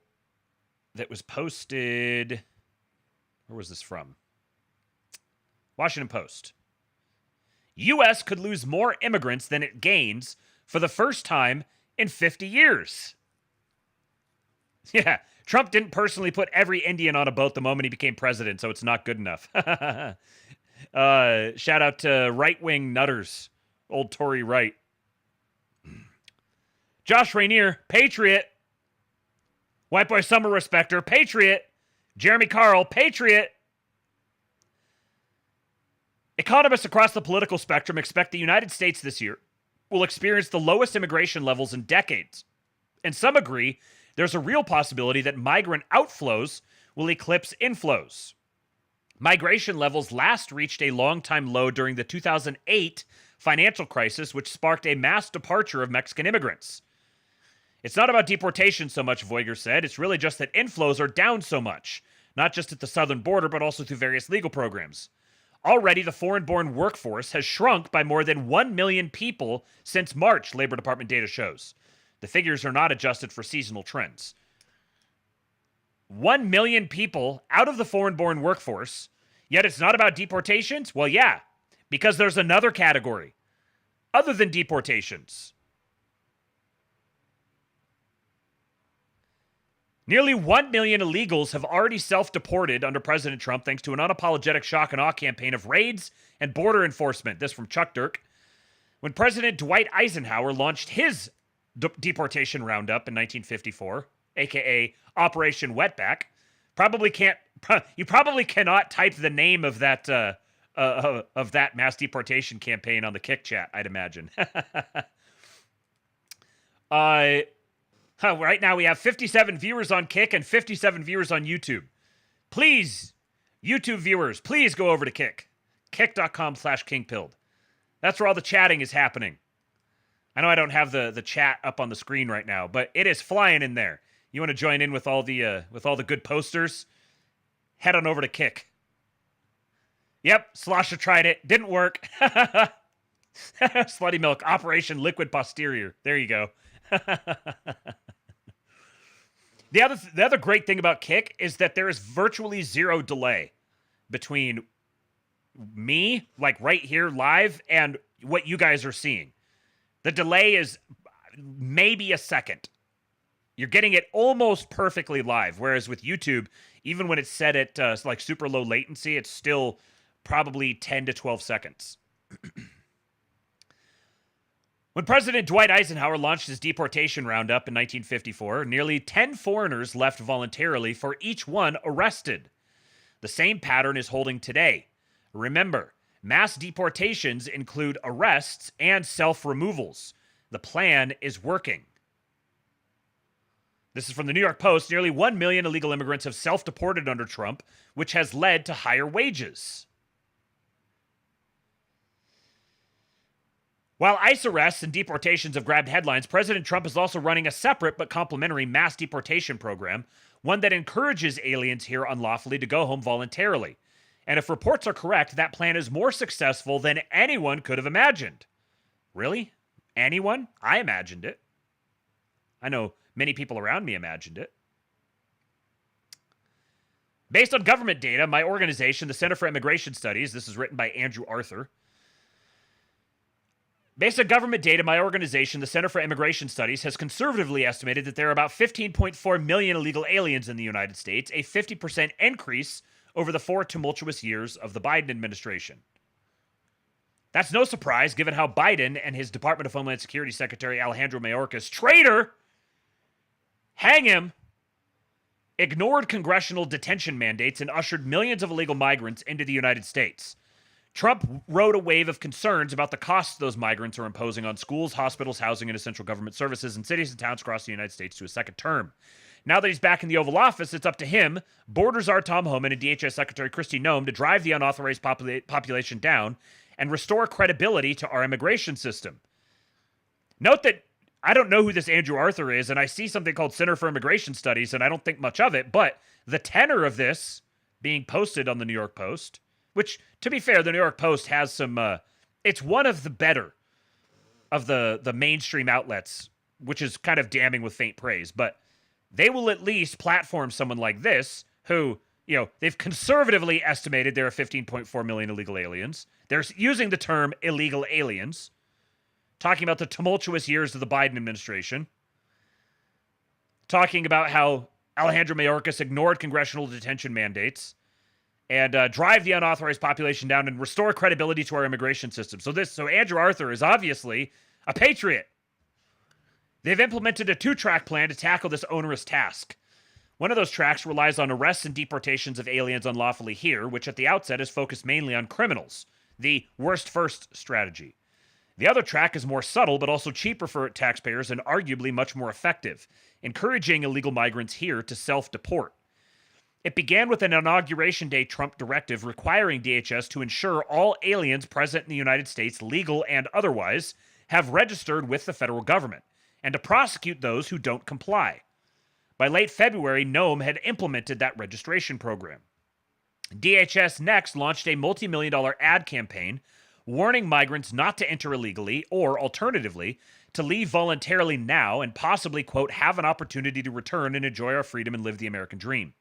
that was posted. Where was this from? Washington Post. U.S. could lose more immigrants than it gains for the first time in 50 years. Yeah, Trump didn't personally put every Indian on a boat the moment he became president, so it's not good enough. Shout out to right-wing nutters. Old Tory Wright. Josh Rainier, Patriot. White Boy Summer Respecter, Patriot. Jeremy Carl, Patriot. Economists across the political spectrum expect the United States this year will experience the lowest immigration levels in decades. And some agree there's a real possibility that migrant outflows will eclipse inflows. Migration levels last reached a long-time low during the 2008 financial crisis, which sparked a mass departure of Mexican immigrants. It's not about deportation so much, Voiger said. It's really just that inflows are down so much, not just at the southern border, but also through various legal programs. Already, the foreign-born workforce has shrunk by more than 1 million people since March, Labor Department data shows. The figures are not adjusted for seasonal trends. 1 million people out of the foreign-born workforce, yet it's not about deportations? Well, yeah, because there's another category other than deportations. Nearly 1 million illegals have already self-deported under President Trump thanks to an unapologetic shock and awe campaign of raids and border enforcement. This from Chuck Dirk. When President Dwight Eisenhower launched his deportation roundup in 1954, aka Operation Wetback, you probably cannot type the name of that mass deportation campaign on the Kick chat, I'd imagine. Right now we have 57 viewers on Kick and 57 viewers on YouTube. Please, YouTube viewers, please go over to Kick. Kick.com/Kingpilled. That's where all the chatting is happening. I know I don't have the chat up on the screen right now, but it is flying in there. You want to join in with all the good posters? Head on over to Kick. Yep, Slosha tried it. Didn't work. Slutty Milk, Operation Liquid Posterior. There you go. The other great thing about Kick is that there is virtually zero delay between me, like right here live, and what you guys are seeing. The delay is maybe a second. You're getting it almost perfectly live, whereas with YouTube, even when it's set at like super low latency, it's still probably 10 to 12 seconds. When President Dwight Eisenhower launched his deportation roundup in 1954, nearly 10 foreigners left voluntarily for each one arrested. The same pattern is holding today. Remember, mass deportations include arrests and self-removals. The plan is working. This is from the New York Post. Nearly 1 million illegal immigrants have self-deported under Trump, which has led to higher wages. While ICE arrests and deportations have grabbed headlines, President Trump is also running a separate but complementary mass deportation program, one that encourages aliens here unlawfully to go home voluntarily. And if reports are correct, that plan is more successful than anyone could have imagined. Really? Anyone? I imagined it. I know many people around me imagined it. Based on government data, my organization, the Center for Immigration Studies, this is written by Andrew Arthur. Based on government data, my organization, the Center for Immigration Studies, has conservatively estimated that there are about 15.4 million illegal aliens in the United States, a 50% increase over the 4 tumultuous years of the Biden administration. That's no surprise, given how Biden and his Department of Homeland Security Secretary Alejandro Mayorkas, traitor, hang him, ignored congressional detention mandates and ushered millions of illegal migrants into the United States. Trump rode a wave of concerns about the costs those migrants are imposing on schools, hospitals, housing, and essential government services in cities and towns across the United States to a second term. Now that he's back in the Oval Office, it's up to him, Border Czar Tom Homan, and DHS Secretary Kristi Noem to drive the unauthorized population down and restore credibility to our immigration system. Note that I don't know who this Andrew Arthur is, and I see something called Center for Immigration Studies, and I don't think much of it, but the tenor of this being posted on the New York Post, which, to be fair, the New York Post has some, it's one of the better of the mainstream outlets, which is kind of damning with faint praise, but they will at least platform someone like this who, you know, they've conservatively estimated there are 15.4 million illegal aliens. They're using the term illegal aliens, talking about the tumultuous years of the Biden administration, talking about how Alejandro Mayorkas ignored congressional detention mandates, and drive the unauthorized population down and restore credibility to our immigration system. So Andrew Arthur is obviously a patriot. They've implemented a 2-track plan to tackle this onerous task. One of those tracks relies on arrests and deportations of aliens unlawfully here, which at the outset is focused mainly on criminals, the worst first strategy. The other track is more subtle, but also cheaper for taxpayers and arguably much more effective, encouraging illegal migrants here to self-deport. It began with an Inauguration Day Trump directive requiring DHS to ensure all aliens present in the United States, legal and otherwise, have registered with the federal government, and to prosecute those who don't comply. By late February, NOAA had implemented that registration program. DHS next launched a multi-million-dollar ad campaign warning migrants not to enter illegally or, alternatively, to leave voluntarily now and possibly, quote, have an opportunity to return and enjoy our freedom and live the American dream.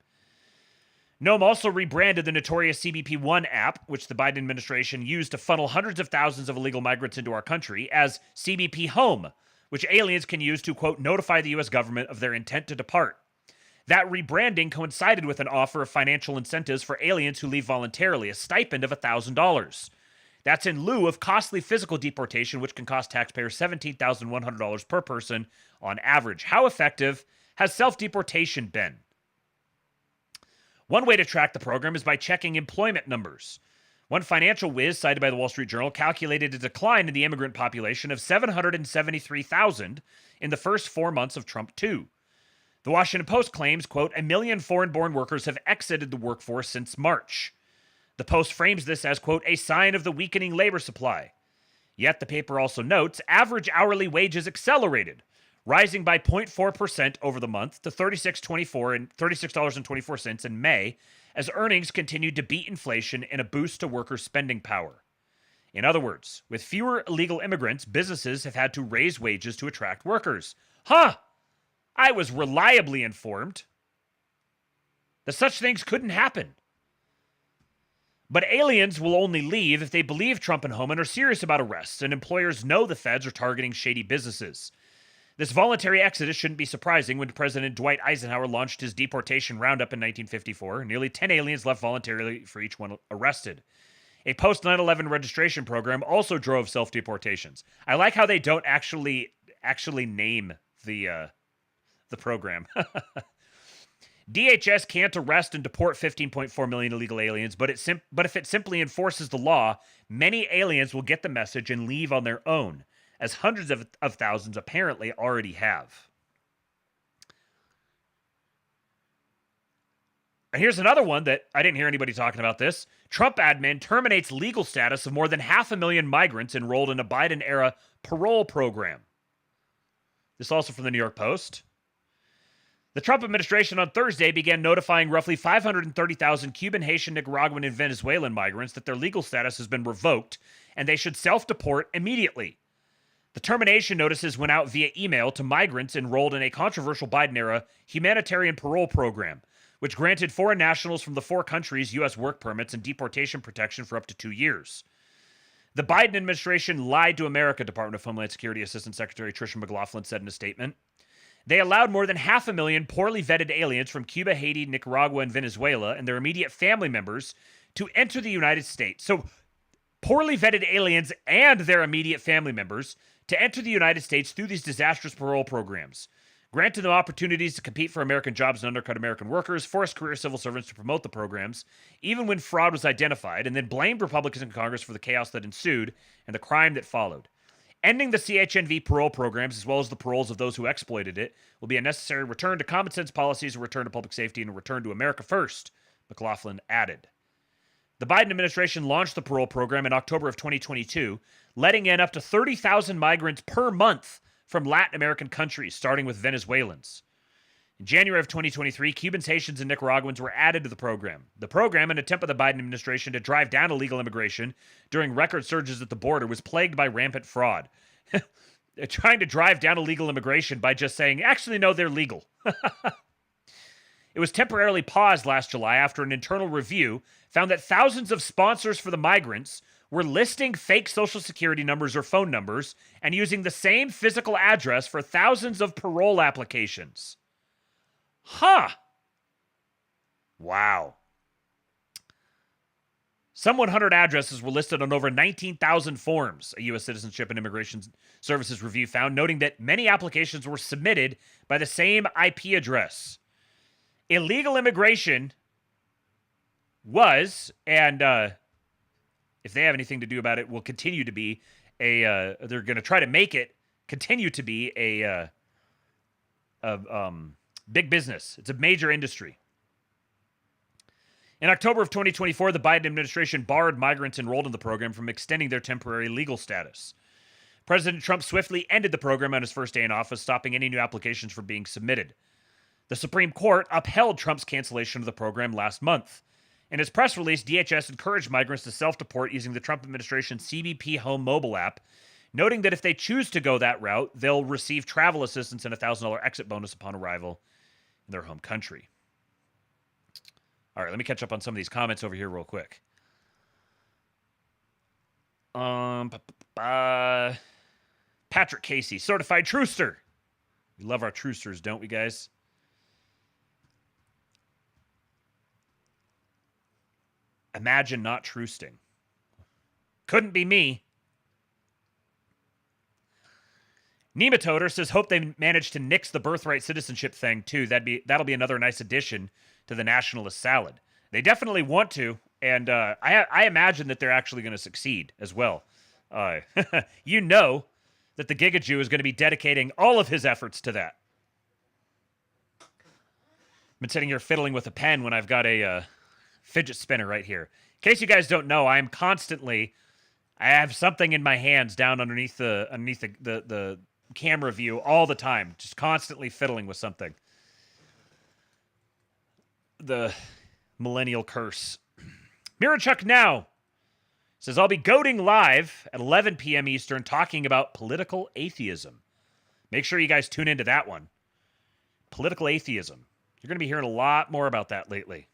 NOAA also rebranded the notorious CBP One app, which the Biden administration used to funnel hundreds of thousands of illegal migrants into our country, as CBP Home, which aliens can use to, quote, notify the U.S. government of their intent to depart. That rebranding coincided with an offer of financial incentives for aliens who leave voluntarily, a stipend of $1,000. That's in lieu of costly physical deportation, which can cost taxpayers $17,100 per person on average. How effective has self-deportation been? One way to track the program is by checking employment numbers. One financial whiz cited by the Wall Street Journal calculated a decline in the immigrant population of 773,000 in the first 4 months of Trump 2. The Washington Post claims, quote, 1 million foreign-born workers have exited the workforce since March. The Post frames this as, quote, a sign of the weakening labor supply. Yet the paper also notes average hourly wages accelerated, rising by 0.4% over the month to $36.24 in May, as earnings continued to beat inflation in a boost to workers' spending power. In other words, with fewer illegal immigrants, businesses have had to raise wages to attract workers. Huh! I was reliably informed that such things couldn't happen. But aliens will only leave if they believe Trump and Homan are serious about arrests, and employers know the feds are targeting shady businesses. This voluntary exodus shouldn't be surprising when President Dwight Eisenhower launched his deportation roundup in 1954. Nearly 10 aliens left voluntarily for each one arrested. A post-9/11 registration program also drove self-deportations. I like how they don't actually name the program. DHS can't arrest and deport 15.4 million illegal aliens, but if it simply enforces the law, many aliens will get the message and leave on their own, as hundreds of thousands apparently already have. And here's another one that I didn't hear anybody talking about this. Trump admin terminates legal status of more than 500,000 migrants enrolled in a Biden-era parole program. This also from the New York Post. The Trump administration on Thursday began notifying roughly 530,000 Cuban, Haitian, Nicaraguan, and Venezuelan migrants that their legal status has been revoked and they should self-deport immediately. The termination notices went out via email to migrants enrolled in a controversial Biden-era humanitarian parole program, which granted foreign nationals from the 4 countries U.S. work permits and deportation protection for up to 2 years. The Biden administration lied to America, Department of Homeland Security Assistant Secretary Tricia McLaughlin said in a statement. They allowed more than 500,000 poorly vetted aliens from Cuba, Haiti, Nicaragua, and Venezuela and their immediate family members to enter the United States. So, poorly vetted aliens and their immediate family members to enter the United States through these disastrous parole programs, granted them opportunities to compete for American jobs and undercut American workers, forced career civil servants to promote the programs, even when fraud was identified, and then blamed Republicans in Congress for the chaos that ensued and the crime that followed. Ending the CHNV parole programs, as well as the paroles of those who exploited it, will be a necessary return to common sense policies, a return to public safety, and a return to America first, McLaughlin added. The Biden administration launched the parole program in October of 2022, letting in up to 30,000 migrants per month from Latin American countries, starting with Venezuelans. In January of 2023, Cubans, Haitians, and Nicaraguans were added to the program. The program, an attempt by the Biden administration to drive down illegal immigration during record surges at the border, was plagued by rampant fraud. Trying to drive down illegal immigration by just saying, actually, no, they're legal. It was temporarily paused last July after an internal review found that thousands of sponsors for the migrants were listing fake Social Security numbers or phone numbers and using the same physical address for thousands of parole applications. Huh. Wow. Some 100 addresses were listed on over 19,000 forms, a U.S. Citizenship and Immigration Services review found, noting that many applications were submitted by the same IP address. Illegal immigration was, and if they have anything to do about it, will continue to be they're going to try to make it continue to be a big business. It's a major industry. In October of 2024, the Biden administration barred migrants enrolled in the program from extending their temporary legal status. President Trump swiftly ended the program on his first day in office, stopping any new applications from being submitted. The Supreme Court upheld Trump's cancellation of the program last month. In its press release, DHS encouraged migrants to self-deport using the Trump administration's CBP Home mobile app, noting that if they choose to go that route, they'll receive travel assistance and a $1,000 exit bonus upon arrival in their home country. All right, let me catch up on some of these comments over here real quick. Patrick Casey, certified truster. We love our trusters, don't we, guys? Imagine not trusting. Couldn't be me. Nematoder says, hope they manage to nix the birthright citizenship thing, too. That'll be another nice addition to the nationalist salad. They definitely want to, and I imagine that they're actually going to succeed as well. You know that the Giga Jew is going to be dedicating all of his efforts to that. I've been sitting here fiddling with a pen when I've got a fidget spinner right here. In case you guys don't know, I have something in my hands down underneath the camera view all the time, just constantly fiddling with something. The millennial curse. Mirachuck Now says, I'll be goating live at 11 p.m. Eastern talking about political atheism. Make sure you guys tune into that one. Political atheism. You're going to be hearing a lot more about that lately.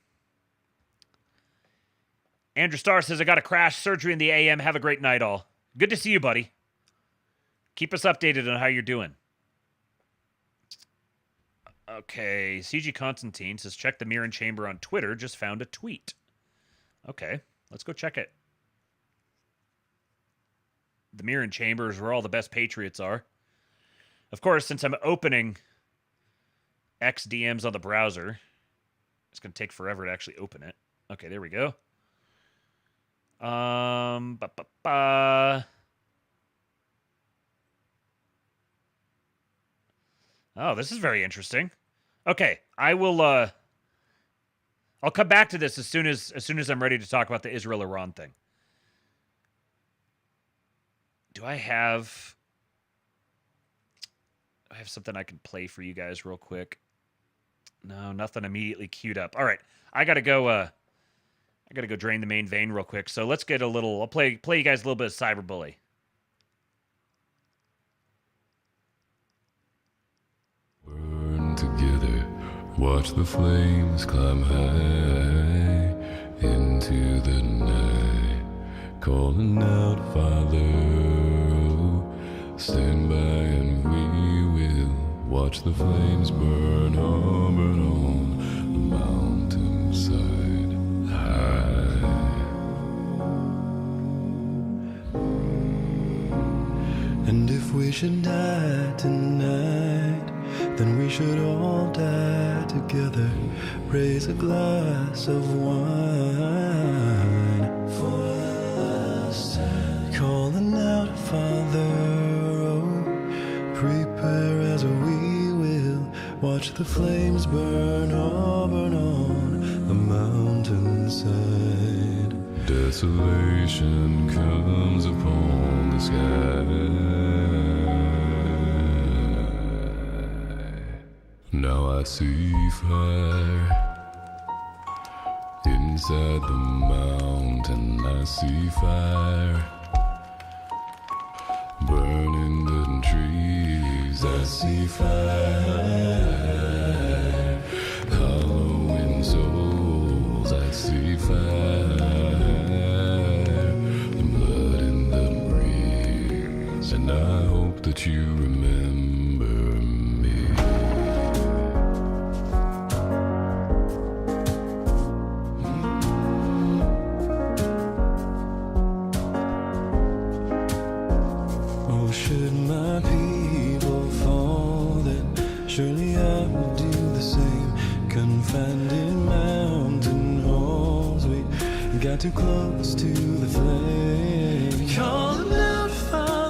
Andrew Starr says, I got a crash surgery in the AM. Have a great night, all. Good to see you, buddy. Keep us updated on how you're doing. Okay, CG Constantine says, check the Mirren Chamber on Twitter. Just found a tweet. Okay, let's go check it. The Mirren Chamber is where all the best patriots are. Of course, since I'm opening X DMs on the browser, it's going to take forever to actually open it. Okay, there we go. Oh, this is very interesting. Okay, I'll come back to this as soon as I'm ready to talk about the Israel-Iran thing. Do I have something I can play for you guys real quick? No, nothing immediately queued up. All right, I gotta go drain the main vein real quick. So let's get a little. I'll play you guys a little bit of Cyberbully. Burn together, watch the flames climb high into the night, calling out, Father, stand by and we will watch the flames burn on the mountainside high. And if we should die tonight, then we should all die together. Raise a glass of wine for the last time, calling out, Father, oh, prepare as we will watch the flames burn on the mountainside. Desolation comes upon the sky. Now I see fire inside the mountain. I see fire burning the trees. I see fire hollowing souls. I see fire, the blood in the breeze. And I hope that you remember me. Oh, should my people fall, then surely I will do the same. Confined in mountain halls, we got too close to the flame. Calling out fire.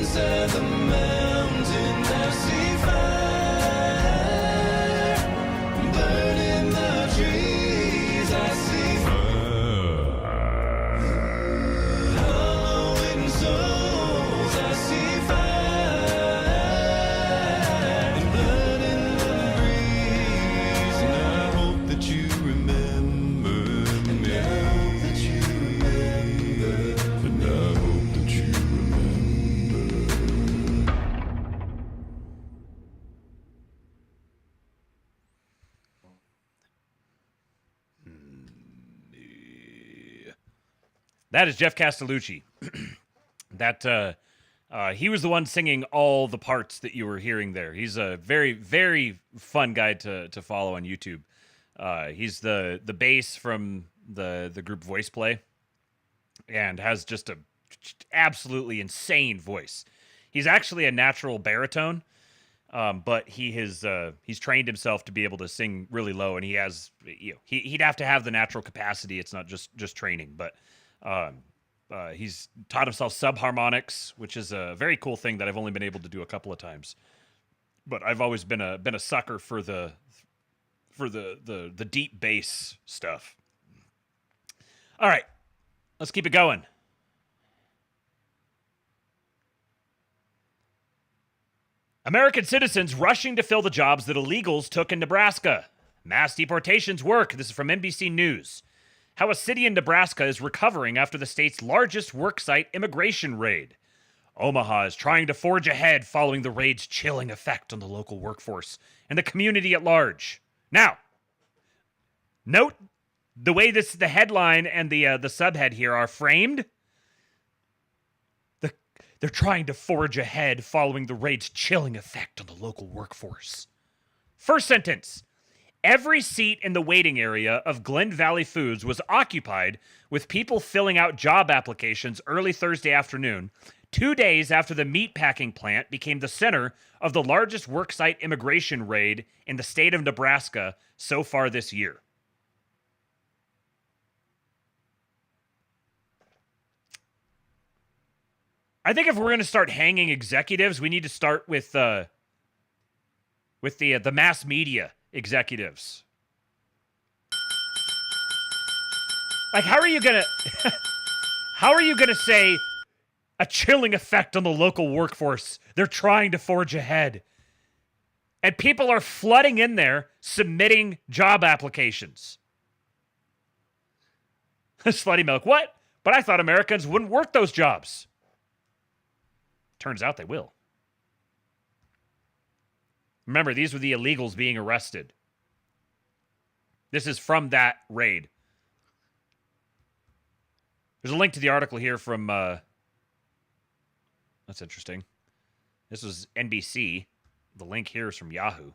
inside the mountain I see fire, burning the trees I see fire, hollowing souls I see fire, and blood in the breeze, and I hope that you remember me. I hope that you remember, and I hope that you That is Jeff Castellucci. He was the one singing all the parts that you were hearing there. He's a very, very fun guy to follow on YouTube. He's the bass from the group Voice Play and has just a absolutely insane voice. He's actually a natural baritone, but he's trained himself to be able to sing really low, and he has, he'd have to have the natural capacity. It's not just training, but he's taught himself subharmonics, which is a very cool thing that I've only been able to do a couple of times. But I've always been a sucker for the deep bass stuff. All right, let's keep it going. American citizens rushing to fill the jobs that illegals took in Nebraska. Mass deportations work. This is from NBC News. How a city in Nebraska is recovering after the state's largest worksite immigration raid. Omaha is trying to forge ahead following the raid's chilling effect on the local workforce and the community at large. Now, note the way the headline and the subhead here are framed. They're trying to forge ahead following the raid's chilling effect on the local workforce. First sentence. Every seat in the waiting area of Glen Valley Foods was occupied with people filling out job applications early Thursday afternoon, 2 days after the meatpacking plant became the center of the largest worksite immigration raid in the state of Nebraska so far this year. I think if we're going to start hanging executives, we need to start with the mass media executives. Like, how are you gonna say a chilling effect on the local workforce? They're trying to forge ahead. And people are flooding in there submitting job applications. Slutty Milk, what? But I thought Americans wouldn't work those jobs. Turns out they will. Remember, these were the illegals being arrested. This is from that raid. There's a link to the article here from... that's interesting. This was NBC. The link here is from Yahoo.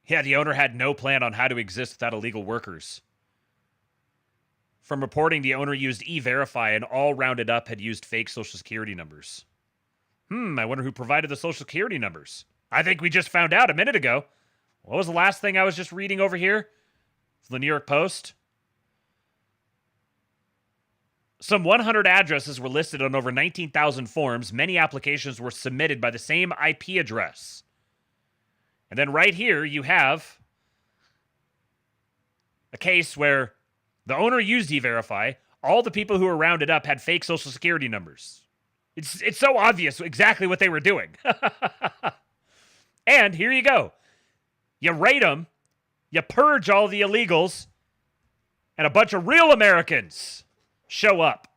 Yeah, the owner had no plan on how to exist without illegal workers. From reporting, the owner used E-Verify and all rounded up had used fake Social Security numbers. I wonder who provided the Social Security numbers. I think we just found out a minute ago. What was the last thing I was just reading over here? The New York Post. Some 100 addresses were listed on over 19,000 forms. Many applications were submitted by the same IP address. And then right here, you have a case where the owner used E-Verify. All the people who were rounded up had fake Social Security numbers. It's so obvious exactly what they were doing. And here you go. You raid them, you purge all the illegals, and a bunch of real Americans show up.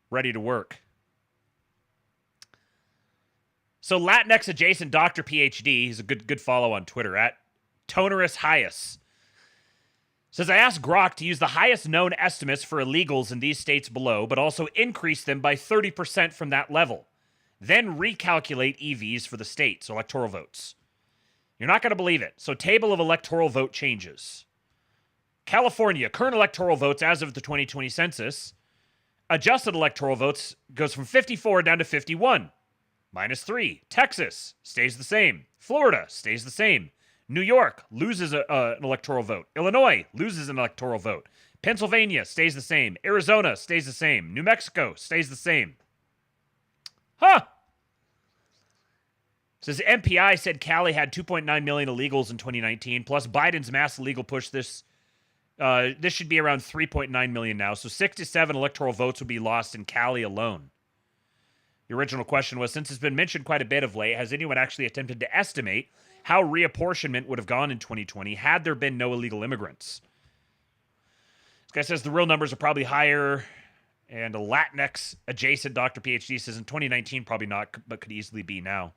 Ready to work. So Latinx adjacent Dr. PhD, he's a good follow on Twitter, at Tonerus Hyas, says, I asked Grok to use the highest known estimates for illegals in these states below, but also increase them by 30% from that level. Then recalculate EVs for the states, electoral votes. You're not going to believe it. So table of electoral vote changes. California, current electoral votes as of the 2020 census. Adjusted electoral votes goes from 54 down to 51. -3. Texas stays the same. Florida stays the same. New York loses an electoral vote. Illinois loses an electoral vote. Pennsylvania stays the same. Arizona stays the same. New Mexico stays the same. Huh. Says MPI said Cali had 2.9 million illegals in 2019, plus Biden's mass illegal push. This should be around 3.9 million now. So 6 to 7 electoral votes would be lost in Cali alone. The original question was, since it's been mentioned quite a bit of late, has anyone actually attempted to estimate how reapportionment would have gone in 2020 had there been no illegal immigrants? This guy says the real numbers are probably higher, and a Latinx adjacent Dr. PhD says in 2019 probably not, but could easily be now.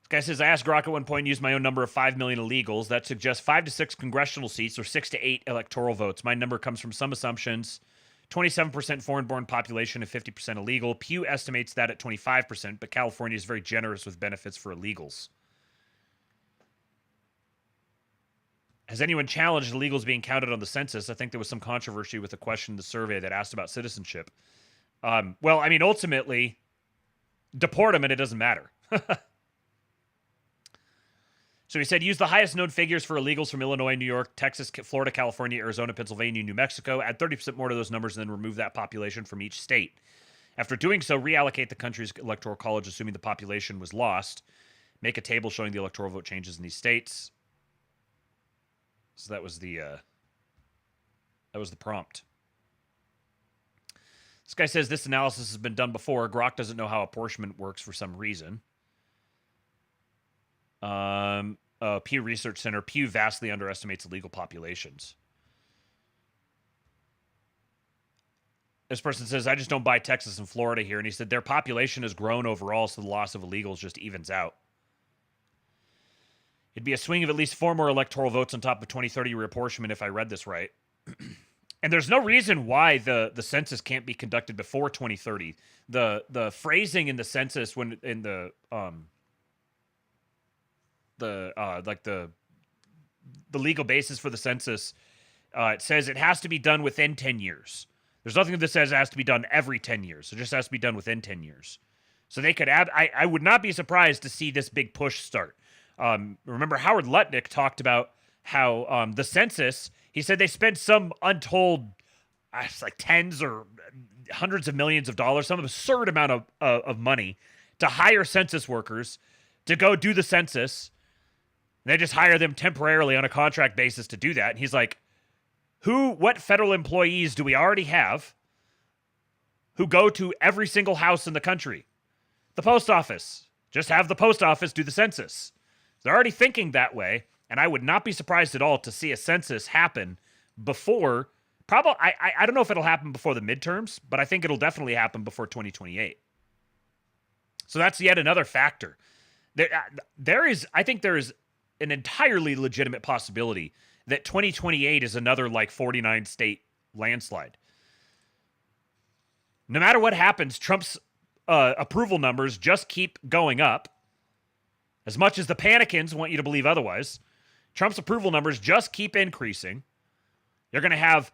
This guy says, I asked Grok at one point and used my own number of 5 million illegals. That suggests 5 to 6 congressional seats or 6 to 8 electoral votes. My number comes from some assumptions. 27% foreign-born population and 50% illegal. Pew estimates that at 25%, but California is very generous with benefits for illegals. Has anyone challenged illegals being counted on the census? I think there was some controversy with a question in the survey that asked about citizenship. Well, I mean, ultimately, deport them and it doesn't matter. So he said, use the highest known figures for illegals from Illinois, New York, Texas, Florida, California, Arizona, Pennsylvania, New Mexico. Add 30% more to those numbers and then remove that population from each state. After doing so, reallocate the country's electoral college, assuming the population was lost. Make a table showing the electoral vote changes in these states. So that was the prompt. This guy says this analysis has been done before. Grok doesn't know how apportionment works for some reason. Pew Research Center. Pew vastly underestimates illegal populations. This person says, I just don't buy Texas and Florida here. And he said their population has grown overall, so the loss of illegals just evens out. It'd be a swing of at least 4 more electoral votes on top of 2030 reapportionment if I read this right. And there's no reason why the census can't be conducted before 2030. The phrasing in the census when in the legal basis for the census, it says it has to be done within 10 years. There's nothing that says it has to be done every 10 years. It just has to be done within 10 years. So they could add, I would not be surprised to see this big push start. Remember Howard Lutnick talked about how the census, he said they spent some untold, it's like tens or hundreds of millions of dollars, some absurd amount of money to hire census workers to go do the census. They just hire them temporarily on a contract basis to do that. And he's like, what federal employees do we already have who go to every single house in the country? The post office. Just have the post office do the census. They're already thinking that way, and I would not be surprised at all to see a census happen before, probably, I don't know if it'll happen before the midterms, but I think it'll definitely happen before 2028. So that's yet another factor. I think there is an entirely legitimate possibility that 2028 is another like 49 state landslide. No matter what happens, Trump's approval numbers just keep going up. As much as the panicans want you to believe otherwise, Trump's approval numbers just keep increasing. You're going to have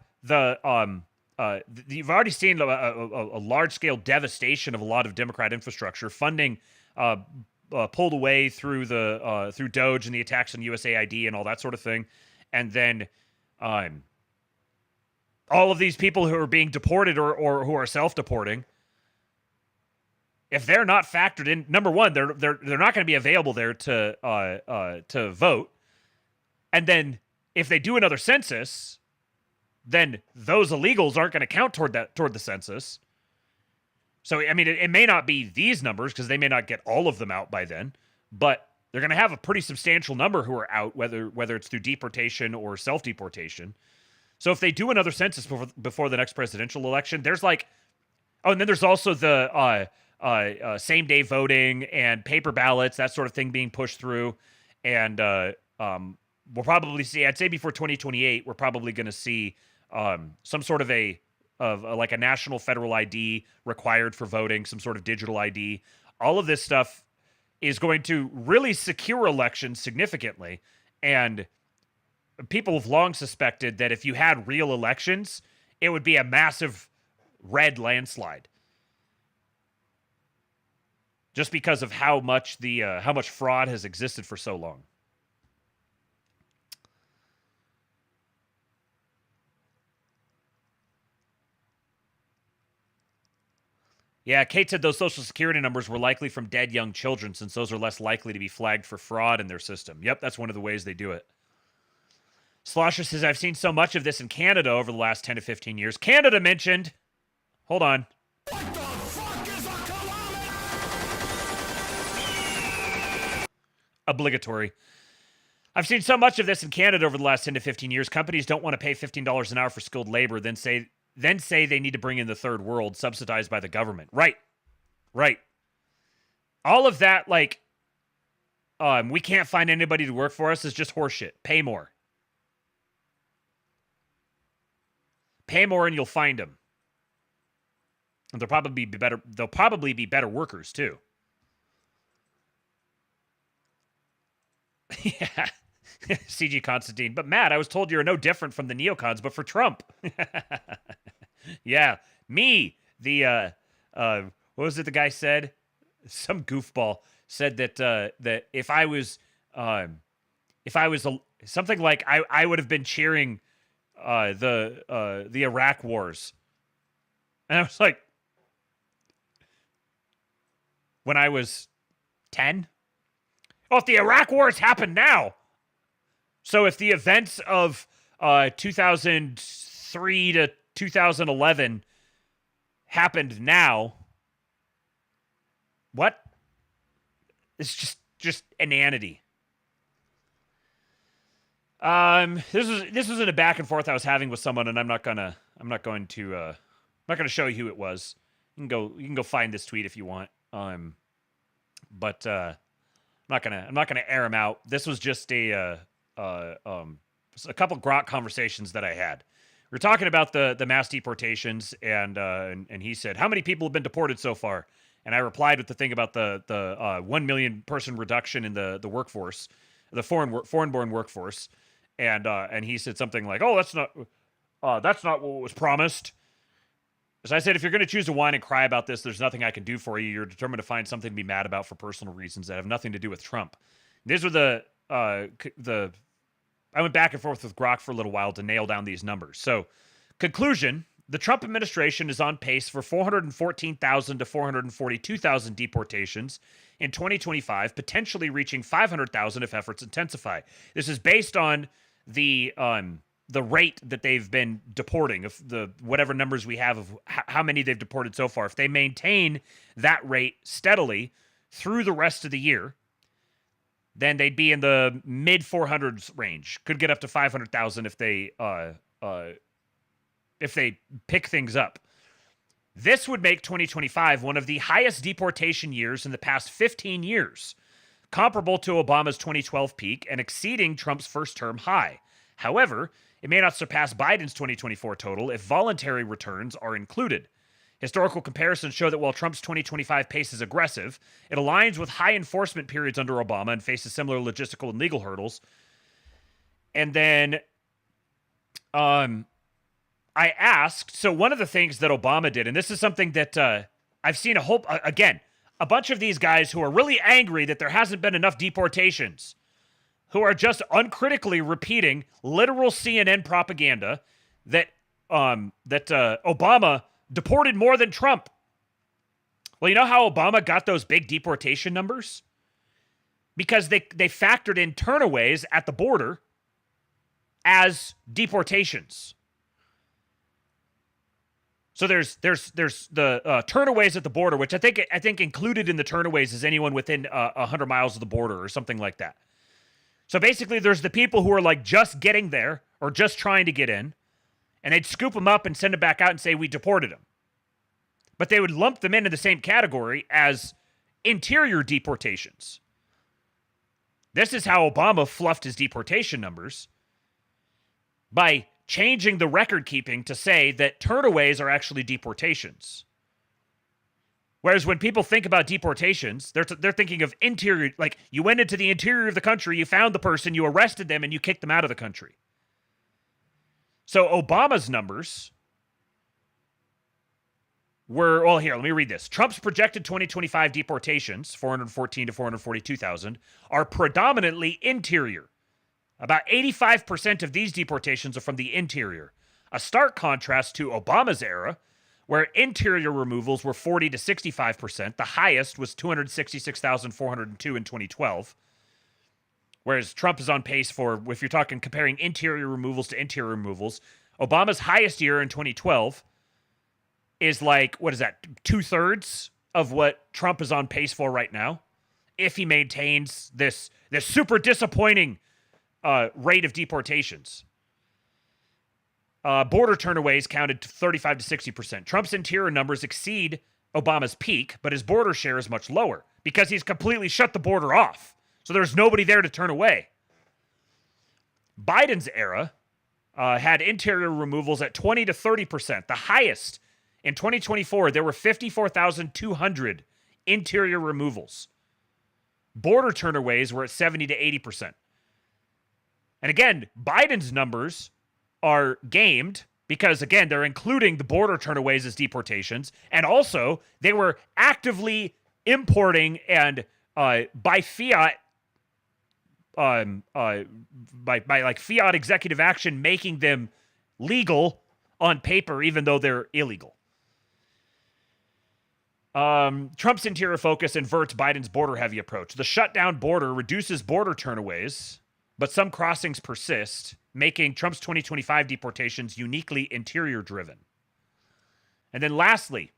you've already seen a large-scale devastation of a lot of Democrat infrastructure, funding pulled away through through Doge and the attacks on USAID and all that sort of thing. And then all of these people who are being deported or who are self-deporting, if they're not factored in, number one, they're not going to be available there to vote. And then if they do another census, then those illegals aren't going to count toward the census. So, I mean, it may not be these numbers because they may not get all of them out by then, but they're going to have a pretty substantial number who are out, whether it's through deportation or self-deportation. So if they do another census before the next presidential election, there's and then there's also the same-day voting and paper ballots, that sort of thing being pushed through. And we'll probably see, I'd say before 2028, we're probably going to see some sort of a national federal ID required for voting, some sort of digital ID. All of this stuff is going to really secure elections significantly. And people have long suspected that if you had real elections, it would be a massive red landslide. Just because of how much fraud has existed for so long. Yeah, Kate said those Social Security numbers were likely from dead young children since those are less likely to be flagged for fraud in their system. Yep, that's one of the ways they do it. Slosher says, I've seen so much of this in Canada over the last 10 to 15 years. Canada mentioned. Hold on. Obligatory. I've seen so much of this in Canada over the last 10 to 15 years. Companies don't want to pay $15 an hour for skilled labor, then say they need to bring in the third world, subsidized by the government. Right. All of that, like, we can't find anybody to work for us is just horseshit. Pay more. Pay more and you'll find them. And they'll probably be better workers too. Yeah. CG Constantine. But Matt, I was told you're no different from the neocons, but for Trump. Yeah. Me, the what was it the guy said? Some goofball said that if I was something like I would have been cheering the Iraq wars. And I was like, when I was 10? Oh, if the Iraq wars happened now. So if the events of 2003 to 2011 happened now, what? It's just inanity. This was in a back and forth I was having with someone, and I'm not going to show you who it was. You can go find this tweet if you want. But I'm not gonna air him out. This was just a couple Grok conversations that I had. We were talking about the mass deportations, and he said, how many people have been deported so far? And I replied with the thing about the 1 million person reduction in the workforce, the foreign-born workforce, and he said something like, oh, that's not what was promised. So I said, if you're going to choose to whine and cry about this, there's nothing I can do for you. You're determined to find something to be mad about for personal reasons that have nothing to do with Trump. These were I went back and forth with Grok for a little while to nail down these numbers. So, conclusion, the Trump administration is on pace for 414,000 to 442,000 deportations in 2025, potentially reaching 500,000 if efforts intensify. This is based on the rate that they've been deporting, of the whatever numbers we have of how many they've deported so far. If they maintain that rate steadily through the rest of the year, then they'd be in the mid 400s range. Could get up to 500,000 if they pick things up. This would make 2025 one of the highest deportation years in the past 15 years, comparable to Obama's 2012 peak and exceeding Trump's first-term high. However, it may not surpass Biden's 2024 total if voluntary returns are included. Historical comparisons show that while Trump's 2025 pace is aggressive, it aligns with high enforcement periods under Obama and faces similar logistical and legal hurdles. And then I asked, so one of the things that Obama did, and this is something that I've seen a bunch of these guys who are really angry that there hasn't been enough deportations, who are just uncritically repeating literal CNN propaganda that Obama deported more than Trump. Well, you know how Obama got those big deportation numbers? Because they factored in turnaways at the border as deportations. So there's the turnaways at the border, which I think included in the turnaways is anyone within 100 miles of the border or something like that. So basically, there's the people who are like just getting there or just trying to get in, and they'd scoop them up and send them back out and say, we deported them. But they would lump them into the same category as interior deportations. This is how Obama fluffed his deportation numbers, by changing the record keeping to say that turnaways are actually deportations. Whereas when people think about deportations, they're thinking of interior, like you went into the interior of the country, you found the person, you arrested them, and you kicked them out of the country. So Obama's numbers were, well, here, let me read this. Trump's projected 2025 deportations, 414 to 442,000, are predominantly interior. About 85% of these deportations are from the interior. A stark contrast to Obama's era, where interior removals were 40 to 65%. The highest was 266,402 in 2012. Whereas Trump is on pace for, if you're talking comparing interior removals to interior removals, Obama's highest year in 2012 is like, what is that, 2/3 of what Trump is on pace for right now, if he maintains this super disappointing rate of deportations. Border turnaways counted to 35 to 60%. Trump's interior numbers exceed Obama's peak, but his border share is much lower because he's completely shut the border off. So there's nobody there to turn away. Biden's era had interior removals at 20 to 30%, the highest. In 2024, there were 54,200 interior removals. Border turnaways were at 70 to 80%. And again, Biden's numbers are gamed because, again, they're including the border turnaways as deportations. And also, they were actively importing and by fiat, by like fiat executive action, making them legal on paper, even though they're illegal. Trump's interior focus inverts Biden's border-heavy approach. The shutdown border reduces border turnaways, but some crossings persist, making Trump's 2025 deportations uniquely interior-driven. And then lastly,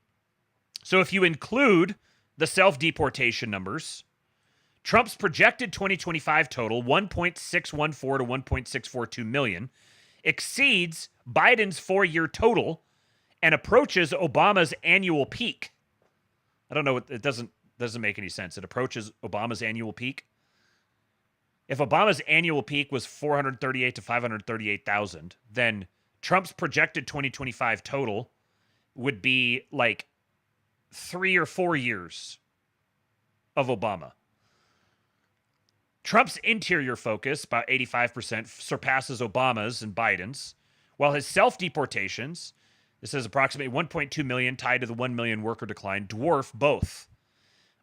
so if you include the self-deportation numbers, Trump's projected 2025 total, 1.614 to 1.642 million, exceeds Biden's 4-year total and approaches Obama's annual peak. I don't know, it doesn't make any sense. It approaches Obama's annual peak. If Obama's annual peak was 438 to 538,000, then Trump's projected 2025 total would be like 3 or 4 years of Obama. Trump's interior focus, about 85%, surpasses Obama's and Biden's, while his self-deportations, this is approximately 1.2 million tied to the 1 million worker decline, dwarf both.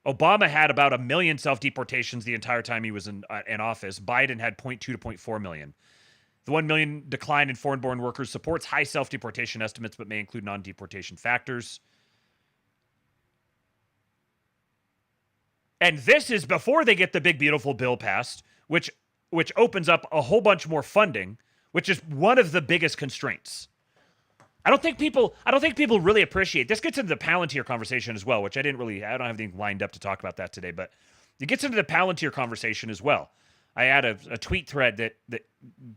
Obama had about 1 million self-deportations the entire time he was in office. Biden had 0.2 to 0.4 million. The 1 million decline in foreign-born workers supports high self-deportation estimates, but may include non-deportation factors. And this is before they get the big, beautiful bill passed, which opens up a whole bunch more funding, which is one of the biggest constraints. I don't think people really appreciate this. Gets into the Palantir conversation as well, which I don't have anything lined up to talk about that today, but it gets into the Palantir conversation as well. I had a tweet thread that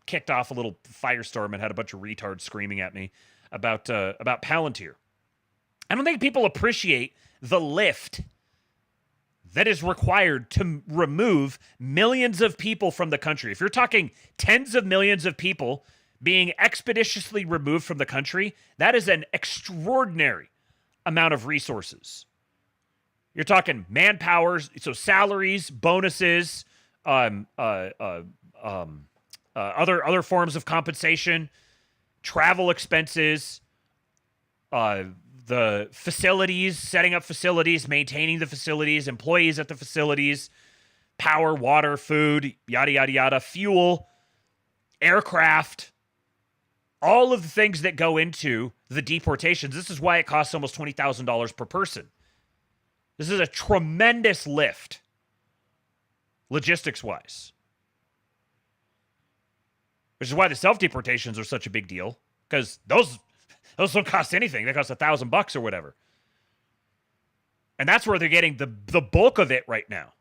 kicked off a little firestorm and had a bunch of retards screaming at me about Palantir. I don't think people appreciate the lift that is required to remove millions of people from the country. If you're talking tens of millions of people being expeditiously removed from the country, that is an extraordinary amount of resources. You're talking manpower, so salaries, bonuses, other forms of compensation, travel expenses, the facilities, setting up facilities, maintaining the facilities, employees at the facilities, power, water, food, yada, yada, yada, fuel, aircraft, all of the things that go into the deportations. This is why it costs almost $20,000 per person. This is a tremendous lift, logistics-wise. Which is why the self-deportations are such a big deal, because those don't cost anything. They cost $1,000 or whatever. And that's where they're getting the bulk of it right now.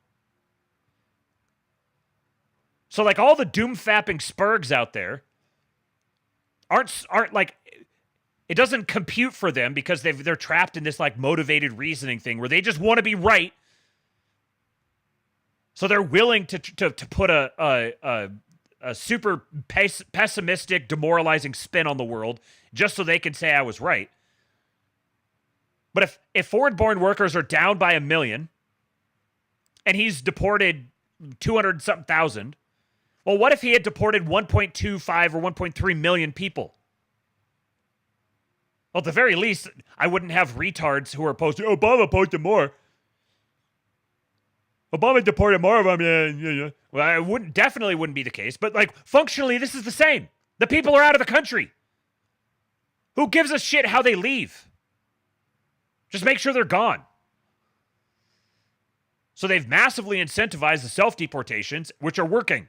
So like all the doom-fapping spurgs out there aren't like, it doesn't compute for them because they're trapped in this like motivated reasoning thing where they just want to be right. So they're willing to put a super pessimistic, demoralizing spin on the world just so they can say I was right. But if foreign-born workers are down by 1 million and he's deported 200-something thousand, well, what if he had deported 1.25 or 1.3 million people? Well, at the very least, I wouldn't have retards who are opposed to Obama deported more. Obama deported more of them. Yeah. Well, definitely wouldn't be the case. But like functionally, this is the same. The people are out of the country. Who gives a shit how they leave? Just make sure they're gone. So they've massively incentivized the self-deportations, which are working.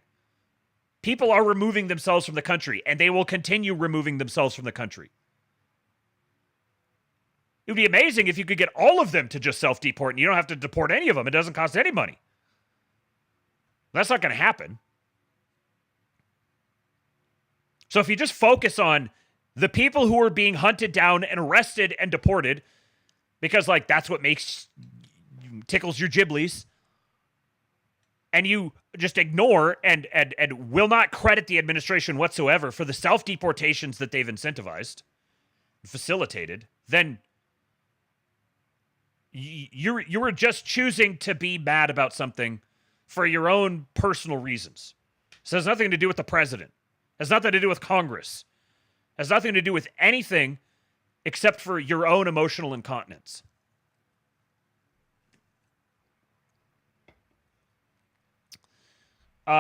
People are removing themselves from the country, and they will continue removing themselves from the country. It would be amazing if you could get all of them to just self-deport, and you don't have to deport any of them. It doesn't cost any money. That's not going to happen. So if you just focus on the people who are being hunted down and arrested and deported, because, like, that's what tickles your giblies, and you just ignore and will not credit the administration whatsoever for the self-deportations that they've incentivized, facilitated, then you were just choosing to be mad about something for your own personal reasons. So it has nothing to do with the president. It has nothing to do with Congress. It has nothing to do with anything except for your own emotional incontinence.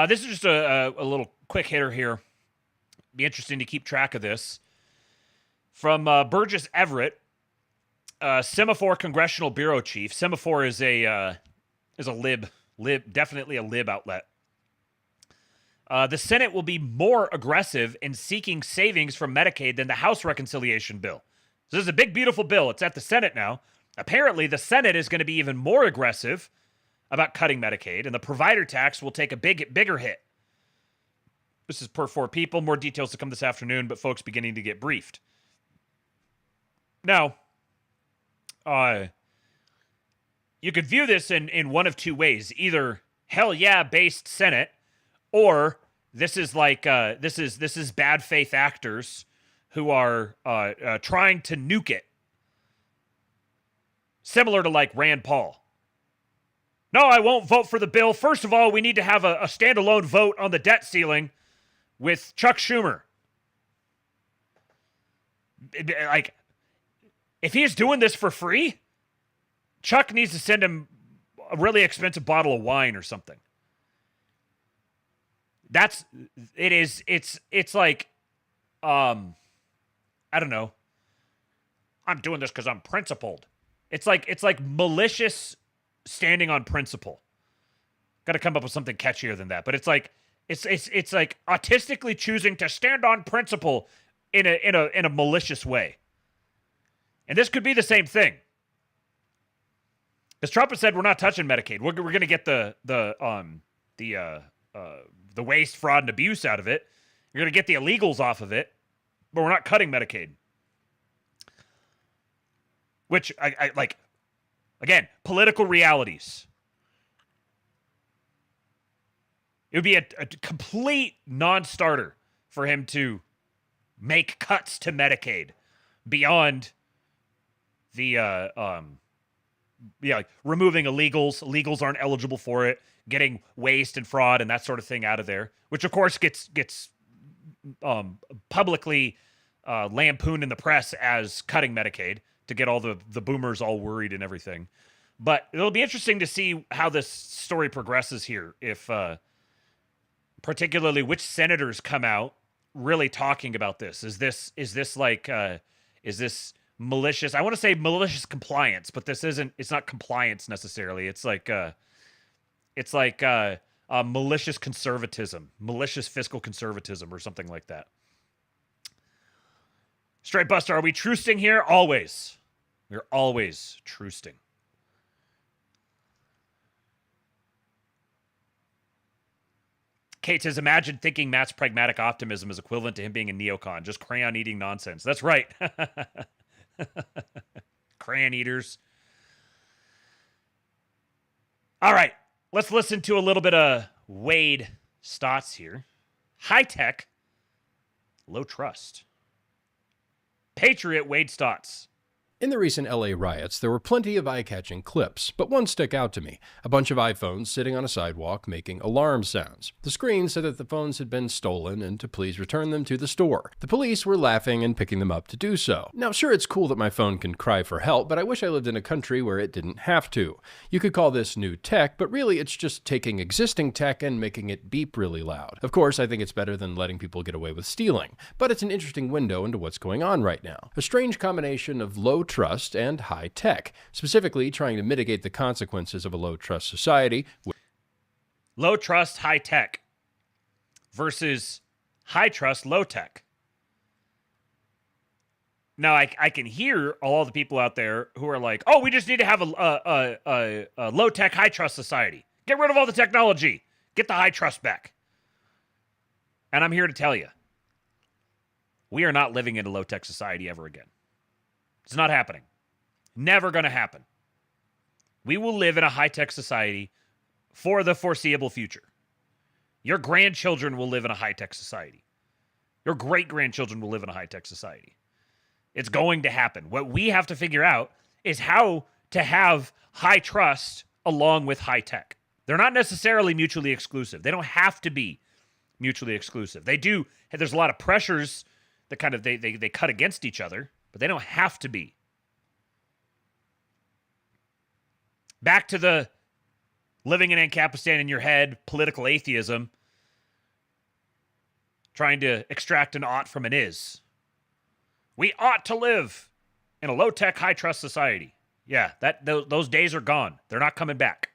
This is just a little quick hitter here. Be interesting to keep track of this. From Burgess Everett, Semaphore Congressional Bureau Chief. Semaphore is a lib, definitely a lib outlet. The Senate will be more aggressive in seeking savings from Medicaid than the House reconciliation bill. So this is a big, beautiful bill. It's at the Senate now. Apparently, the Senate is going to be even more aggressive about cutting Medicaid, and the provider tax will take a bigger hit. This is per 4 people. More details to come this afternoon, but folks beginning to get briefed. Now, you could view this in one of two ways. Either hell yeah based Senate, or this is like this is bad faith actors who are trying to nuke it. Similar to like Rand Paul. No, I won't vote for the bill. First of all, we need to have a standalone vote on the debt ceiling with Chuck Schumer. Like, if he's doing this for free, Chuck needs to send him a really expensive bottle of wine or something. It's like, I don't know. I'm doing this because I'm principled. It's like malicious standing on principle. Got to come up with something catchier than that. But it's like autistically choosing to stand on principle in a malicious way. And this could be the same thing. Because Trump has said we're not touching Medicaid. We're going to get the waste, fraud, and abuse out of it. You're going to get the illegals off of it, but we're not cutting Medicaid. Which I like. Again, political realities. It would be a complete non-starter for him to make cuts to Medicaid beyond the like removing illegals. Illegals aren't eligible for it. Getting waste and fraud and that sort of thing out of there, which of course gets publicly lampooned in the press as cutting Medicaid to get all the boomers all worried and everything. But it'll be interesting to see how this story progresses here. If particularly which senators come out really talking about this. Is this malicious? I want to say malicious compliance, but this isn't. It's not compliance necessarily. It's like malicious conservatism, malicious fiscal conservatism, or something like that. Straight Buster, are we trusting here? Always. We're always trusting. Kate says, imagine thinking Matt's pragmatic optimism is equivalent to him being a neocon, just crayon-eating nonsense. That's right. Crayon eaters. All right. Let's listen to a little bit of Wade Stotts here. High tech, low trust. Patriot Wade Stotts. In the recent LA riots, there were plenty of eye-catching clips, but one stuck out to me. A bunch of iPhones sitting on a sidewalk making alarm sounds. The screen said that the phones had been stolen and to please return them to the store. The police were laughing and picking them up to do so. Now, sure, it's cool that my phone can cry for help, but I wish I lived in a country where it didn't have to. You could call this new tech, but really it's just taking existing tech and making it beep really loud. Of course, I think it's better than letting people get away with stealing, but it's an interesting window into what's going on right now. A strange combination of low trust and high tech, specifically trying to mitigate the consequences of a low trust society. Low trust, high tech versus high trust, low tech. Now, I can hear all the people out there who are like, oh, we just need to have a low tech, high trust society. Get rid of all the technology. Get the high trust back. And I'm here to tell you, we are not living in a low tech society ever again. It's not happening. Never going to happen. We will live in a high tech society for the foreseeable future. Your grandchildren will live in a high tech society. Your great grandchildren will live in a high tech society. It's going to happen. What we have to figure out is how to have high trust along with high tech. They're not necessarily mutually exclusive. They don't have to be mutually exclusive. They do. There's a lot of pressures that kind of they cut against each other, but they don't have to be. Back to the living in Ancapistan in your head, political atheism, trying to extract an ought from an is. We ought to live in a low-tech, high-trust society. Yeah, those days are gone. They're not coming back.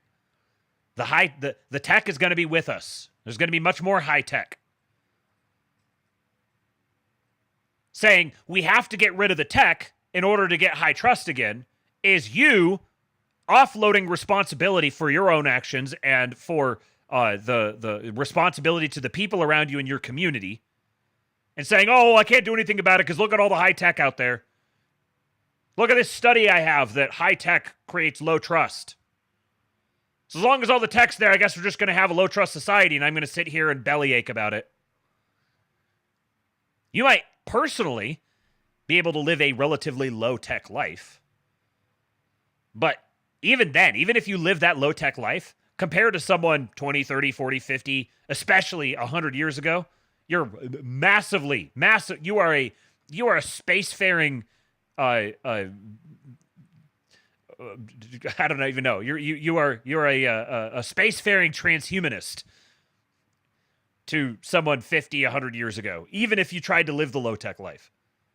The tech is going to be with us. There's going to be much more high-tech. Saying we have to get rid of the tech in order to get high trust again is you offloading responsibility for your own actions and for the responsibility to the people around you in your community, and saying, oh, I can't do anything about it because look at all the high tech out there. Look at this study I have that high tech creates low trust. So as long as all the tech's there, I guess we're just going to have a low trust society, and I'm going to sit here and bellyache about it. You might personally be able to live a relatively low tech life, but even then, even if you live that low tech life, compared to someone 20, 30, 40, 50, especially 100 years ago, you're massive. You are a spacefaring. I don't even know. You're a spacefaring transhumanist to someone 50, 100 years ago, even if you tried to live the low tech life.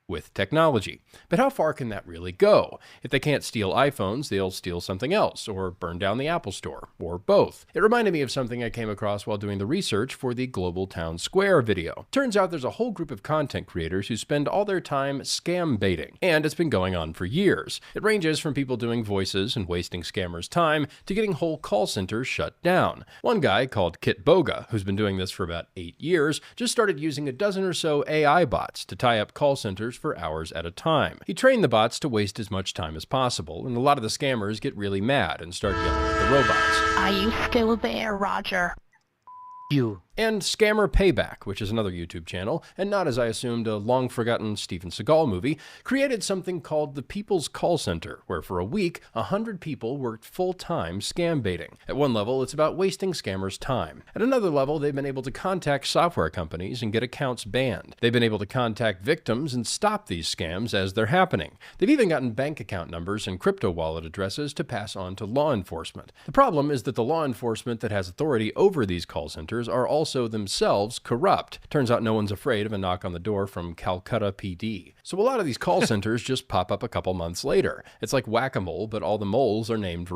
With technology. But how far can that really go? If they can't steal iPhones, they'll steal something else, or burn down the Apple Store, or both. It reminded me of something I came across while doing the research for the Global Town Square video. Turns out there's a whole group of content creators who spend all their time scam baiting, and it's been going on for years. It ranges from people doing voices and wasting scammers' time to getting whole call centers shut down. One guy called Kit Boga, who's been doing this for about 8 years, just started using a dozen or so AI bots to tie up call centers for hours at a time. He trained the bots to waste as much time as possible, and a lot of the scammers get really mad and start yelling at the robots. Are you still there, Roger? You. And Scammer Payback, which is another YouTube channel, and not, as I assumed, a long-forgotten Steven Seagal movie, created something called the People's Call Center, where for a week, 100 people worked full-time scam baiting. At one level, it's about wasting scammers' time. At another level, they've been able to contact software companies and get accounts banned. They've been able to contact victims and stop these scams as they're happening. They've even gotten bank account numbers and crypto wallet addresses to pass on to law enforcement. The problem is that the law enforcement that has authority over these call centers are also themselves corrupt. Turns out no one's afraid of a knock on the door from Calcutta PD. So a lot of these call centers just pop up a couple months later. It's like whack-a-mole, but all the moles are named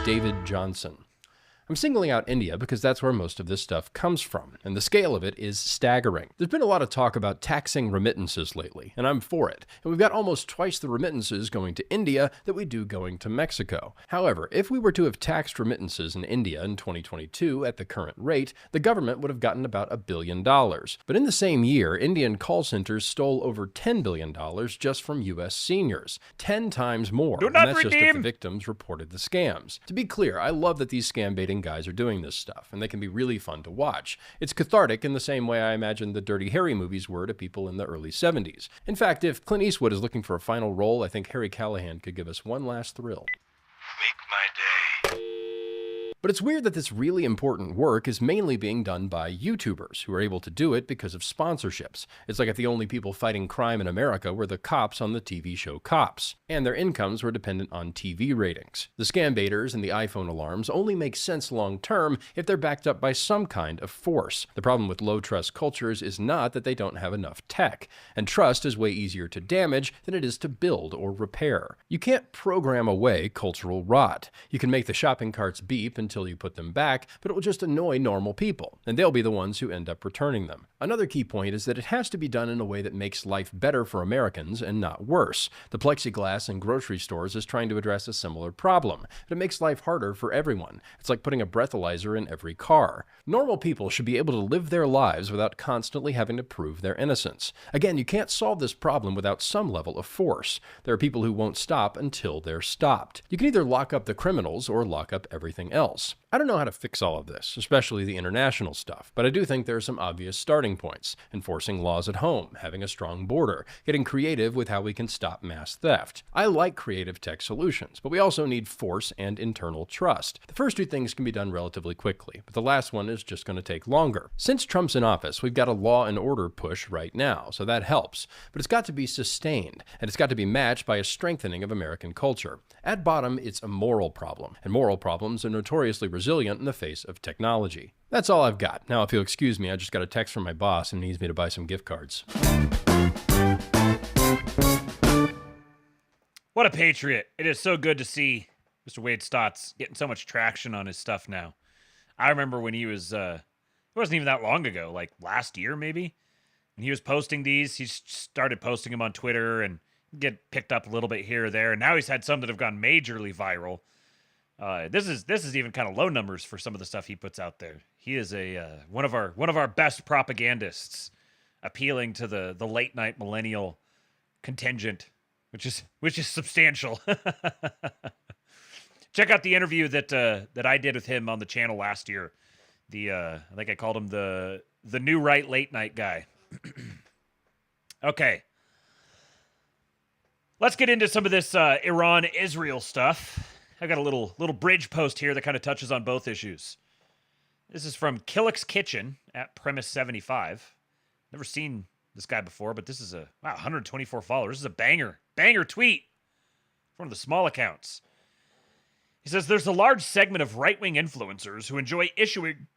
David Johnson. I'm singling out India because that's where most of this stuff comes from, and the scale of it is staggering. There's been a lot of talk about taxing remittances lately, and I'm for it. And we've got almost twice the remittances going to India that we do going to Mexico. However, if we were to have taxed remittances in India in 2022 at the current rate, the government would have gotten about $1 billion. But in the same year, Indian call centers stole over $10 billion just from U.S. seniors. 10 times more. Do not and that's redeem. just if the victims reported the scams. To be clear, I love that these scam baiting guys are doing this stuff, and they can be really fun to watch. It's cathartic in the same way I imagine the Dirty Harry movies were to people in the early 70s. In fact, if Clint Eastwood is looking for a final role, I think Harry Callahan could give us one last thrill. Make my day. But it's weird that this really important work is mainly being done by YouTubers who are able to do it because of sponsorships. It's like if the only people fighting crime in America were the cops on the TV show Cops, and their incomes were dependent on TV ratings. The scam baiters and the iPhone alarms only make sense long term if they're backed up by some kind of force. The problem with low trust cultures is not that they don't have enough tech, and trust is way easier to damage than it is to build or repair. You can't program away cultural rot. You can make the shopping carts beep until you put them back, but it will just annoy normal people, and they'll be the ones who end up returning them. Another key point is that it has to be done in a way that makes life better for Americans and not worse. The plexiglass in grocery stores is trying to address a similar problem, but it makes life harder for everyone. It's like putting a breathalyzer in every car. Normal people should be able to live their lives without constantly having to prove their innocence. Again, you can't solve this problem without some level of force. There are people who won't stop until they're stopped. You can either lock up the criminals or lock up everything else. I don't know how to fix all of this, especially the international stuff, but I do think there are some obvious starting points. Enforcing laws at home, having a strong border, getting creative with how we can stop mass theft. I like creative tech solutions, but we also need force and internal trust. The first two things can be done relatively quickly, but the last one is just going to take longer. Since Trump's in office, we've got a law and order push right now, so that helps, but it's got to be sustained, and it's got to be matched by a strengthening of American culture. At bottom, it's a moral problem, and moral problems are notoriously resilient in the face of technology. That's all I've got. Now, if you'll excuse me, I just got a text from my boss and needs me to buy some gift cards. What a patriot. It is so good to see Mr. Wade Stotts getting so much traction on his stuff now. I remember when he was, it wasn't even that long ago, like last year maybe, and he was posting these. He started posting them on Twitter and get picked up a little bit here or there, and now he's had some that have gone majorly viral. This is even kind of low numbers for some of the stuff he puts out there. He is a one of our best propagandists, appealing to the late night millennial contingent, which is substantial. Check out the interview that I did with him on the channel last year. I think I called him the new right late night guy. Okay. Let's get into some of this Iran-Israel stuff. I got a little bridge post here that kind of touches on both issues. This is from Killick's Kitchen at Premise 75. Never seen this guy before, but this is 124 followers. This is a banger tweet from one of the small accounts. He says, there's a large segment of right-wing influencers who enjoy issuing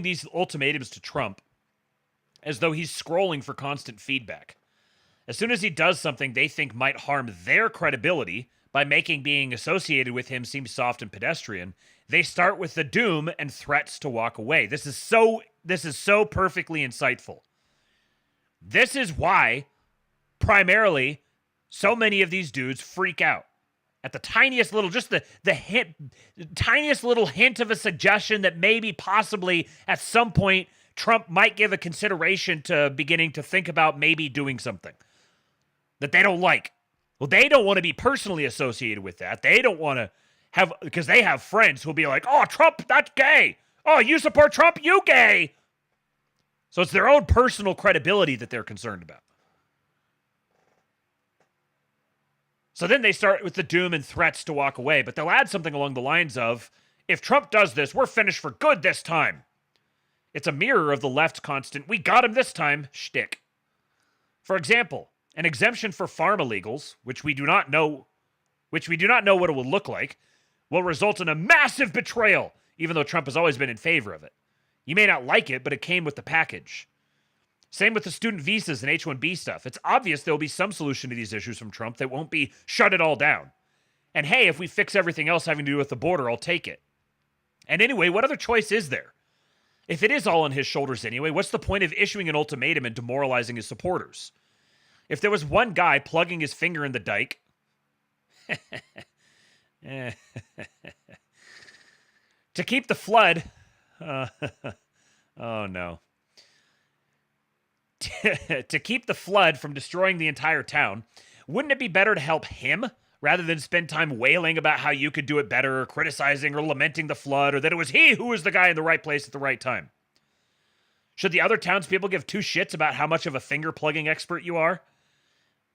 these ultimatums to Trump as though he's scrolling for constant feedback. As soon as he does something they think might harm their credibility by making being associated with him seem soft and pedestrian, they start with the doom and threats to walk away. This is so perfectly insightful. This is why, primarily, so many of these dudes freak out at the tiniest little, just the tiniest little hint of a suggestion that maybe possibly at some point Trump might give a consideration to beginning to think about maybe doing something that they don't like. Well, they don't want to be personally associated with that. They don't want to have, because they have friends who'll be like, oh, Trump, that's gay. Oh, you support Trump, you gay. So it's their own personal credibility that they're concerned about. So then they start with the doom and threats to walk away, but they'll add something along the lines of, if Trump does this, we're finished for good this time. It's a mirror of the left's constant, we got him this time, shtick. For example, an exemption for farm illegals, which we do not know what it will look like, will result in a massive betrayal, even though Trump has always been in favor of it. You may not like it, but it came with the package. Same with the student visas and H-1B stuff. It's obvious there will be some solution to these issues from Trump that won't be shut it all down. And hey, if we fix everything else having to do with the border, I'll take it. And anyway, what other choice is there? If it is all on his shoulders anyway, what's the point of issuing an ultimatum and demoralizing his supporters? If there was one guy plugging his finger in the dike... to keep the flood... oh no. To keep the flood from destroying the entire town, wouldn't it be better to help him rather than spend time wailing about how you could do it better, or criticizing or lamenting the flood, or that it was he who was the guy in the right place at the right time? Should the other townspeople give two shits about how much of a finger-plugging expert you are?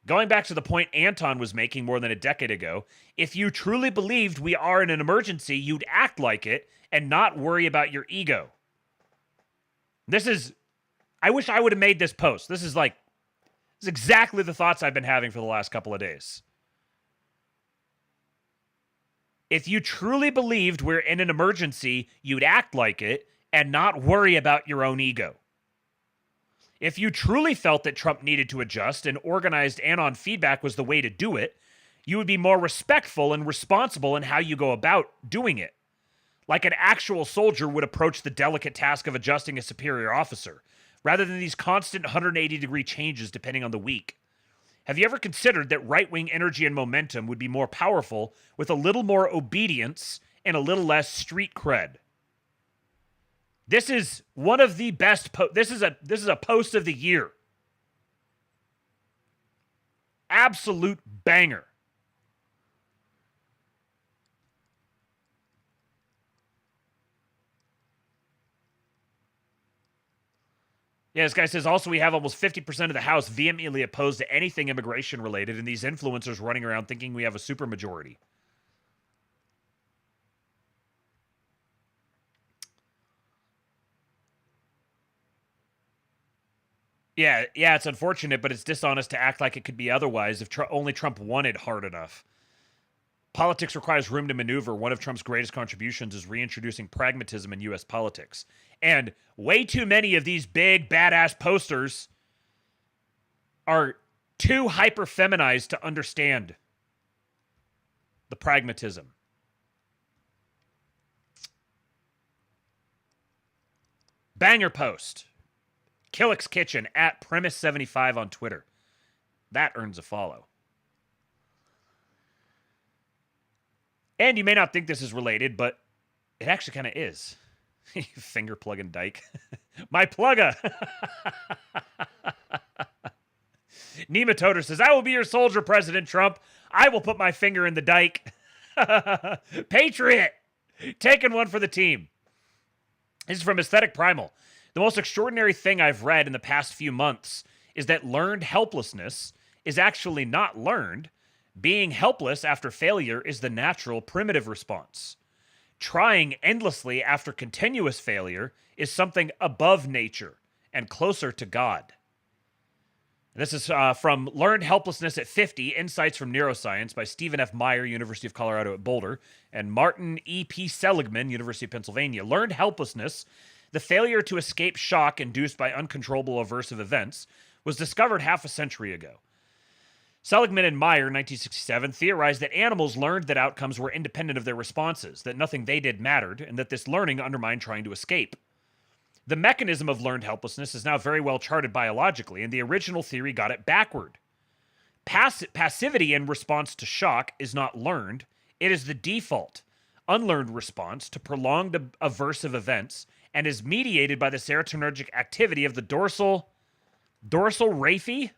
Going back to the point Anton was making more than a decade ago, if you truly believed we are in an emergency, you'd act like it and not worry about your ego. I wish I would have made this post. This is exactly the thoughts I've been having for the last couple of days. If you truly believed we're in an emergency, you'd act like it and not worry about your own ego. If you truly felt that Trump needed to adjust and organized anon feedback was the way to do it, you would be more respectful and responsible in how you go about doing it. Like an actual soldier would approach the delicate task of adjusting a superior officer, rather than these constant 180-degree changes depending on the week. Have you ever considered that right-wing energy and momentum would be more powerful with a little more obedience and a little less street cred? This is one of the best this is a post of the year. Absolute banger. Yeah, this guy says, also we have almost 50% of the House vehemently opposed to anything immigration related, and these influencers running around thinking we have a supermajority. Yeah, it's unfortunate, but it's dishonest to act like it could be otherwise if only Trump wanted hard enough. Politics requires room to maneuver. One of Trump's greatest contributions is reintroducing pragmatism in U.S. politics. And way too many of these big, badass posters are too hyper-feminized to understand the pragmatism. Banger post. Killick's Kitchen at Premise75 on Twitter. That earns a follow. And you may not think this is related, but it actually kind of is. Finger plugging dyke. My plugga. Nematoder says, I will be your soldier, President Trump. I will put my finger in the dike. Patriot. Taking one for the team. This is from Aesthetic Primal. The most extraordinary thing I've read in the past few months is that learned helplessness is actually not learned. Being helpless after failure is the natural, primitive response. Trying endlessly after continuous failure is something above nature and closer to God. This is from Learned Helplessness at 50, Insights from Neuroscience by Stephen F. Meyer, University of Colorado at Boulder, and Martin E.P. Seligman, University of Pennsylvania. Learned helplessness, the failure to escape shock induced by uncontrollable aversive events, was discovered half a century ago. Seligman and Meyer, 1967, theorized that animals learned that outcomes were independent of their responses, that nothing they did mattered, and that this learning undermined trying to escape. The mechanism of learned helplessness is now very well charted biologically, and the original theory got it backward. Passivity in response to shock is not learned. It is the default, unlearned response to prolonged aversive events and is mediated by the serotonergic activity of the dorsal raphe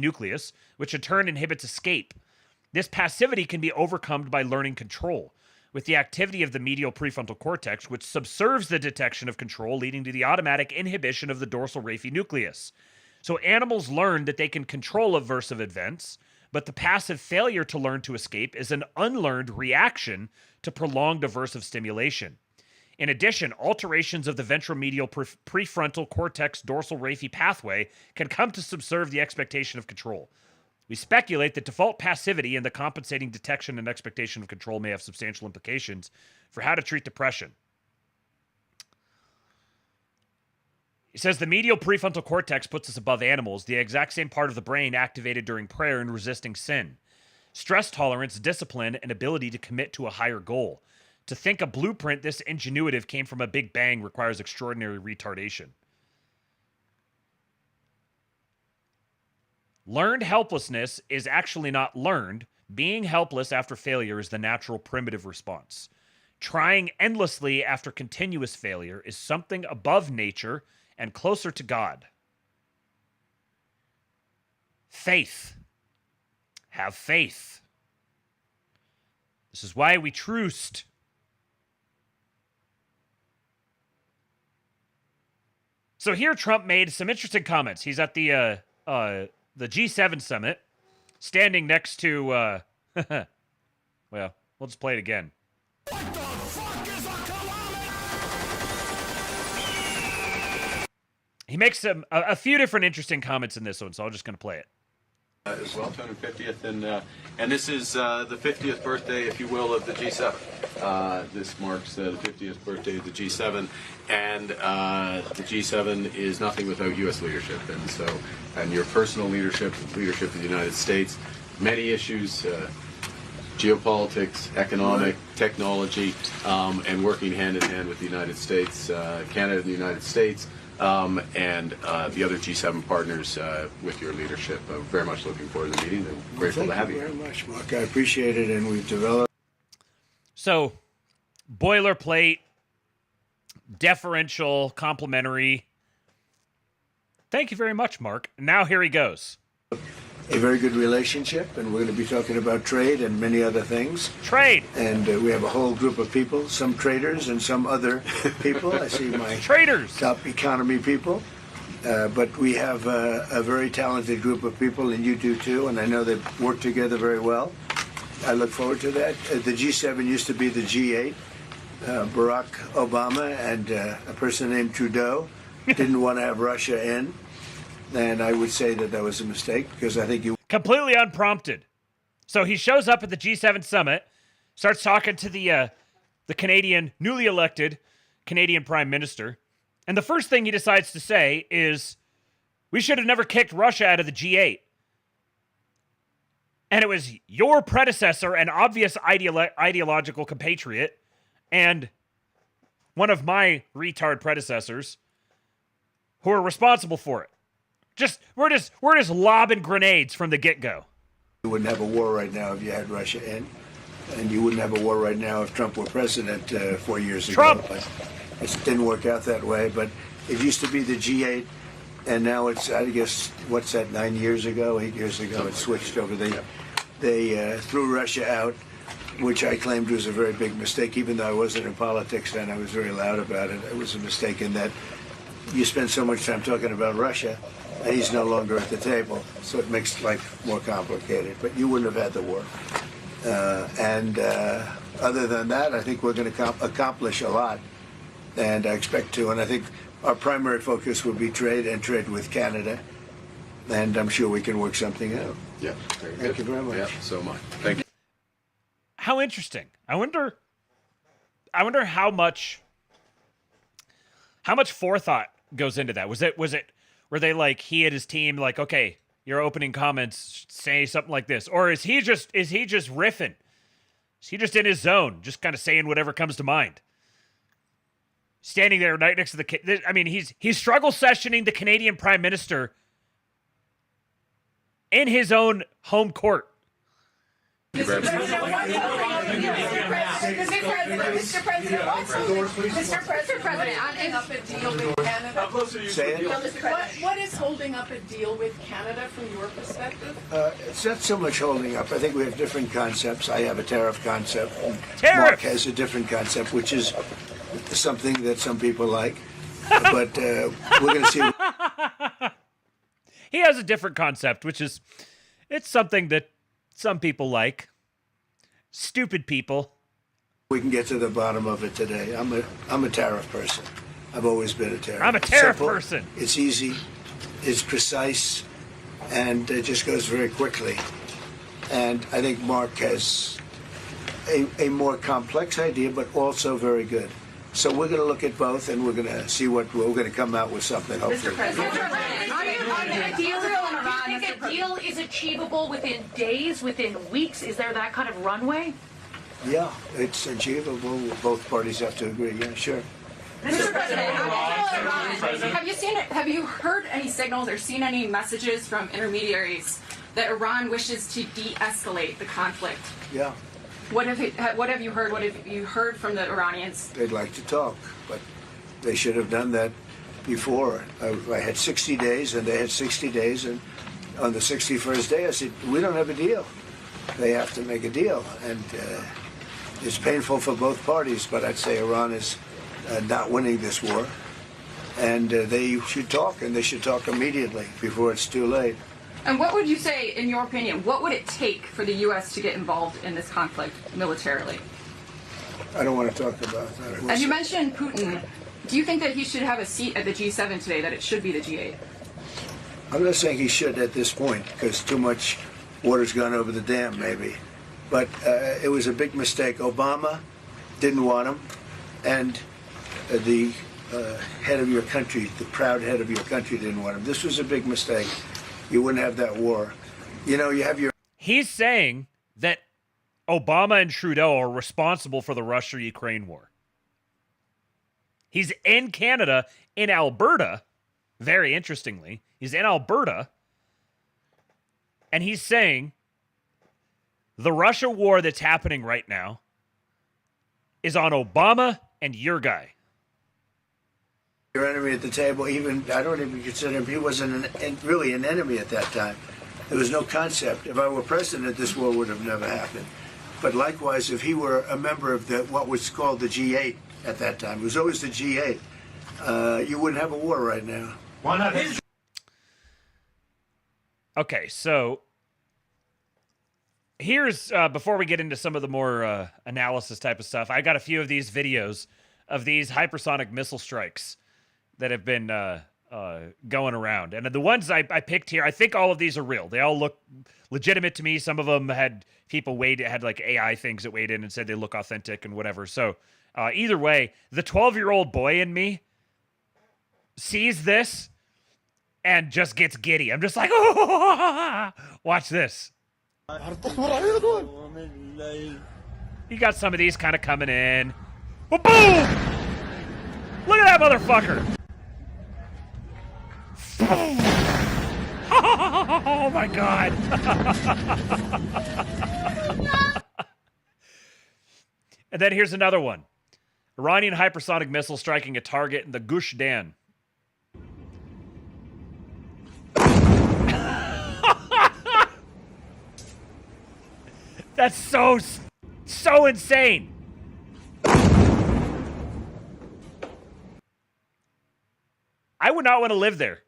nucleus, which in turn inhibits escape. This passivity can be overcome by learning control, with the activity of the medial prefrontal cortex, which subserves the detection of control, leading to the automatic inhibition of the dorsal raphe nucleus. So animals learn that they can control aversive events, but the passive failure to learn to escape is an unlearned reaction to prolonged aversive stimulation. In addition, alterations of the ventromedial prefrontal cortex dorsal raphe pathway can come to subserve the expectation of control. We speculate that default passivity and the compensating detection and expectation of control may have substantial implications for how to treat depression. He says the medial prefrontal cortex puts us above animals, the exact same part of the brain activated during prayer and resisting sin. Stress tolerance, discipline, and ability to commit to a higher goal. To think a blueprint this ingenuitive came from a big bang requires extraordinary retardation. Learned helplessness is actually not learned. Being helpless after failure is the natural primitive response. Trying endlessly after continuous failure is something above nature and closer to God. Faith. Have faith. This is why we truced. So here Trump made some interesting comments. He's at the the G7 summit, standing next to, well, we'll just play it again. He makes a few different interesting comments in this one, so I'm just going to play it. As well, 250th, and this is the 50th birthday, if you will, of the G7. This marks the 50th birthday of the G7, and the G7 is nothing without U.S. leadership, and your personal leadership of the United States, many issues, geopolitics, economic, technology, and working hand in hand with the United States, Canada and the United States. And the other G7 partners with your leadership. Very much looking forward to the meeting and grateful to have you. Thank you very much, Mark. I appreciate it, and we've developed. So, boilerplate, deferential, complimentary. Thank you very much, Mark. Now here he goes. A very good relationship, and we're going to be talking about trade and many other things. Trade! And we have a whole group of people, some traders and some other people. I see my traders, top economy people. But we have a very talented group of people, and you do too, and I know they work together very well. I look forward to that. The G7 used to be the G8. Barack Obama and a person named Trudeau didn't want to have Russia in. And I would say that was a mistake because I think you... Completely unprompted. So he shows up at the G7 summit, starts talking to the Canadian, newly elected Canadian Prime Minister, and the first thing he decides to say is, we should have never kicked Russia out of the G8. And it was your predecessor, an obvious ideological compatriot, and one of my retard predecessors, who are responsible for it. We're just lobbing grenades from the get-go. You wouldn't have a war right now if you had Russia in, and you wouldn't have a war right now if Trump were president 4 years ago. But it didn't work out that way. But it used to be the G8, and now it's, I guess, what's that? 8 years ago, it switched over. They threw Russia out, which I claimed was a very big mistake. Even though I wasn't in politics then, I was very loud about it. It was a mistake in that you spend so much time talking about Russia, and he's no longer at the table, so it makes life more complicated. But you wouldn't have had the war. Other than that, I think we're going to accomplish a lot, and I expect to. And I think our primary focus will be trade and trade with Canada, and I'm sure we can work something out. Yeah, very good. Thank you very much. Yeah, so much. Thank you. How interesting. I wonder how much forethought goes into that. Were they like, he and his team like, okay, your opening comments say something like this, or is he just riffing? Is he just in his zone, just kind of saying whatever comes to mind? Standing there right next to he's struggle sessioning the Canadian Prime Minister in his own home court. Mr. President, what is holding up a deal with Canada from your perspective? It's not so much holding up. I think we have different concepts. I have a tariff concept. Tariff! Mark has a different concept, which is something that some people like. But we're going to see. He has a different concept, which is, it's something that some people like. Stupid people. We can get to the bottom of it today. I'm a tariff person. I've always been a tariff. I'm a tariff Simple, person. It's easy, it's precise, and it just goes very quickly. And I think Mark has a more complex idea, but also very good. So we're going to look at both, and we're going to see what we're going to come out with something. Hopefully. Mr. President, do you think a deal is achievable within days, within weeks? Is there that kind of runway? Yeah, it's achievable. Both parties have to agree. Yeah, sure. Mr. President, have you heard any signals or seen any messages from intermediaries that Iran wishes to de-escalate the conflict? Yeah. What have you heard? What have you heard from the Iranians? They'd like to talk, but they should have done that before. I had 60 days, and they had 60 days, and on the 61st day, I said, we don't have a deal. They have to make a deal, and it's painful for both parties, but I'd say Iran is not winning this war, And they should talk, and they should talk immediately before it's too late. And what would you say, in your opinion, what would it take for the U.S. to get involved in this conflict militarily? I don't want to talk about that. As you mentioned Putin, do you think that he should have a seat at the G7 today, that it should be the G8? I'm not saying he should at this point, because too much water's gone over the dam, maybe. But it was a big mistake. Obama didn't want him, and the head of your country, the proud head of your country, didn't want him. This was a big mistake. You wouldn't have that war. You know, you have your... He's saying that Obama and Trudeau are responsible for the Russia-Ukraine war. He's in Canada, in Alberta, very interestingly. He's in Alberta, and he's saying the Russia war that's happening right now is on Obama and your guy. Your enemy at the table, even, I don't even consider him, he wasn't really an enemy at that time. There was no concept. If I were president, this war would have never happened. But likewise, if he were a member of what was called the G8 at that time, it was always the G8, you wouldn't have a war right now. Why not? Okay, so here's, before we get into some of the more analysis type of stuff, I got a few of these videos of these hypersonic missile strikes that have been going around. And the ones I picked here, I think all of these are real. They all look legitimate to me. Some of them had people had like AI things that weighed in and said they look authentic and whatever. So either way, the 12-year-old boy in me sees this and just gets giddy. I'm just like, oh, watch this. You got some of these kind of coming in. Well, boom! Look at that motherfucker! Oh my god! And then here's another one. Iranian hypersonic missile striking a target in the Gush Dan. That's so insane. I would not want to live there.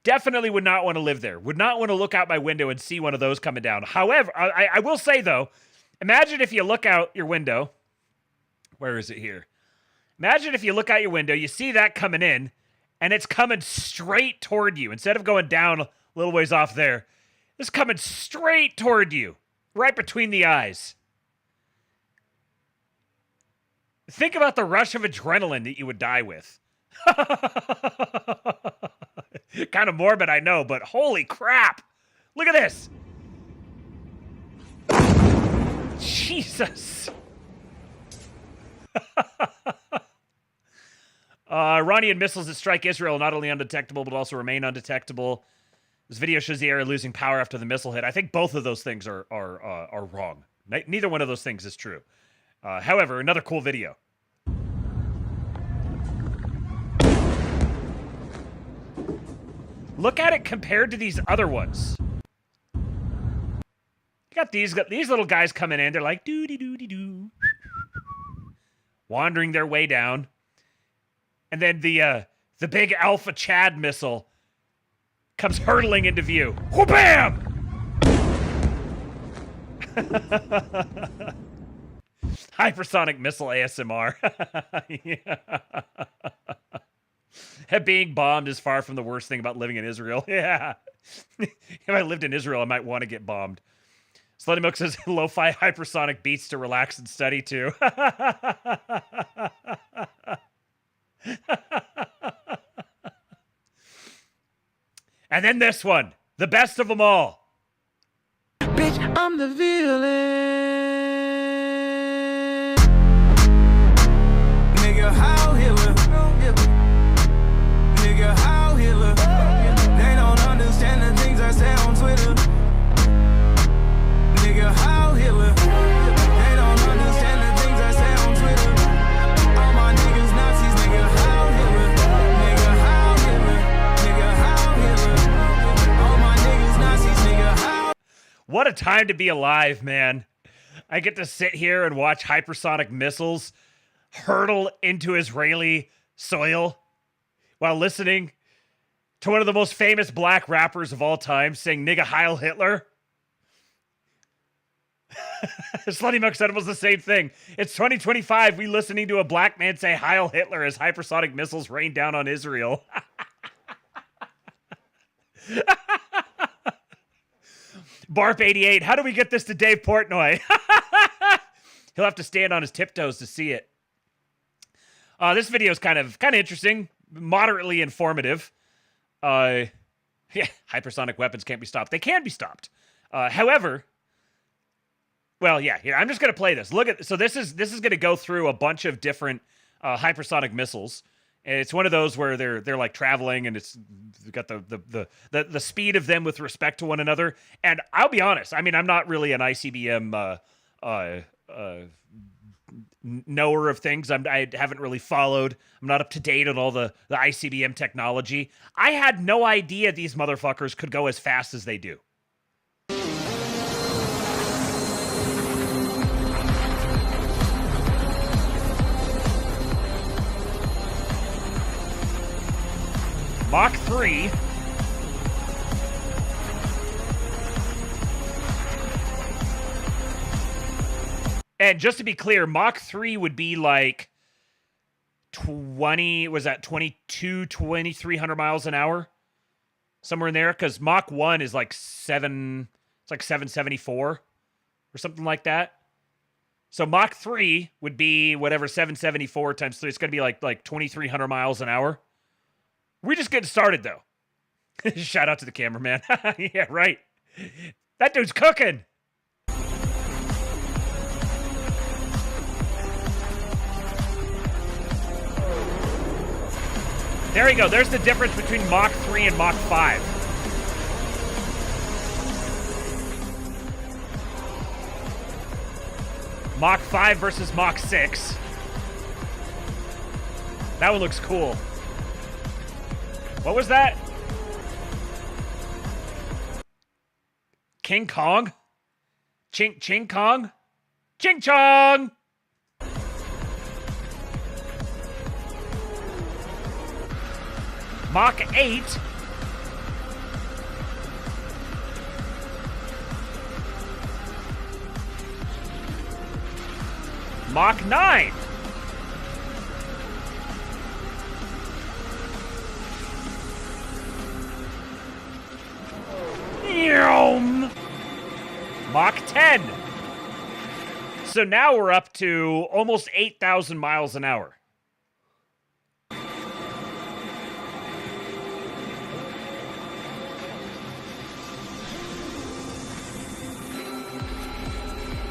Definitely would not want to live there. Would not want to look out my window and see one of those coming down. However, I will say, though, imagine if you look out your window. Where is it here? Imagine if you look out your window, you see that coming in, and it's coming straight toward you. Instead of going down a little ways off there, it's coming straight toward you, right between the eyes. Think about the rush of adrenaline that you would die with. Kind of morbid, I know, but holy crap. Look at this. Jesus. Iranian missiles that strike Israel are not only undetectable, but also remain undetectable. This video shows the area losing power after the missile hit. I think both of those things are wrong. Neither one of those things is true. However, another cool video. Look at it compared to these other ones. You got these little guys coming in. They're like, doo-dee-doo-dee-doo. Wandering their way down. And then the big Alpha Chad missile comes hurtling into view. Wha-bam! Hypersonic missile ASMR. Yeah. Being bombed is far from the worst thing about living in Israel. Yeah. If I lived in Israel, I might want to get bombed. Slutty Milk says, lo-fi hypersonic beats to relax and study to. And then this one. The best of them all. Bitch, I'm the villain. Nigga, how Hitler? Nigga, how Hitler? They don't understand the things I say on Twitter. Nigga, how Hitler? They don't understand the things I say on Twitter. All my niggas Nazis, nigga, how Hitler? Nigga, how Hitler? Nigga, how Hitler? All my niggas Nazis, nigga, how? What a time to be alive, man. I get to sit here and watch hypersonic missiles hurtle into Israeli soil while listening to one of the most famous black rappers of all time sing "Nigga Heil Hitler"? Slutty Muck said it was the same thing. It's 2025. We listening to a black man say "Heil Hitler" as hypersonic missiles rain down on Israel. Barp88, how do we get this to Dave Portnoy? He'll have to stand on his tiptoes to see it. This video is kind of interesting, moderately informative. Yeah, hypersonic weapons can't be stopped. They can be stopped. However, well, yeah, here, I'm just going to play this. Look at, so this is going to go through a bunch of different hypersonic missiles. And it's one of those where they're like traveling, and it's got the speed of them with respect to one another. And I'll be honest, I mean, I'm not really an ICBM knower of things. I haven't really followed. I'm not up to date on all the ICBM technology. I had no idea these motherfuckers could go as fast as they do. Mach 3. And just to be clear, Mach 3 would be like 2,300 miles an hour? Somewhere in there? Because Mach 1 is like 774 or something like that. So Mach 3 would be whatever 774 times 3. It's going to be like 2,300 miles an hour. We're just getting started, though. Shout out to the cameraman. Yeah, right. That dude's cooking. There you go. There's the difference between Mach 3 and Mach 5. Mach 5 versus Mach 6. That one looks cool. What was that? King Kong? Ching Kong? Ching Chong! Mach 8. Mach 9. Mach 10. So now we're up to almost 8,000 miles an hour.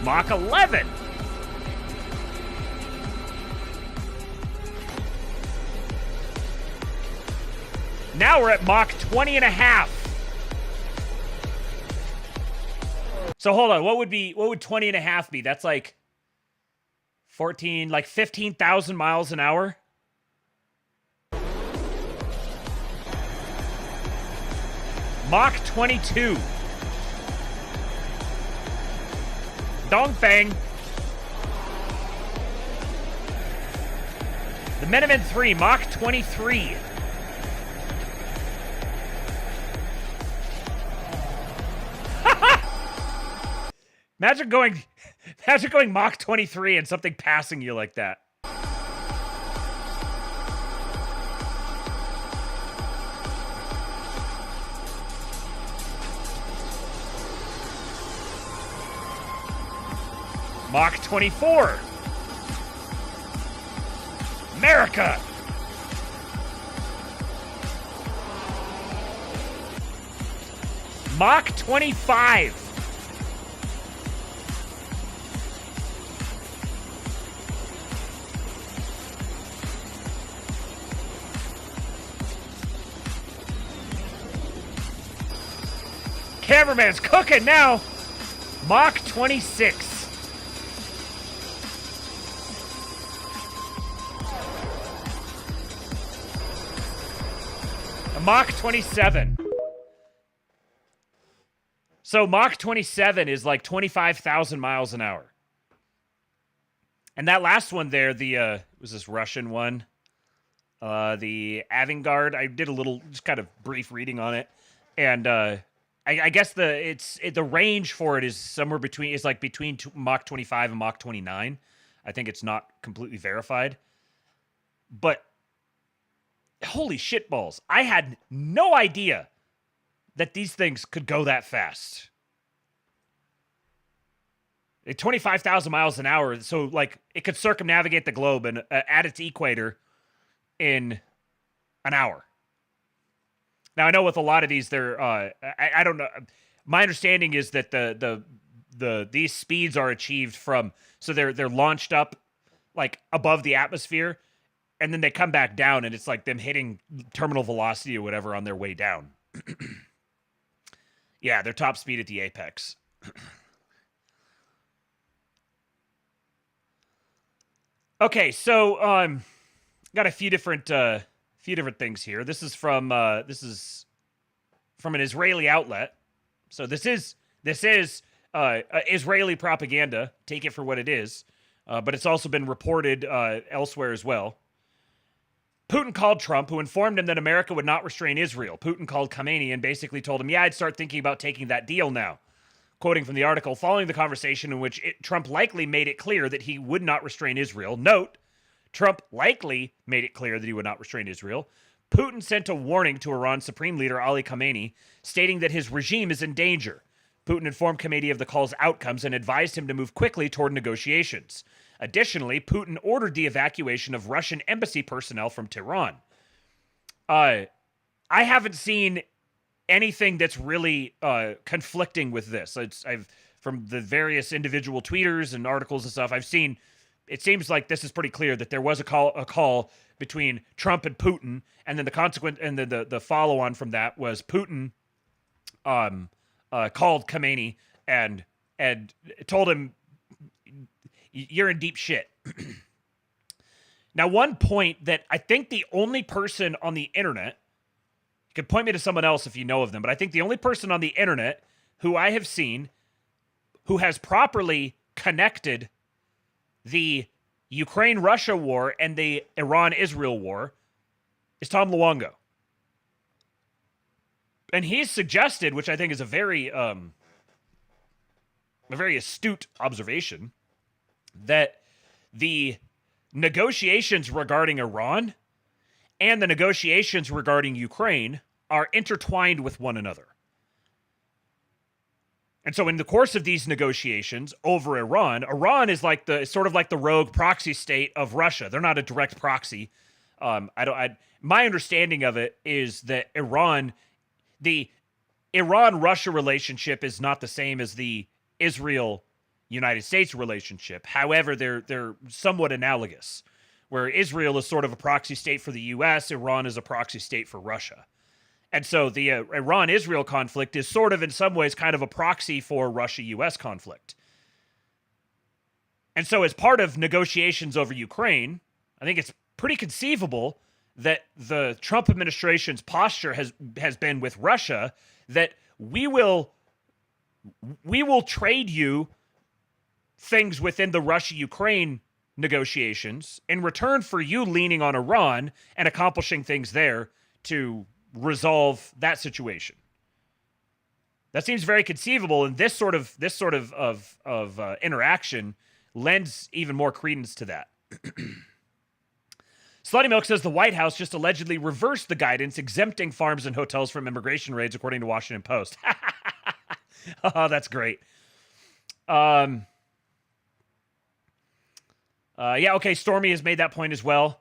Mach 11. Now we're at Mach 20 and a half. So hold on, what would 20 and a half be? That's like 15,000 miles an hour. Mach 22. Dong Fang. The Minutemen 3, Mach 23. Imagine going Mach 23 and something passing you like that. Mach 24. America. Mach 25. Cameraman's cooking now. Mach 26. Mach 27. So Mach 27 is like 25,000 miles an hour. And that last one there, was this Russian one? the Avangard. I did a little, just kind of brief reading on it, and I guess the range for it is somewhere between, it's like between Mach 25 and Mach 29. I think it's not completely verified, but holy shitballs! I had no idea that these things could go that fast. At 25,000 miles an hour, so like it could circumnavigate the globe and at its equator in an hour. Now I know with a lot of these, they're I don't know. My understanding is that these speeds are achieved from, so they're launched up like above the atmosphere, and then they come back down, and it's like them hitting terminal velocity or whatever on their way down. Yeah, their top speed at the apex. Okay, so got a few different things here. This is from an Israeli outlet. So this is Israeli propaganda. Take it for what it is, but it's also been reported elsewhere as well. Putin called Trump, who informed him that America would not restrain Israel. Putin called Khamenei and basically told him, "Yeah, I'd start thinking about taking that deal now." Quoting from the article, following the conversation in which Trump likely made it clear that he would not restrain Israel. Note, Trump likely made it clear that he would not restrain Israel. Putin sent a warning to Iran's Supreme Leader Ali Khamenei, stating that his regime is in danger. Putin informed Khamenei of the call's outcomes and advised him to move quickly toward negotiations. Additionally, Putin ordered the evacuation of Russian embassy personnel from Tehran. I haven't seen anything that's really conflicting with this. I've from the various individual tweeters and articles and stuff I've seen, it seems like this is pretty clear that there was a call between Trump and Putin, and then the consequent and the follow on from that was Putin called Khamenei and told him, "You're in deep shit." Now, one point that I think the only person on the internet, you could point me to someone else if you know of them, but I think the only person on the internet who I have seen who has properly connected the Ukraine-Russia war and the Iran-Israel war is Tom Luongo. And he's suggested, which I think is a very astute observation, that the negotiations regarding Iran and the negotiations regarding Ukraine are intertwined with one another. And so in the course of these negotiations over Iran is like sort of like the rogue proxy state of Russia. They're not a direct proxy. My understanding of it is that the Iran-Russia relationship is not the same as the Israel-United States relationship. However, they're somewhat analogous, where Israel is sort of a proxy state for the U.S., Iran is a proxy state for Russia. And so the Iran-Israel conflict is sort of in some ways kind of a proxy for Russia-U.S. conflict. And so as part of negotiations over Ukraine, I think it's pretty conceivable that the Trump administration's posture has been with Russia that we will trade you things within the Russia-Ukraine negotiations in return for you leaning on Iran and accomplishing things there to resolve that situation. That seems very conceivable, and this sort of interaction lends even more credence to that. Slutty Milk says the White House just allegedly reversed the guidance exempting farms and hotels from immigration raids, according to Washington Post. Oh, that's great. Yeah, okay, Stormy has made that point as well.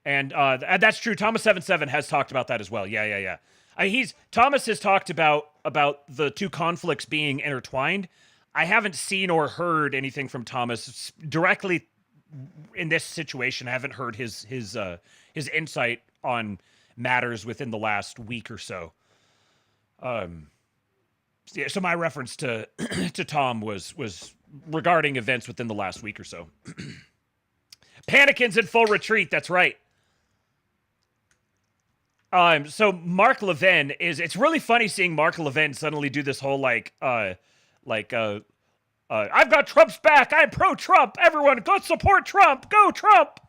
And that's true. Thomas77 has talked about that as well. Yeah. Thomas has talked about the two conflicts being intertwined. I haven't seen or heard anything from Thomas directly in this situation. I haven't heard his insight on matters within the last week or so. So my reference to Tom was regarding events within the last week or so. Panikin's in full retreat. That's right. So Mark Levin it's really funny seeing Mark Levin suddenly do this whole I've got Trump's back. I'm pro-Trump. Everyone go support Trump. Go Trump.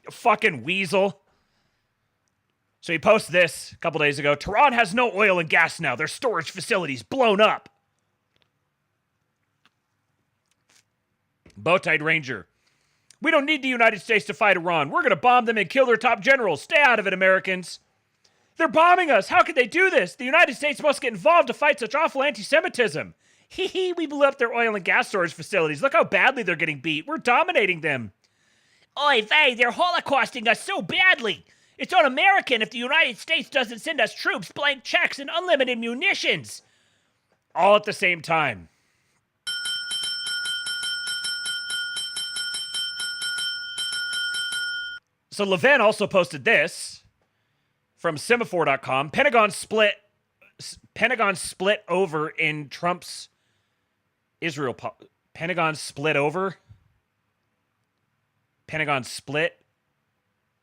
You fucking weasel. So he posts this a couple days ago. Tehran has no oil and gas now. Their storage facilities blown up. Bow-tied Ranger. We don't need the United States to fight Iran. We're going to bomb them and kill their top generals. Stay out of it, Americans. They're bombing us. How could they do this? The United States must get involved to fight such awful anti-Semitism. Hee hee, we blew up their oil and gas storage facilities. Look how badly they're getting beat. We're dominating them. Oy vey, they're holocausting us so badly. It's un-American if the United States doesn't send us troops, blank checks, and unlimited munitions. All at the same time. So Levin also posted this from semaphore.com. Pentagon split over in Trump's Israel. Pentagon split over. Pentagon split.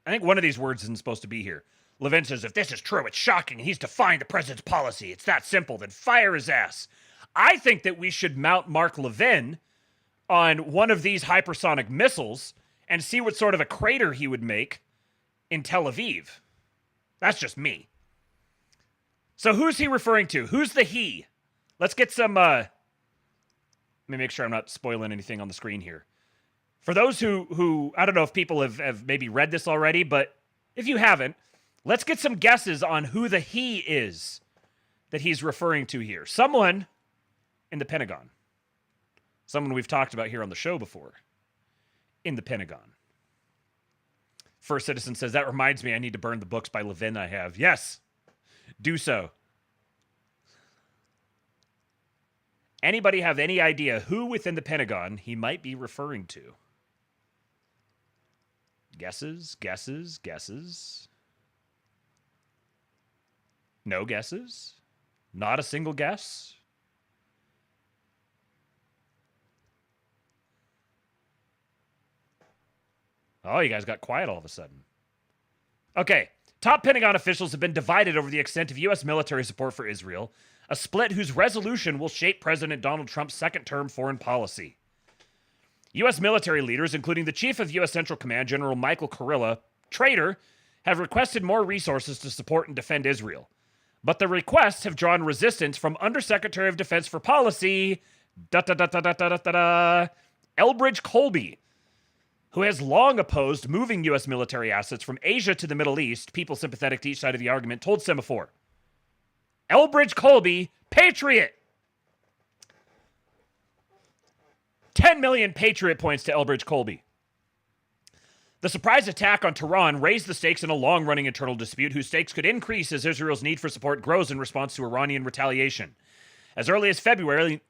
I think one of these words isn't supposed to be here. Levin says, if this is true, it's shocking, and he's defying the president's policy. It's that simple. Then fire his ass. I think that we should mount Mark Levin on one of these hypersonic missiles and see what sort of a crater he would make in Tel Aviv. That's just me. So who's he referring to? Who's the he? Let's get some, let me make sure I'm not spoiling anything on the screen here. For those who I don't know if people have maybe read this already, but if you haven't, let's get some guesses on who the he is that he's referring to here. Someone in the Pentagon. Someone we've talked about here on the show before. In the Pentagon. First Citizen says, that reminds me I need to burn the books by Levin I have. Yes, do so. Anybody have any idea who within the Pentagon he might be referring to? Guesses, guesses, guesses. No guesses? Not a single guess? Oh, you guys got quiet all of a sudden. Okay, top Pentagon officials have been divided over the extent of U.S. military support for Israel, a split whose resolution will shape President Donald Trump's second-term foreign policy. U.S. military leaders, including the Chief of U.S. Central Command, General Michael Kurilla, traitor, have requested more resources to support and defend Israel. But the requests have drawn resistance from Undersecretary of Defense for Policy, Elbridge Colby, who has long opposed moving U.S. military assets from Asia to the Middle East. People sympathetic to each side of the argument told Semaphore. Elbridge Colby, Patriot. 10 million Patriot points to Elbridge Colby. The surprise attack on Tehran raised the stakes in a long-running internal dispute whose stakes could increase as Israel's need for support grows in response to Iranian retaliation. As early as February,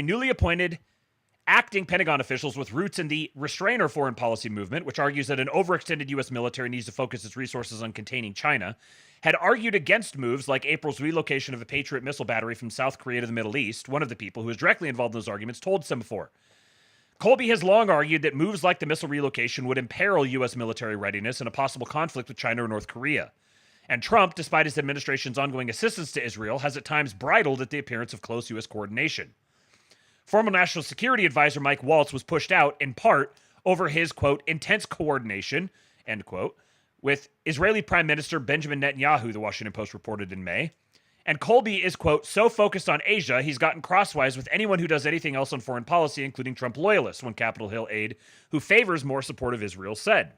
newly appointed acting Pentagon officials with roots in the Restrainer foreign policy movement, which argues that an overextended U.S. military needs to focus its resources on containing China, had argued against moves like April's relocation of a Patriot missile battery from South Korea to the Middle East. One of the people who was directly involved in those arguments told Semaphore. Colby has long argued that moves like the missile relocation would imperil U.S. military readiness in a possible conflict with China or North Korea. And Trump, despite his administration's ongoing assistance to Israel, has at times bridled at the appearance of close U.S. coordination. Former National Security Advisor Mike Waltz was pushed out, in part, over his, quote, intense coordination, end quote, with Israeli Prime Minister Benjamin Netanyahu, the Washington Post reported in May. And Colby is, quote, so focused on Asia, he's gotten crosswise with anyone who does anything else on foreign policy, including Trump loyalists, one Capitol Hill aide who favors more support of Israel said.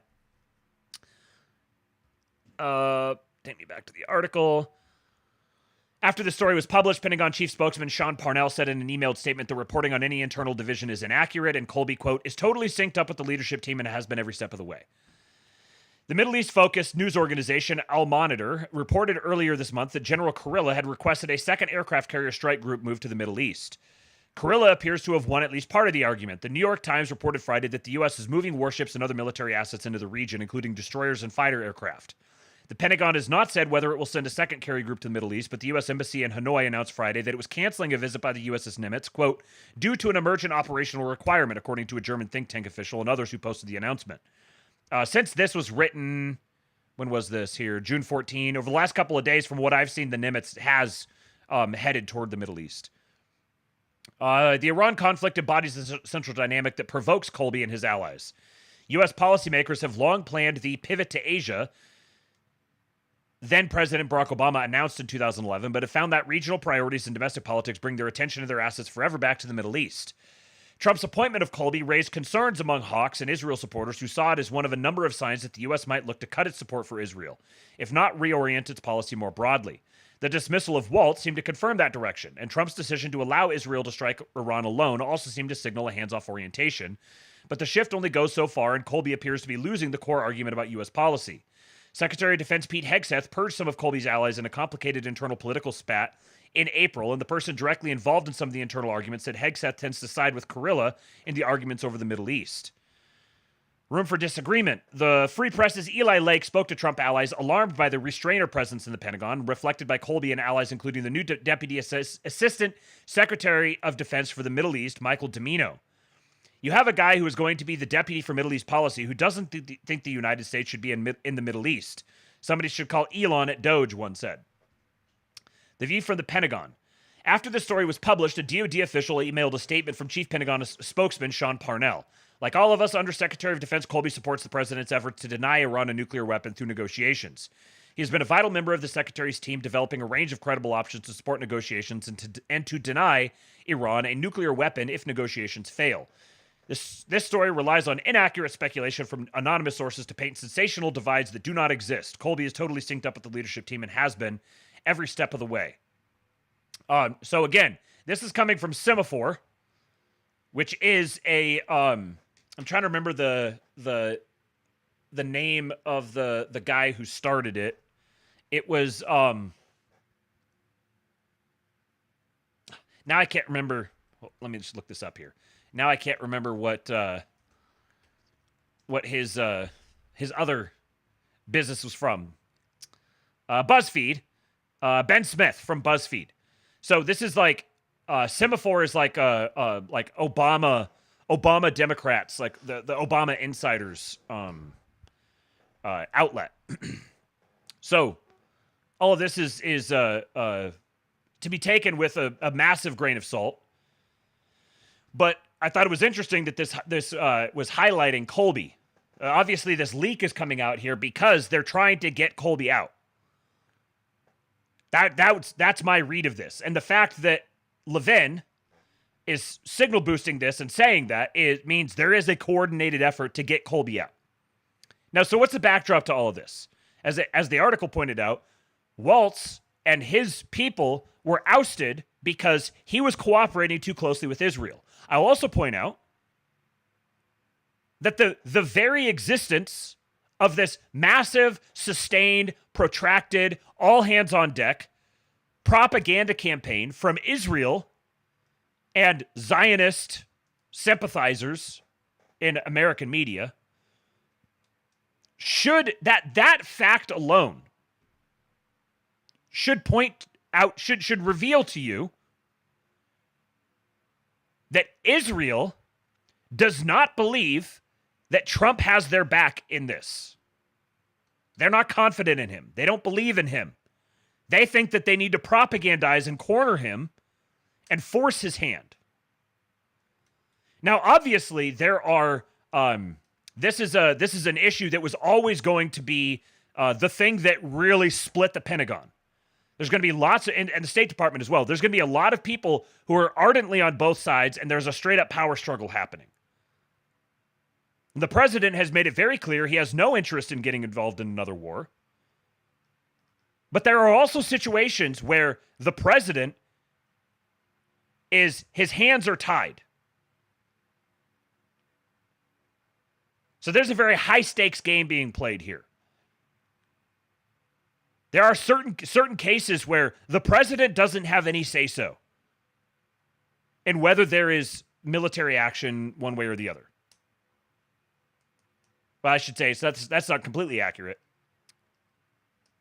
Take me back to the article. After the story was published, Pentagon Chief Spokesman Sean Parnell said in an emailed statement the reporting on any internal division is inaccurate, and Colby, quote, is totally synced up with the leadership team and has been every step of the way. The Middle East-focused news organization Al Monitor reported earlier this month that General Kurilla had requested a second aircraft carrier strike group move to the Middle East. Kurilla appears to have won at least part of the argument. The New York Times reported Friday that the U.S. is moving warships and other military assets into the region, including destroyers and fighter aircraft. The Pentagon has not said whether it will send a second carry group to the Middle East, but the U.S. Embassy in Hanoi announced Friday that it was canceling a visit by the USS Nimitz, quote, due to an emergent operational requirement, according to a German think tank official and others who posted the announcement. Since this was written, when was this here? June 14. Over the last couple of days, from what I've seen, the Nimitz has headed toward the Middle East. The Iran conflict embodies the central dynamic that provokes Colby and his allies. U.S. policymakers have long planned the pivot to Asia then President Barack Obama announced in 2011, but have found that regional priorities in domestic politics bring their attention and their assets forever back to the Middle East. Trump's appointment of Colby raised concerns among hawks and Israel supporters who saw it as one of a number of signs that the U.S. might look to cut its support for Israel, if not reorient its policy more broadly. The dismissal of Waltz seemed to confirm that direction, and Trump's decision to allow Israel to strike Iran alone also seemed to signal a hands-off orientation. But the shift only goes so far, and Colby appears to be losing the core argument about U.S. policy. Secretary of Defense Pete Hegseth purged some of Colby's allies in a complicated internal political spat in April, and the person directly involved in some of the internal arguments said Hegseth tends to side with Kurilla in the arguments over the Middle East. Room for disagreement. The Free Press's Eli Lake spoke to Trump allies alarmed by the restrainer presence in the Pentagon, reflected by Colby and allies including the new Deputy Assistant Secretary of Defense for the Middle East, Michael Domino. You have a guy who is going to be the Deputy for Middle East Policy who doesn't think the United States should be in the Middle East. Somebody should call Elon at Doge, one said. The View from the Pentagon. After the story was published, a DoD official emailed a statement from Chief Pentagon spokesman Sean Parnell. Like all of us, Undersecretary of Defense Colby supports the president's efforts to deny Iran a nuclear weapon through negotiations. He has been a vital member of the secretary's team, developing a range of credible options to support negotiations and to deny Iran a nuclear weapon if negotiations fail. This story relies on inaccurate speculation from anonymous sources to paint sensational divides that do not exist. Colby is totally synced up with the leadership team and has been every step of the way. So again, this is coming from Semaphore, which is a I'm trying to remember the name of the guy who started it. It was now I can't remember. Well, let me just look this up here. Now I can't remember what his other business was from. BuzzFeed. Ben Smith from BuzzFeed. So this is like Semaphore is like like Obama Democrats, like the Obama insiders outlet. So all of this is to be taken with a massive grain of salt. But I thought it was interesting that this was highlighting Colby. Obviously, this leak is coming out here because they're trying to get Colby out. That's my read of this. And the fact that Levin is signal boosting this and saying that it means there is a coordinated effort to get Colby out. Now, so what's the backdrop to all of this? As the article pointed out, Waltz and his people were ousted because he was cooperating too closely with Israel. I'll also point out that the very existence of this massive, sustained, protracted, all hands on deck propaganda campaign from Israel and Zionist sympathizers in American media should that fact alone should point out, should reveal to you that Israel does not believe that Trump has their back in this. They're not confident in him. They don't believe in him. They think that they need to propagandize and corner him and force his hand. Now, obviously, there are. This is an issue that was always going to be the thing that really split the Pentagon. There's going to be lots of, and the State Department as well. There's going to be a lot of people who are ardently on both sides, and there's a straight up power struggle happening. The president has made it very clear he has no interest in getting involved in another war. But there are also situations where the president his hands are tied. So there's a very high stakes game being played here. There are certain cases where the president doesn't have any say-so in whether there is military action one way or the other. Well, I should say, so that's not completely accurate.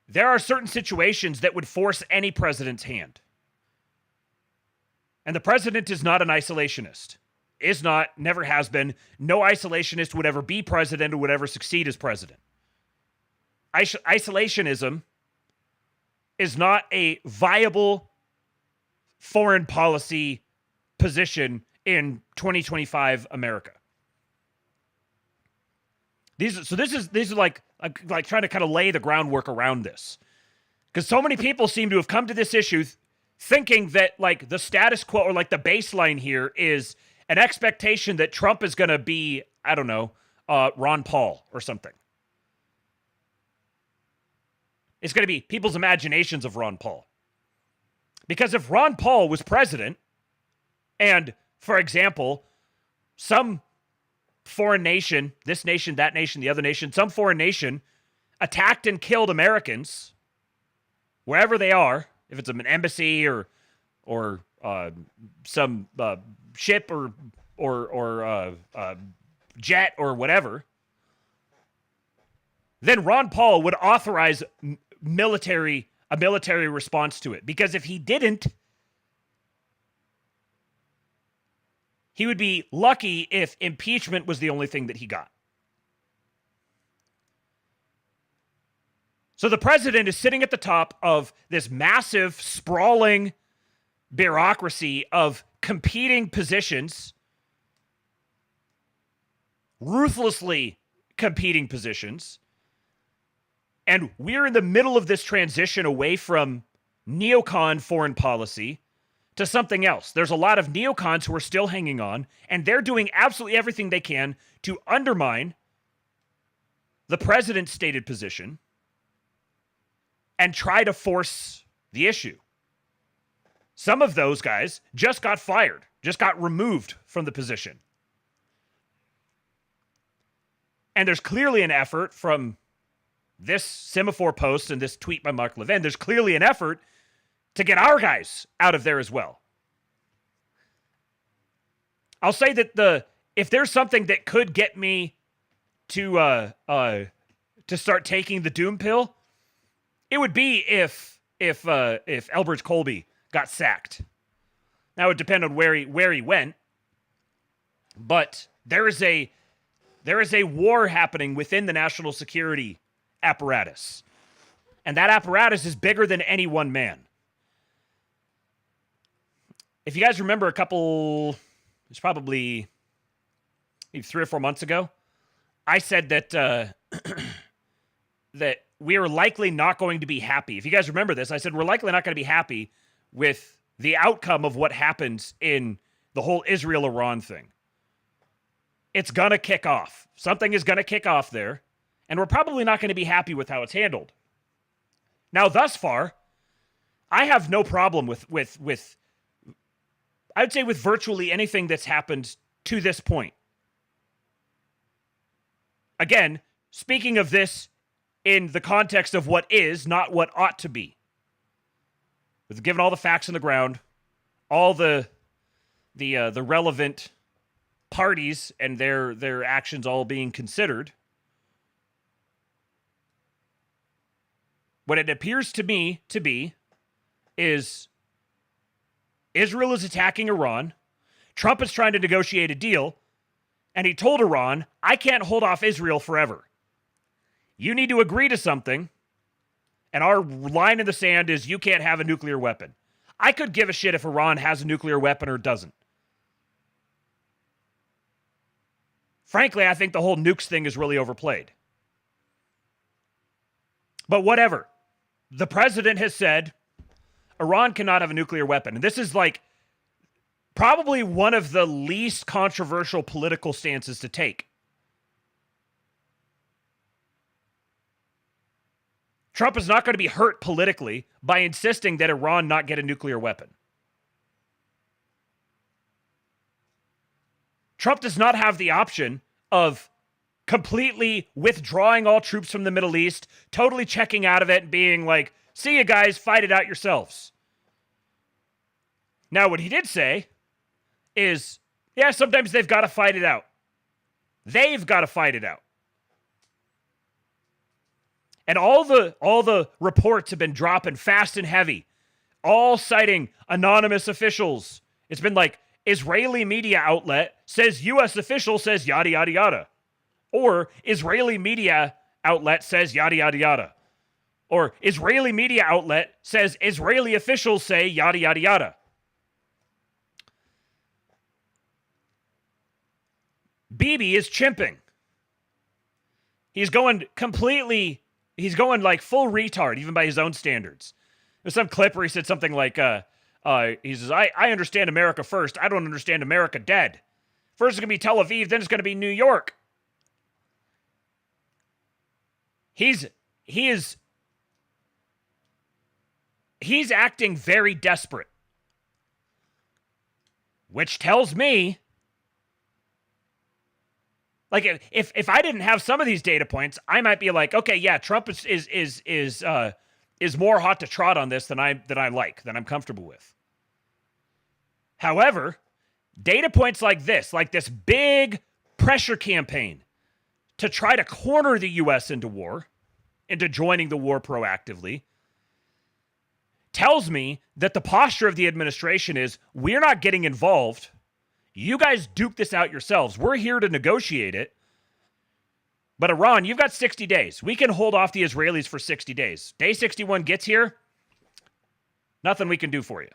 There are certain situations that would force any president's hand. And the president is not an isolationist. Is not, never has been. No isolationist would ever be president or would ever succeed as president. Isolationism is not a viable foreign policy position in 2025 America. These are like trying to kind of lay the groundwork around this. Because so many people seem to have come to this issue thinking that, like, the status quo or, like, the baseline here is an expectation that Trump is going to be, I don't know, Ron Paul or something. It's going to be people's imaginations of Ron Paul. Because if Ron Paul was president and, for example, some foreign nation, this nation, that nation, the other nation, some foreign nation attacked and killed Americans wherever they are, if it's an embassy or some ship or jet or whatever, then Ron Paul would authorize a military response to it. Because if he didn't, he would be lucky if impeachment was the only thing that he got. So the president is sitting at the top of this massive, sprawling bureaucracy of competing positions, ruthlessly competing positions, and we're in the middle of this transition away from neocon foreign policy to something else. There's a lot of neocons who are still hanging on, and they're doing absolutely everything they can to undermine the president's stated position and try to force the issue. Some of those guys just got fired, just got removed from the position. And there's clearly an effort from this Semaphore post and this tweet by Mark Levin, there's clearly an effort to get our guys out of there as well. I'll say that if there's something that could get me to start taking the doom pill, it would be if Elbridge Colby got sacked. Now it would depend on where he went, but there is a war happening within the national security apparatus, and that apparatus is bigger than any one man. If you guys remember it's probably maybe 3 or 4 months ago, I said that that we are likely not going to be happy. If you guys remember this, I said we're likely not going to be happy with the outcome of what happens in the whole Israel-Iran thing. It's going to kick off. Something is going to kick off there, and we're probably not going to be happy with how it's handled. Now, thus far, I have no problem with I would say with virtually anything that's happened to this point. Again, speaking of this in the context of what is, not what ought to be. With given all the facts on the ground, all the relevant parties and their actions all being considered, what it appears to me to be is Israel is attacking Iran. Trump is trying to negotiate a deal, and he told Iran, I can't hold off Israel forever. You need to agree to something, and our line in the sand is you can't have a nuclear weapon. I could give a shit if Iran has a nuclear weapon or doesn't. Frankly, I think the whole nukes thing is really overplayed. But whatever. The president has said Iran cannot have a nuclear weapon. And this is like probably one of the least controversial political stances to take. Trump is not going to be hurt politically by insisting that Iran not get a nuclear weapon. Trump does not have the option of completely withdrawing all troops from the Middle East, totally checking out of it and being like, see you guys, fight it out yourselves. Now, what he did say is, yeah, sometimes they've got to fight it out. They've got to fight it out. And all the reports have been dropping fast and heavy, all citing anonymous officials. It's been like, Israeli media outlet says U.S. official says yada, yada, yada. Or Israeli media outlet says yada, yada, yada. Or Israeli media outlet says Israeli officials say yada, yada, yada. Bibi is chimping. He's he's going like full retard, even by his own standards. There's some clip where he said something like, he says, I understand America first. I don't understand America dead. First it's going to be Tel Aviv, then it's going to be New York. He's acting very desperate. Which tells me, like, if I didn't have some of these data points, I might be like, okay, yeah, Trump is more hot to trot on this than I'm comfortable with. However, data points like this big pressure campaign to try to corner the U.S. into joining the war proactively, tells me that the posture of the administration is, we're not getting involved. You guys duke this out yourselves. We're here to negotiate it. But Iran, you've got 60 days. We can hold off the Israelis for 60 days. Day 61 gets here, nothing we can do for you.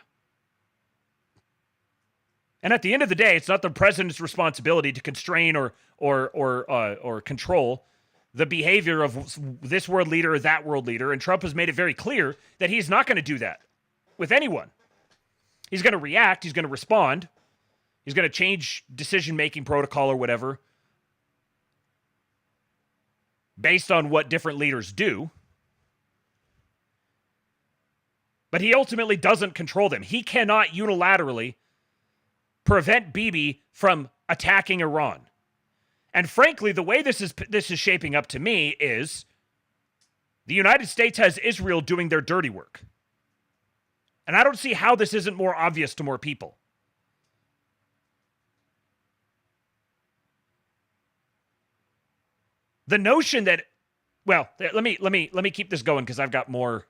And at the end of the day, it's not the president's responsibility to constrain or control the behavior of this world leader or that world leader. And Trump has made it very clear that he's not going to do that with anyone. He's going to react. He's going to respond. He's going to change decision-making protocol or whatever based on what different leaders do. But he ultimately doesn't control them. He cannot unilaterally prevent Bibi from attacking Iran. And frankly, the way this is shaping up to me is the United States has Israel doing their dirty work. And I don't see how this isn't more obvious to more people. The notion that, well, let me keep this going because I've got more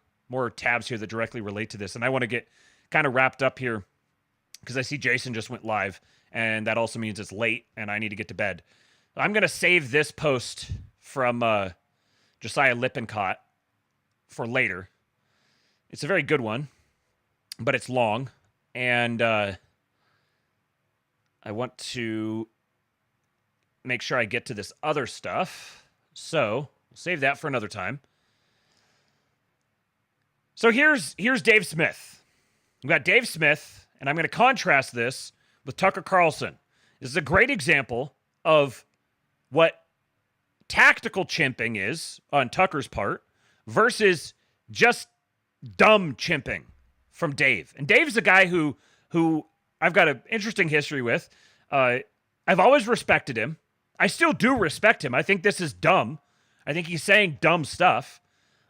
tabs here that directly relate to this, and I want to get kind of wrapped up here because I see Jason just went live, and that also means it's late and I need to get to bed. I'm going to save this post from Josiah Lippincott for later. It's a very good one, but it's long, and I want to make sure I get to this other stuff. So we'll save that for another time. So here's Dave Smith. We've got Dave Smith, and I'm going to contrast this with Tucker Carlson. This is a great example of what tactical chimping is on Tucker's part versus just dumb chimping from Dave. And Dave's a guy who I've got an interesting history with. I've always respected him. I still do respect him. I think this is dumb. I think he's saying dumb stuff.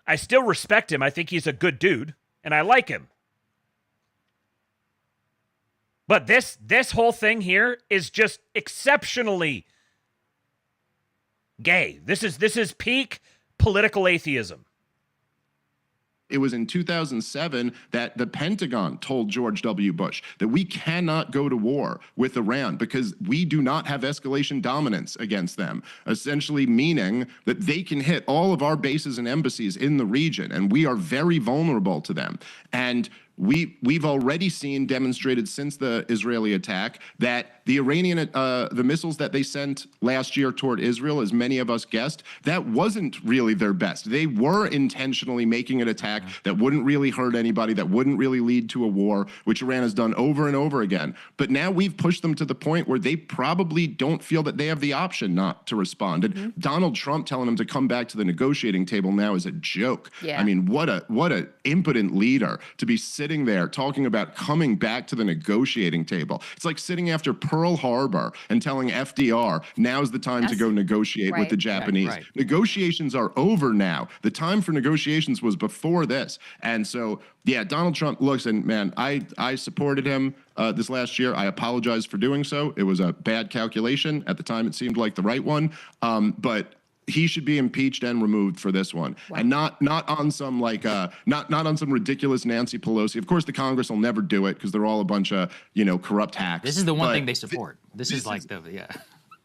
I still respect him. I think he's a good dude, and I like him. But this whole thing here is just exceptionally gay. This is peak political atheism. It was in 2007 that the Pentagon told George W. Bush that we cannot go to war with Iran because we do not have escalation dominance against them, essentially meaning that they can hit all of our bases and embassies in the region, and we are very vulnerable to them. And we've already seen demonstrated since the Israeli attack that the Iranian, the missiles that they sent last year toward Israel, as many of us guessed, that wasn't really their best. They were intentionally making an attack that wouldn't really hurt anybody, that wouldn't really lead to a war, which Iran has done over and over again. But now we've pushed them to the point where they probably don't feel that they have the option not to respond. And Donald Trump telling them to come back to the negotiating table now is a joke. Yeah. I mean, what a impotent leader to be sitting there talking about coming back to the negotiating table. It's like sitting after Pearl Harbor and telling FDR, now's the time to go negotiate with the Japanese. Right. Negotiations are over now. The time for negotiations was before this. And so, yeah, Donald Trump looks, and man, I supported him this last year. I apologize for doing so. It was a bad calculation. At the time, it seemed like the right one. But he should be impeached and removed for this one, and not on some like not on some ridiculous Nancy Pelosi. Of course, the Congress will never do it because they're all a bunch of corrupt hacks. This is the one thing they support. This is like the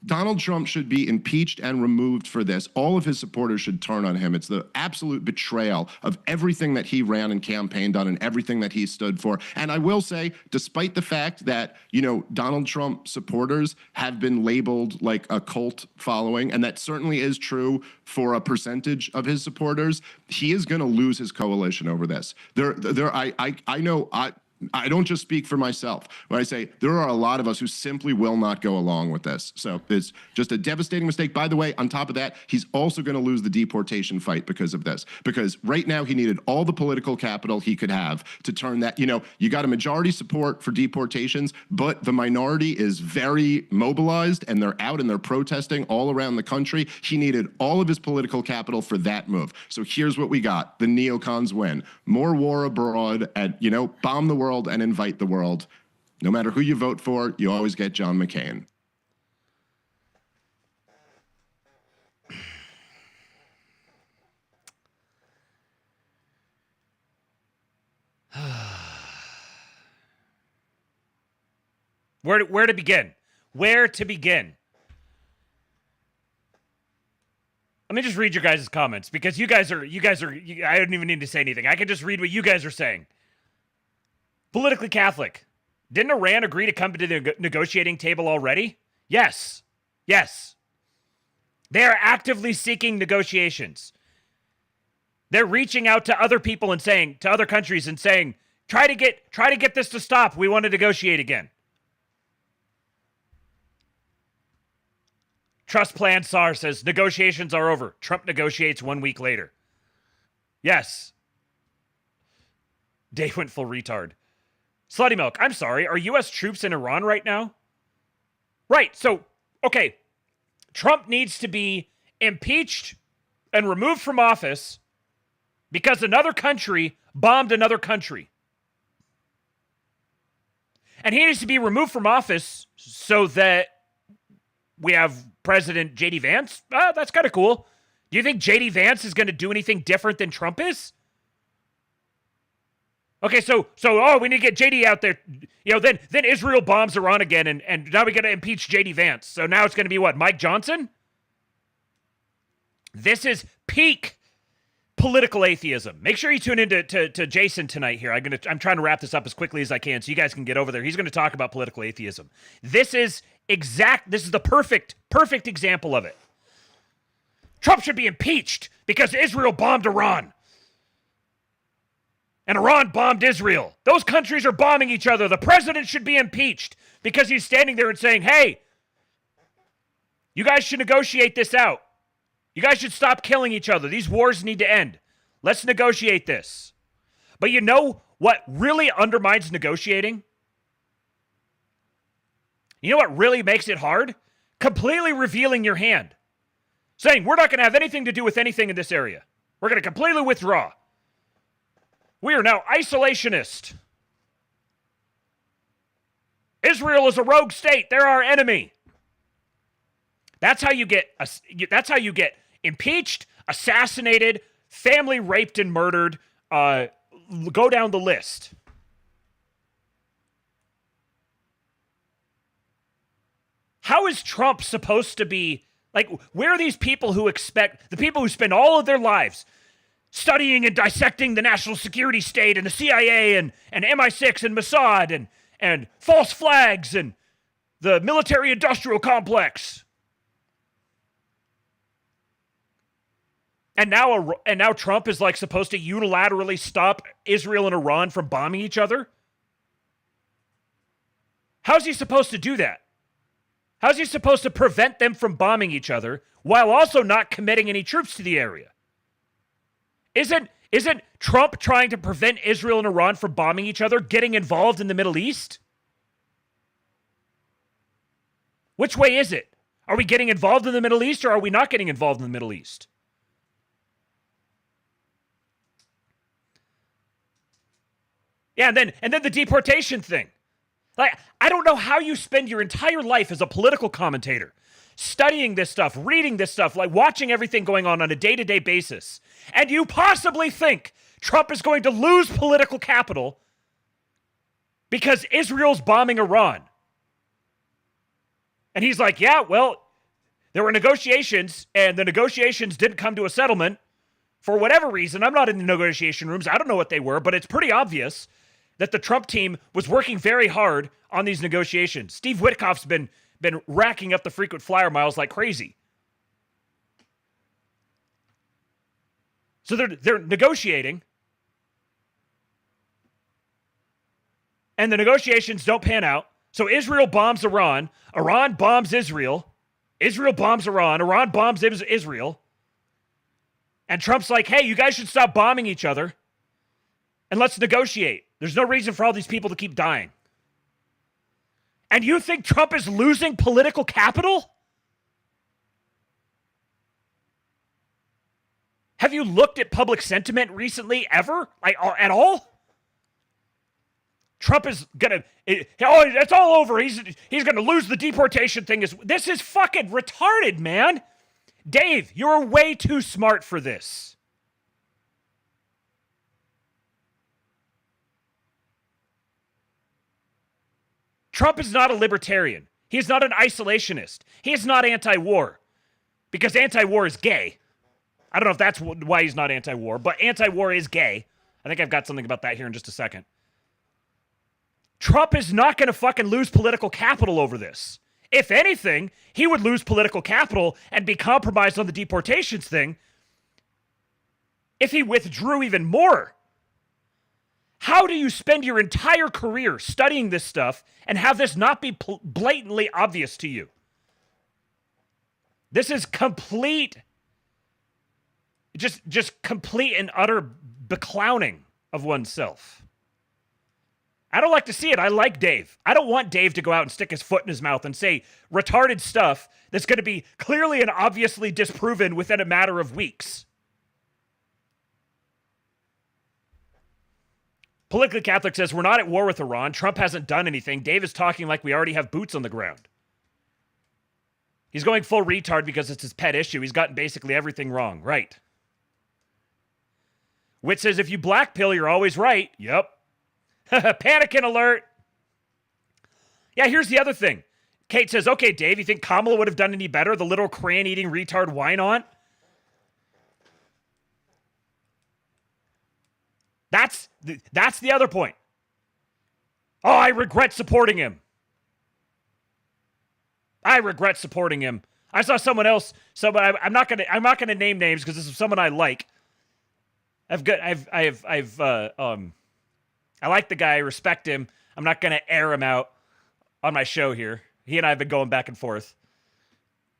Donald Trump should be impeached and removed for this. All of his supporters should turn on him. It's the absolute betrayal of everything that he ran and campaigned on and everything that he stood for. And I will say, despite the fact that, Donald Trump supporters have been labeled like a cult following, and that certainly is true for a percentage of his supporters, he is going to lose his coalition over this. I don't just speak for myself when I say there are a lot of us who simply will not go along with this. So it's just a devastating mistake. By the way, on top of that, he's also going to lose the deportation fight because of this. Because right now he needed all the political capital he could have to turn that, you got a majority support for deportations, but the minority is very mobilized and they're out and they're protesting all around the country. He needed all of his political capital for that move. So here's what we got. The neocons win. More war abroad and, bomb the world and invite the world. No matter who you vote for, you always get John McCain. Where to begin? Where to begin? Let me just read your guys' comments because you guys are, I don't even need to say anything. I can just read what you guys are saying. Politically Catholic. Didn't Iran agree to come to the negotiating table already? Yes. Yes. They are actively seeking negotiations. They're reaching out to other people and saying, to other countries and saying, try to get this to stop. We want to negotiate again. Trust Plan SAR says negotiations are over. Trump negotiates 1 week later. Yes. Dave went full retard. Slutty Milk, I'm sorry. Are U.S. troops in Iran right now? Right. So, okay. Trump needs to be impeached and removed from office because another country bombed another country. And he needs to be removed from office so that we have President J.D. Vance. That's kind of cool. Do you think J.D. Vance is going to do anything different than Trump is? Okay, so we need to get JD out there. Then Israel bombs Iran again, and now we got to impeach JD Vance. So now it's going to be what, Mike Johnson? This is peak political atheism. Make sure you tune in to Jason tonight here. I'm trying to wrap this up as quickly as I can so you guys can get over there. He's going to talk about political atheism. This is the perfect example of it. Trump should be impeached because Israel bombed Iran. And Iran bombed Israel. Those countries are bombing each other. The president should be impeached because he's standing there and saying, hey, you guys should negotiate this out. You guys should stop killing each other. These wars need to end. Let's negotiate this. But you know what really undermines negotiating? You know what really makes it hard? Completely revealing your hand. Saying, we're not going to have anything to do with anything in this area. We're going to completely withdraw. We are now isolationist. Israel is a rogue state. They're our enemy. That's how you get impeached, assassinated, family raped and murdered. Go down the list. How is Trump supposed to be, where are these people who the people who spend all of their lives studying and dissecting the national security state and the CIA and MI6 and Mossad and false flags and the military-industrial complex. And now Trump is supposed to unilaterally stop Israel and Iran from bombing each other? How's he supposed to do that? How's he supposed to prevent them from bombing each other while also not committing any troops to the area? Isn't Trump trying to prevent Israel and Iran from bombing each other, getting involved in the Middle East? Which way is it? Are we getting involved in the Middle East or are we not getting involved in the Middle East? Yeah, and then the deportation thing. I don't know how you spend your entire life as a political commentator studying this stuff, reading this stuff, watching everything going on a day-to-day basis, and you possibly think Trump is going to lose political capital because Israel's bombing Iran. And he's like, yeah, well, There were negotiations, and the negotiations didn't come to a settlement for whatever reason. I'm not in the negotiation rooms. I don't know what they were, but it's pretty obvious that the Trump team was working very hard on these negotiations. Steve Witkoff's been racking up the frequent flyer miles like crazy. So they're negotiating, and the negotiations don't pan out. So Israel bombs Iran. Iran bombs Israel. Israel bombs Iran bombs Israel. And Trump's like, hey, you guys should stop bombing each other and let's negotiate. There's no reason for all these people to keep dying. And you think Trump is losing political capital? Have you looked at public sentiment recently ever? Like, at all? Trump is gonna, it's all over. He's gonna lose the deportation thing. This is fucking retarded, man. Dave, you're way too smart for this. Trump is not a libertarian. He is not an isolationist. He is not anti-war. Because anti-war is gay. I don't know if that's why he's not anti-war, but anti-war is gay. I think I've got something about that here in just a second. Trump is not going to fucking lose political capital over this. If anything, he would lose political capital and be compromised on the deportations thing if he withdrew even more. How do you spend your entire career studying this stuff and have this not be blatantly obvious to you? This is complete, just complete and utter beclowning of oneself. I don't like to see it. I like Dave. I don't want Dave to go out and stick his foot in his mouth and say retarded stuff that's going to be clearly and obviously disproven within a matter of weeks. Politically Catholic says, we're not at war with Iran. Trump hasn't done anything. Dave is talking like we already have boots on the ground. He's going full retard because it's his pet issue. He's gotten basically everything wrong. Right. Witt says, if you black pill, you're always right. Yep. Panicking alert. Yeah, here's the other thing. Kate says, okay, Dave, you think Kamala would have done any better? The little crayon-eating retard wine-on? That's the other point. Oh, I regret supporting him. I regret supporting him. I saw someone else. I'm not gonna name names because this is someone I like. I like the guy. I respect him. I'm not gonna air him out on my show here. He and I have been going back and forth.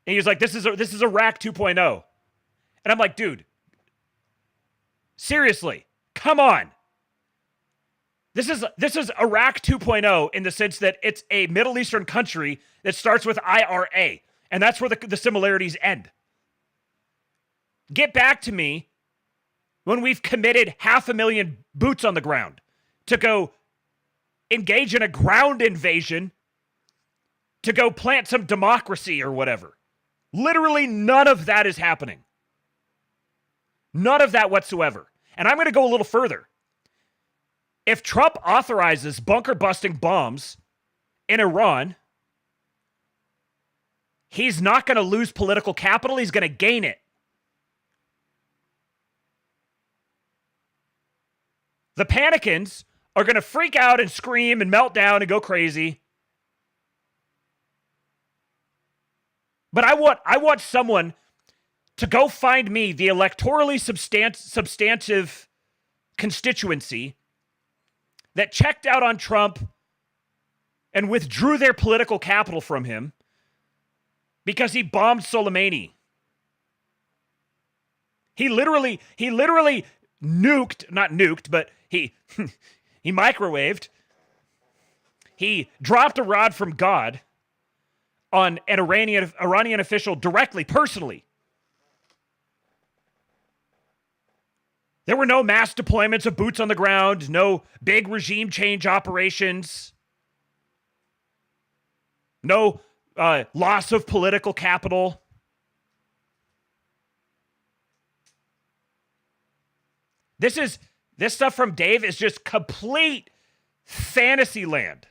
And he was like, "This is Iraq 2.0," and I'm like, "Dude, seriously, come on." This is Iraq 2.0 in the sense that it's a Middle Eastern country that starts with IRA, and that's where the similarities end. Get back to me when we've committed 500,000 boots on the ground to go engage in a ground invasion to go plant some democracy or whatever. Literally none of that is happening. None of that whatsoever. And I'm going to go a little further. If Trump authorizes bunker-busting bombs in Iran, he's not going to lose political capital. He's going to gain it. The Panicans are going to freak out and scream and melt down and go crazy. But I want someone to go find me the electorally substantive constituency that checked out on Trump and withdrew their political capital from him because he bombed Soleimani. He literally not nuked, but he microwaved. He dropped a rod from God on an Iranian official directly, personally. There were no mass deployments of boots on the ground, no big regime change operations, no loss of political capital. This stuff from Dave is just complete fantasy land.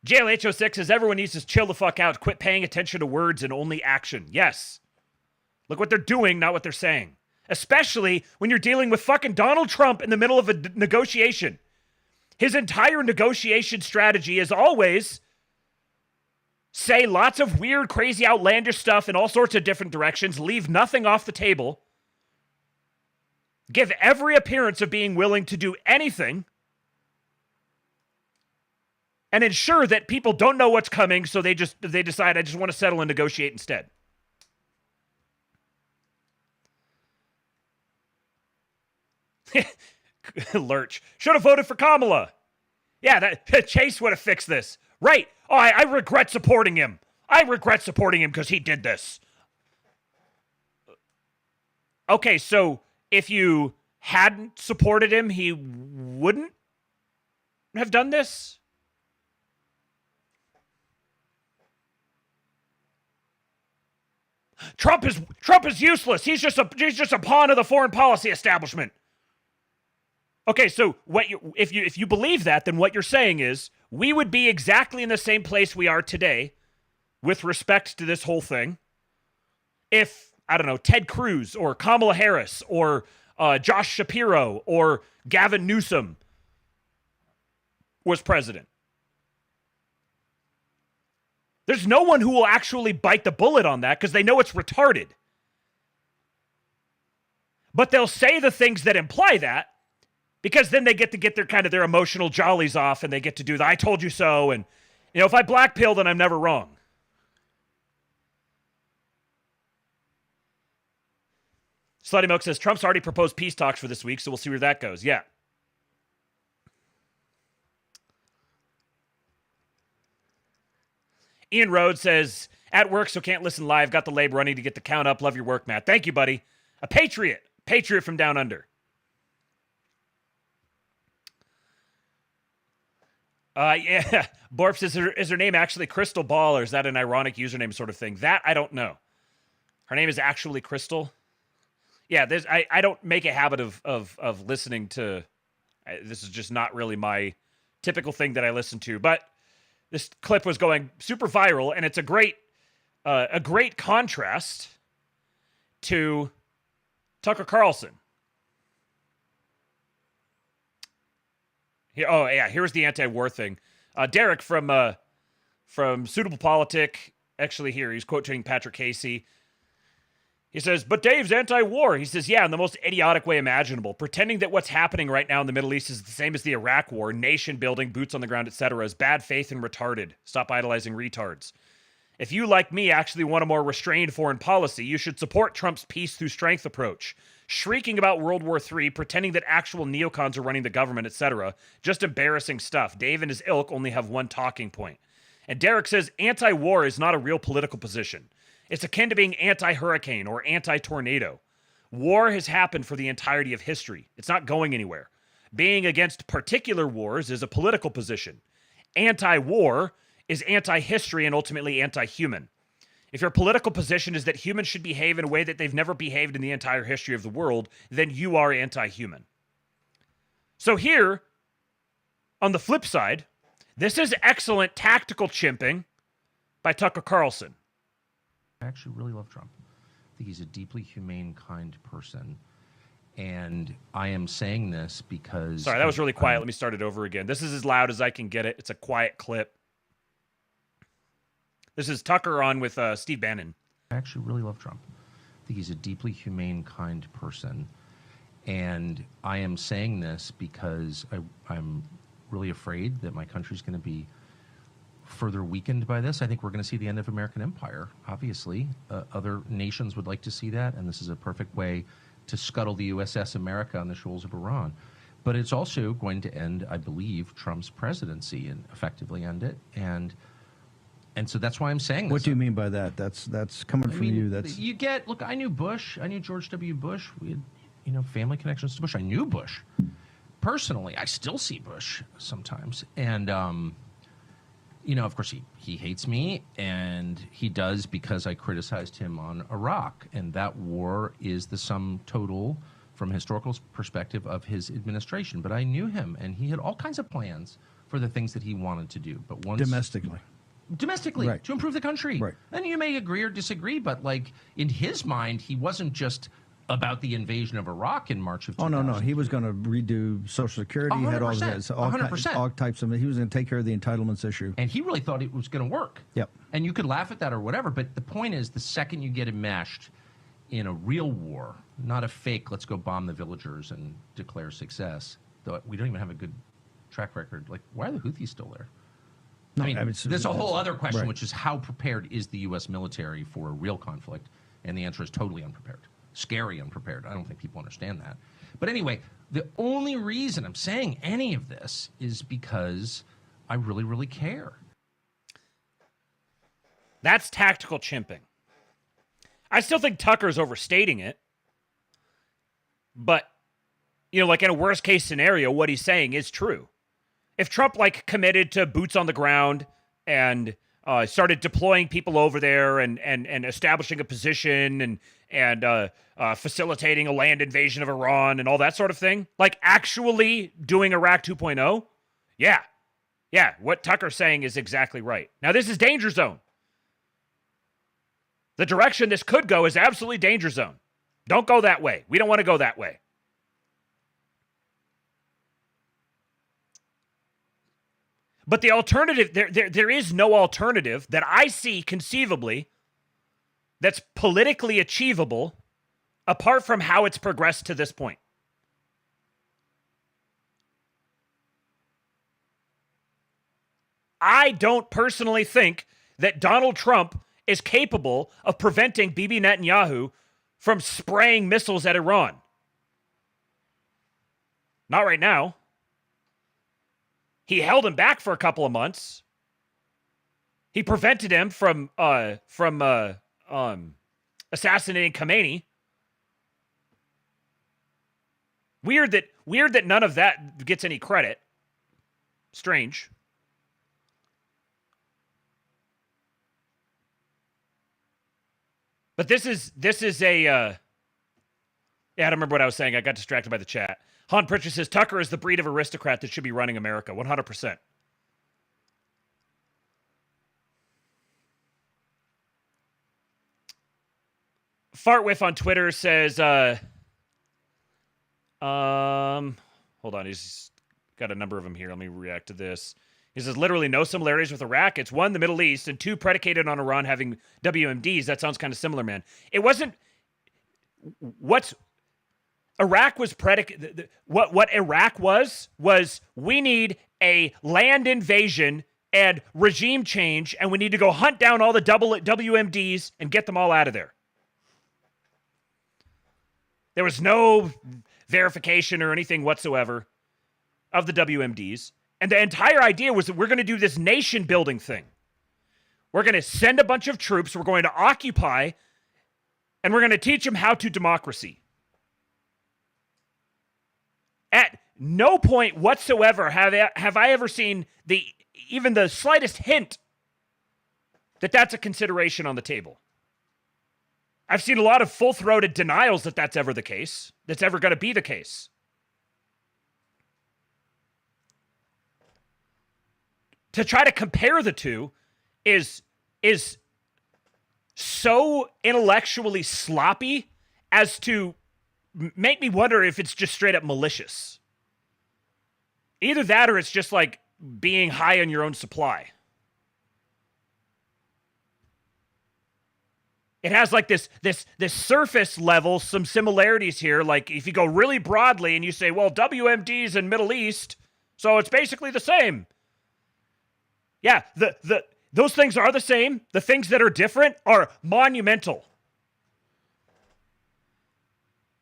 JLH06 says everyone needs to chill the fuck out, quit paying attention to words and only action. Yes. Look what they're doing, not what they're saying. Especially when you're dealing with fucking Donald Trump in the middle of a negotiation. His entire negotiation strategy is always say lots of weird, crazy, outlandish stuff in all sorts of different directions, leave nothing off the table, give every appearance of being willing to do anything, and ensure that people don't know what's coming, so they decide, I just want to settle and negotiate instead. Lurch. Should have voted for Kamala. Yeah, that Chase would have fixed this. Right. Oh, I regret supporting him. I regret supporting him because he did this. Okay, so if you hadn't supported him, he wouldn't have done this? Trump is useless. He's just a pawn of the foreign policy establishment. Okay, so if you believe that, then what you're saying is we would be exactly in the same place we are today with respect to this whole thing if, I don't know, Ted Cruz or Kamala Harris or Josh Shapiro or Gavin Newsom was president. There's no one who will actually bite the bullet on that because they know it's retarded. But they'll say the things that imply that because then they get to get their emotional jollies off and they get to do the I told you so, and if I black pill, then I'm never wrong. Slutty Milk says Trump's already proposed peace talks for this week, so we'll see where that goes. Yeah. Ian Rhodes says, at work, so can't listen live. Got the lab running to get the count up. Love your work, Matt. Thank you, buddy. A patriot. Patriot from down under. Yeah. Borp says, is her name actually Crystal Ball, or is that an ironic username sort of thing? That I don't know. Her name is actually Crystal. Yeah, I don't make a habit of listening to... this is just not really my typical thing that I listen to, but this clip was going super viral, and it's a great contrast to Tucker Carlson. Oh, yeah, here's the anti-war thing. Derek from Suitable Politic, actually here, he's quoting Patrick Casey. He says, but Dave's anti-war. He says, yeah, in the most idiotic way imaginable. Pretending that what's happening right now in the Middle East is the same as the Iraq war, nation building, boots on the ground, etc., is bad faith and retarded. Stop idolizing retards. If you, like me, actually want a more restrained foreign policy, you should support Trump's peace through strength approach. Shrieking about World War III, pretending that actual neocons are running the government, etc. Just embarrassing stuff. Dave and his ilk only have one talking point. And Derek says, anti-war is not a real political position. It's akin to being anti-hurricane or anti-tornado. War has happened for the entirety of history. It's not going anywhere. Being against particular wars is a political position. Anti-war is anti-history and ultimately anti-human. If your political position is that humans should behave in a way that they've never behaved in the entire history of the world, then you are anti-human. So here, on the flip side, this is excellent tactical chimping by Tucker Carlson. I actually really love Trump. I think he's a deeply humane, kind person. And I am saying this because... Sorry, that was really quiet. Let me start it over again. This is as loud as I can get it. It's a quiet clip. This is Tucker on with Steve Bannon. I actually really love Trump. I think he's a deeply humane, kind person. And I am saying this because I'm really afraid that my country's going to be further weakened by this. I think we're going to see the end of American empire, obviously. Other nations would like to see that, and this is a perfect way to scuttle the USS America on the shoals of Iran. But it's also going to end, I believe, Trump's presidency and effectively end it. And so that's why I'm saying this. What do you mean by that? That's coming from you. That's you get. Look, I knew Bush. I knew George W. Bush. We had, family connections to Bush. I knew Bush personally. I still see Bush sometimes, and of course, he hates me, and he does because I criticized him on Iraq. And that war is the sum total, from a historical perspective, of his administration. But I knew him, and he had all kinds of plans for the things that he wanted to do. But once Domestically, to improve the country. Right. And you may agree or disagree, but like in his mind, he wasn't just about the invasion of Iraq in March of 2000. Oh, no. He was going to redo Social Security. He had all 100%. all types of. He was going to take care of the entitlements issue. And he really thought it was going to work. Yep. And you could laugh at that or whatever, but the point is, the second you get enmeshed in a real war, not a fake, let's go bomb the villagers and declare success, though we don't even have a good track record. Like, why are the Houthis still there? No, I mean, there's a whole other question, right. which is how prepared is the U.S. military for a real conflict? And the answer is totally unprepared. Scary unprepared. I don't think people understand that. But anyway, the only reason I'm saying any of this is because I really, really care. That's tactical chimping. I still think Tucker's overstating it. But, you know, like in a worst case scenario, what he's saying is true. If Trump like committed to boots on the ground and started deploying people over there and establishing a position and facilitating a land invasion of Iran and all that sort of thing, like actually doing Iraq 2.0, yeah, what Tucker's saying is exactly right. Now, this is danger zone. The direction this could go is absolutely danger zone. Don't go that way. We don't want to go that way. But the alternative, there is no alternative that I see conceivably that's politically achievable apart from how it's progressed to this point. I don't personally think that Donald Trump is capable of preventing Bibi Netanyahu from spraying missiles at Iran. Not right now. He held him back for a couple of months. He prevented him from assassinating Khomeini. Weird that none of that gets any credit. Strange. But this is a yeah, I don't remember what I was saying. I got distracted by the chat. Han Pritchard says, Tucker is the breed of aristocrat that should be running America. 100%. Fartwith on Twitter says, hold on, he's got a number of them here. Let me react to this. He says, literally no similarities with Iraq. It's one, the Middle East, and two, predicated on Iran having WMDs. That sounds kind of similar, man. It wasn't, Iraq was predicated. What Iraq was we need a land invasion and regime change, and we need to go hunt down all the WMDs and get them all out of there. There was no verification or anything whatsoever of the WMDs. And the entire idea was that we're going to do this nation building thing. We're going to send a bunch of troops, we're going to occupy, and we're going to teach them how to democracy. At no point whatsoever have I ever seen even the slightest hint that that's a consideration on the table. I've seen a lot of full-throated denials that that's ever the case, that's ever going to be the case. To try to compare the two is so intellectually sloppy as to make me wonder if it's just straight up malicious. Either that or it's just like being high on your own supply. It has like this surface level, some similarities here. Like if you go really broadly and you say, well, WMDs in Middle East, so it's basically the same. Yeah, those things are the same. The things that are different are monumental.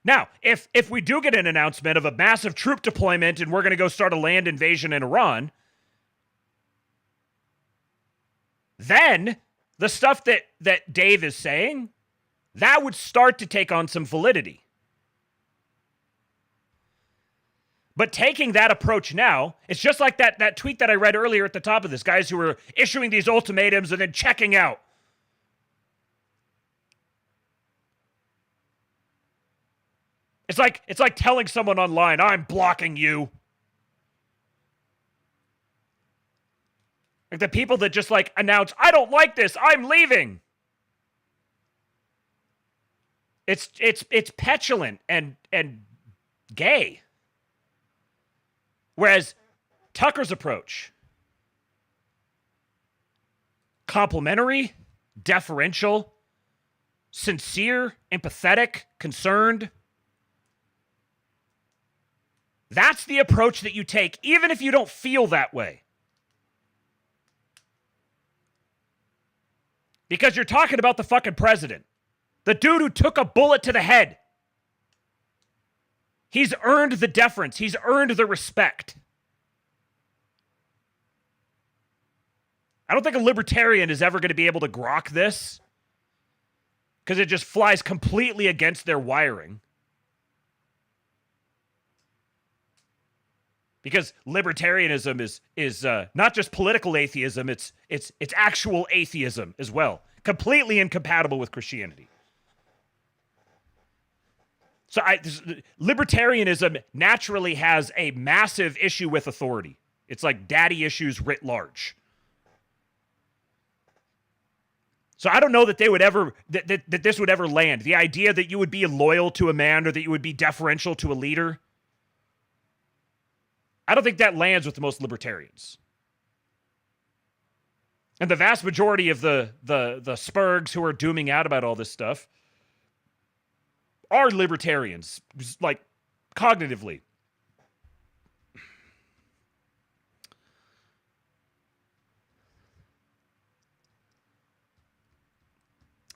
Now, if we do get an announcement of a massive troop deployment and we're going to go start a land invasion in Iran, then the stuff that Dave is saying, that would start to take on some validity. But taking that approach now, it's just like that tweet that I read earlier at the top of this, guys who were issuing these ultimatums and then checking out. It's like telling someone online, I'm blocking you. Like the people that just like announce, I don't like this, I'm leaving. It's petulant and gay. Whereas Tucker's approach, complimentary, deferential, sincere, empathetic, concerned. That's the approach that you take, even if you don't feel that way. Because you're talking about the fucking president. The dude who took a bullet to the head. He's earned the deference. He's earned the respect. I don't think a libertarian is ever going to be able to grok this because it just flies completely against their wiring. Because libertarianism is not just political atheism, it's actual atheism as well. Completely incompatible with Christianity. So libertarianism naturally has a massive issue with authority. It's like daddy issues writ large. So I don't know that they would ever that this would ever land. The idea that you would be loyal to a man or that you would be deferential to a leader, I don't think that lands with the most libertarians. And the vast majority of the spurgs who are dooming out about all this stuff are libertarians, like cognitively.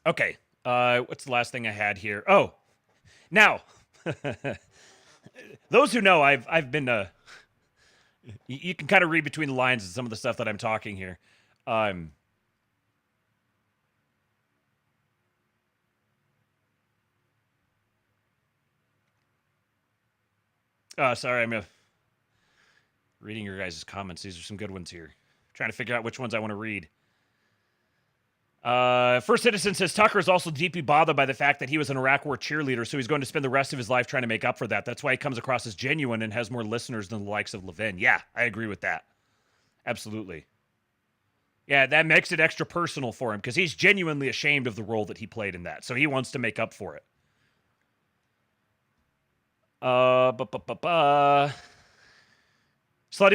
Okay, what's the last thing I had here? Oh, now, those who know, I've been, you can kind of read between the lines of some of the stuff that I'm talking here. Sorry, I'm reading your guys' comments. These are some good ones here. Trying to figure out which ones I want to read. First Citizen says, Tucker is also deeply bothered by the fact that he was an Iraq War cheerleader, so he's going to spend the rest of his life trying to make up for that. That's why he comes across as genuine and has more listeners than the likes of Levin. Yeah, I agree with that. Absolutely. Yeah, that makes it extra personal for him because he's genuinely ashamed of the role that he played in that, so he wants to make up for it. Slutty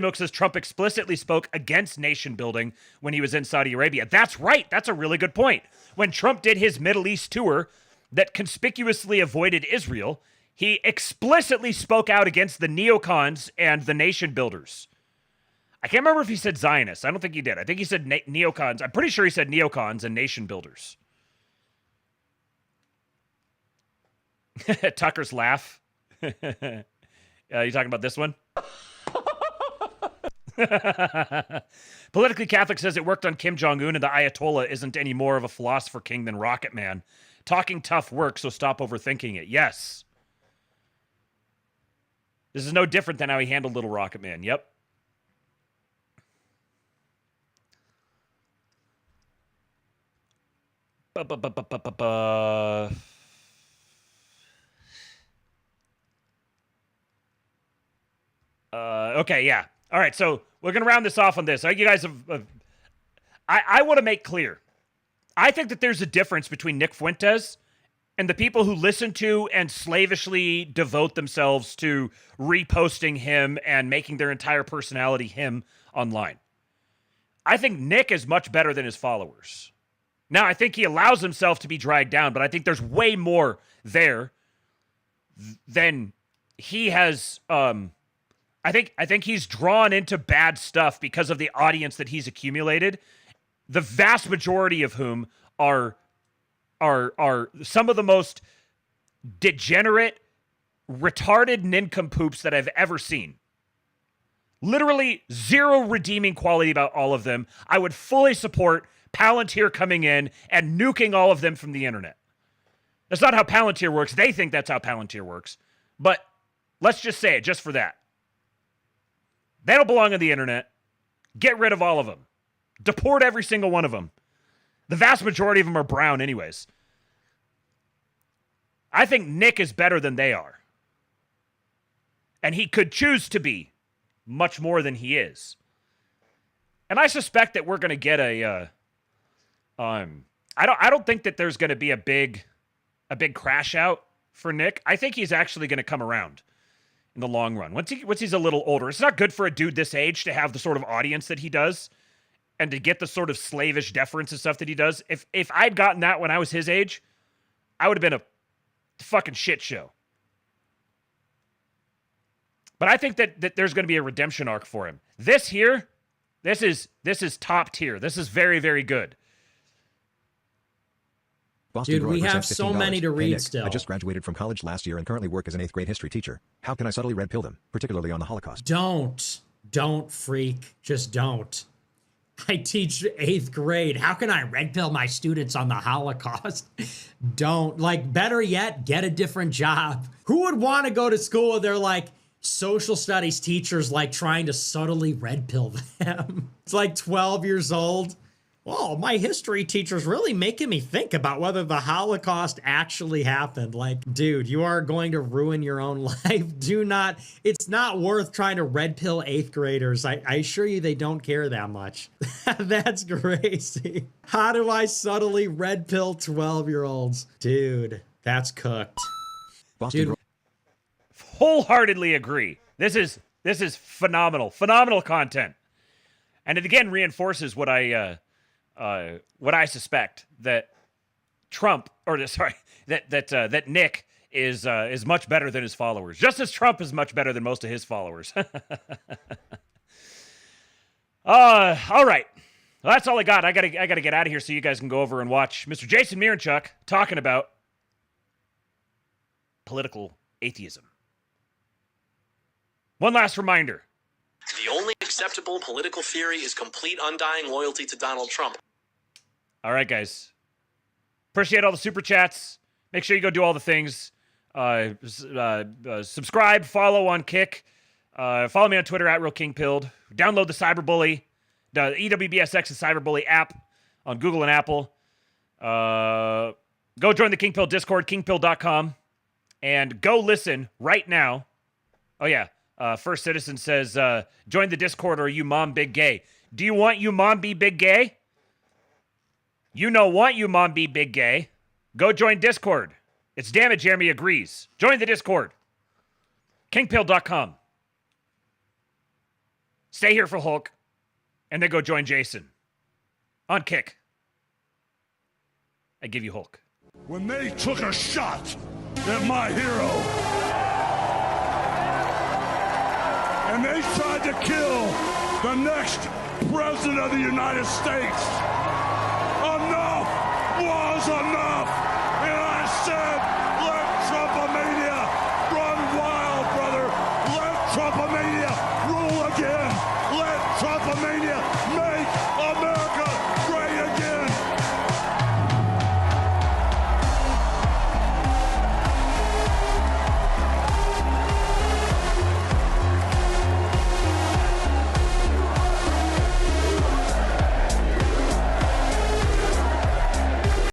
Milk says Trump explicitly spoke against nation building when he was in Saudi Arabia. That's right. That's a really good point. When Trump did his Middle East tour that conspicuously avoided Israel, he explicitly spoke out against the neocons and the nation builders. I can't remember if he said Zionists. I don't think he did. I think he said neocons. I'm pretty sure he said neocons and nation builders. Tucker's laugh. You talking about this one? Politically Catholic says it worked on Kim Jong-un and the Ayatollah isn't any more of a philosopher king than Rocket Man. Talking tough works, so stop overthinking it. Yes. This is no different than how he handled Little Rocket Man. Yep. Okay, yeah. All right, so we're going to round this off on this. You guys have... I want to make clear. I think that there's a difference between Nick Fuentes and the people who listen to and slavishly devote themselves to reposting him and making their entire personality him online. I think Nick is much better than his followers. Now, I think he allows himself to be dragged down, but I think there's way more there than he has... I think he's drawn into bad stuff because of the audience that he's accumulated, the vast majority of whom are some of the most degenerate, retarded nincompoops that I've ever seen. Literally zero redeeming quality about all of them. I would fully support Palantir coming in and nuking all of them from the internet. That's not how Palantir works. They think that's how Palantir works. But let's just say it just for that. They don't belong on the internet. Get rid of all of them. Deport every single one of them. The vast majority of them are brown anyways. I think Nick is better than they are. And he could choose to be much more than he is. And I suspect that we're going to get a I don't think that there's going to be a big crash out for Nick. I think he's actually going to come around in the long run. Once he's a little older. It's not good for a dude this age to have the sort of audience that he does and to get the sort of slavish deference and stuff that he does. If I'd gotten that when I was his age, I would have been a fucking shit show. But I think that there's going to be a redemption arc for him. This is top tier. This is very, very good. Boston Dude, we Roy have presents so $15. many to Hey, read Nick, still. I just graduated from college last year and currently work as an 8th grade history teacher. How can I subtly red pill them, particularly on the Holocaust? Don't freak. Just don't. I teach 8th grade. How can I red pill my students on the Holocaust? Don't. Like, better yet, get a different job. Who would want to go to school where they're like social studies teachers like trying to subtly red pill them? It's like 12 years old. Oh, my history teacher's really making me think about whether the Holocaust actually happened. Like, dude, you are going to ruin your own life. It's not worth trying to red pill 8th graders. I assure you they don't care that much. That's crazy. How do I subtly red pill 12-year-olds? Dude, that's cooked. Dude, wholeheartedly agree. This is phenomenal. Phenomenal content. And it again reinforces what I suspect, that that Nick is much better than his followers. Just as Trump is much better than most of his followers. All right. Well, that's all I got. I gotta get out of here so you guys can go over and watch Mr. Jason Miranchuk talking about political atheism. One last reminder. The only acceptable political theory is complete undying loyalty to Donald Trump. All right, guys. Appreciate all the super chats. Make sure you go do all the things. Subscribe, follow on Kick. Follow me on Twitter at @RealKingPilled. Download the Cyberbully, the EWBSX and Cyberbully app on Google and Apple. Go join the Kingpilled Discord, kingpilled.com. And go listen right now. Oh, yeah. First Citizen says, join the Discord or you mom big gay. Do you want you mom be big gay? You know want you mom be big gay. Go join Discord. It's damn it, Jeremy agrees. Join the Discord. Kingpilled.com. Stay here for Hulk. And then go join Jason. On Kick. I give you Hulk. When they took a shot at my hero, and they tried to kill the next president of the United States, enough was enough. And I said,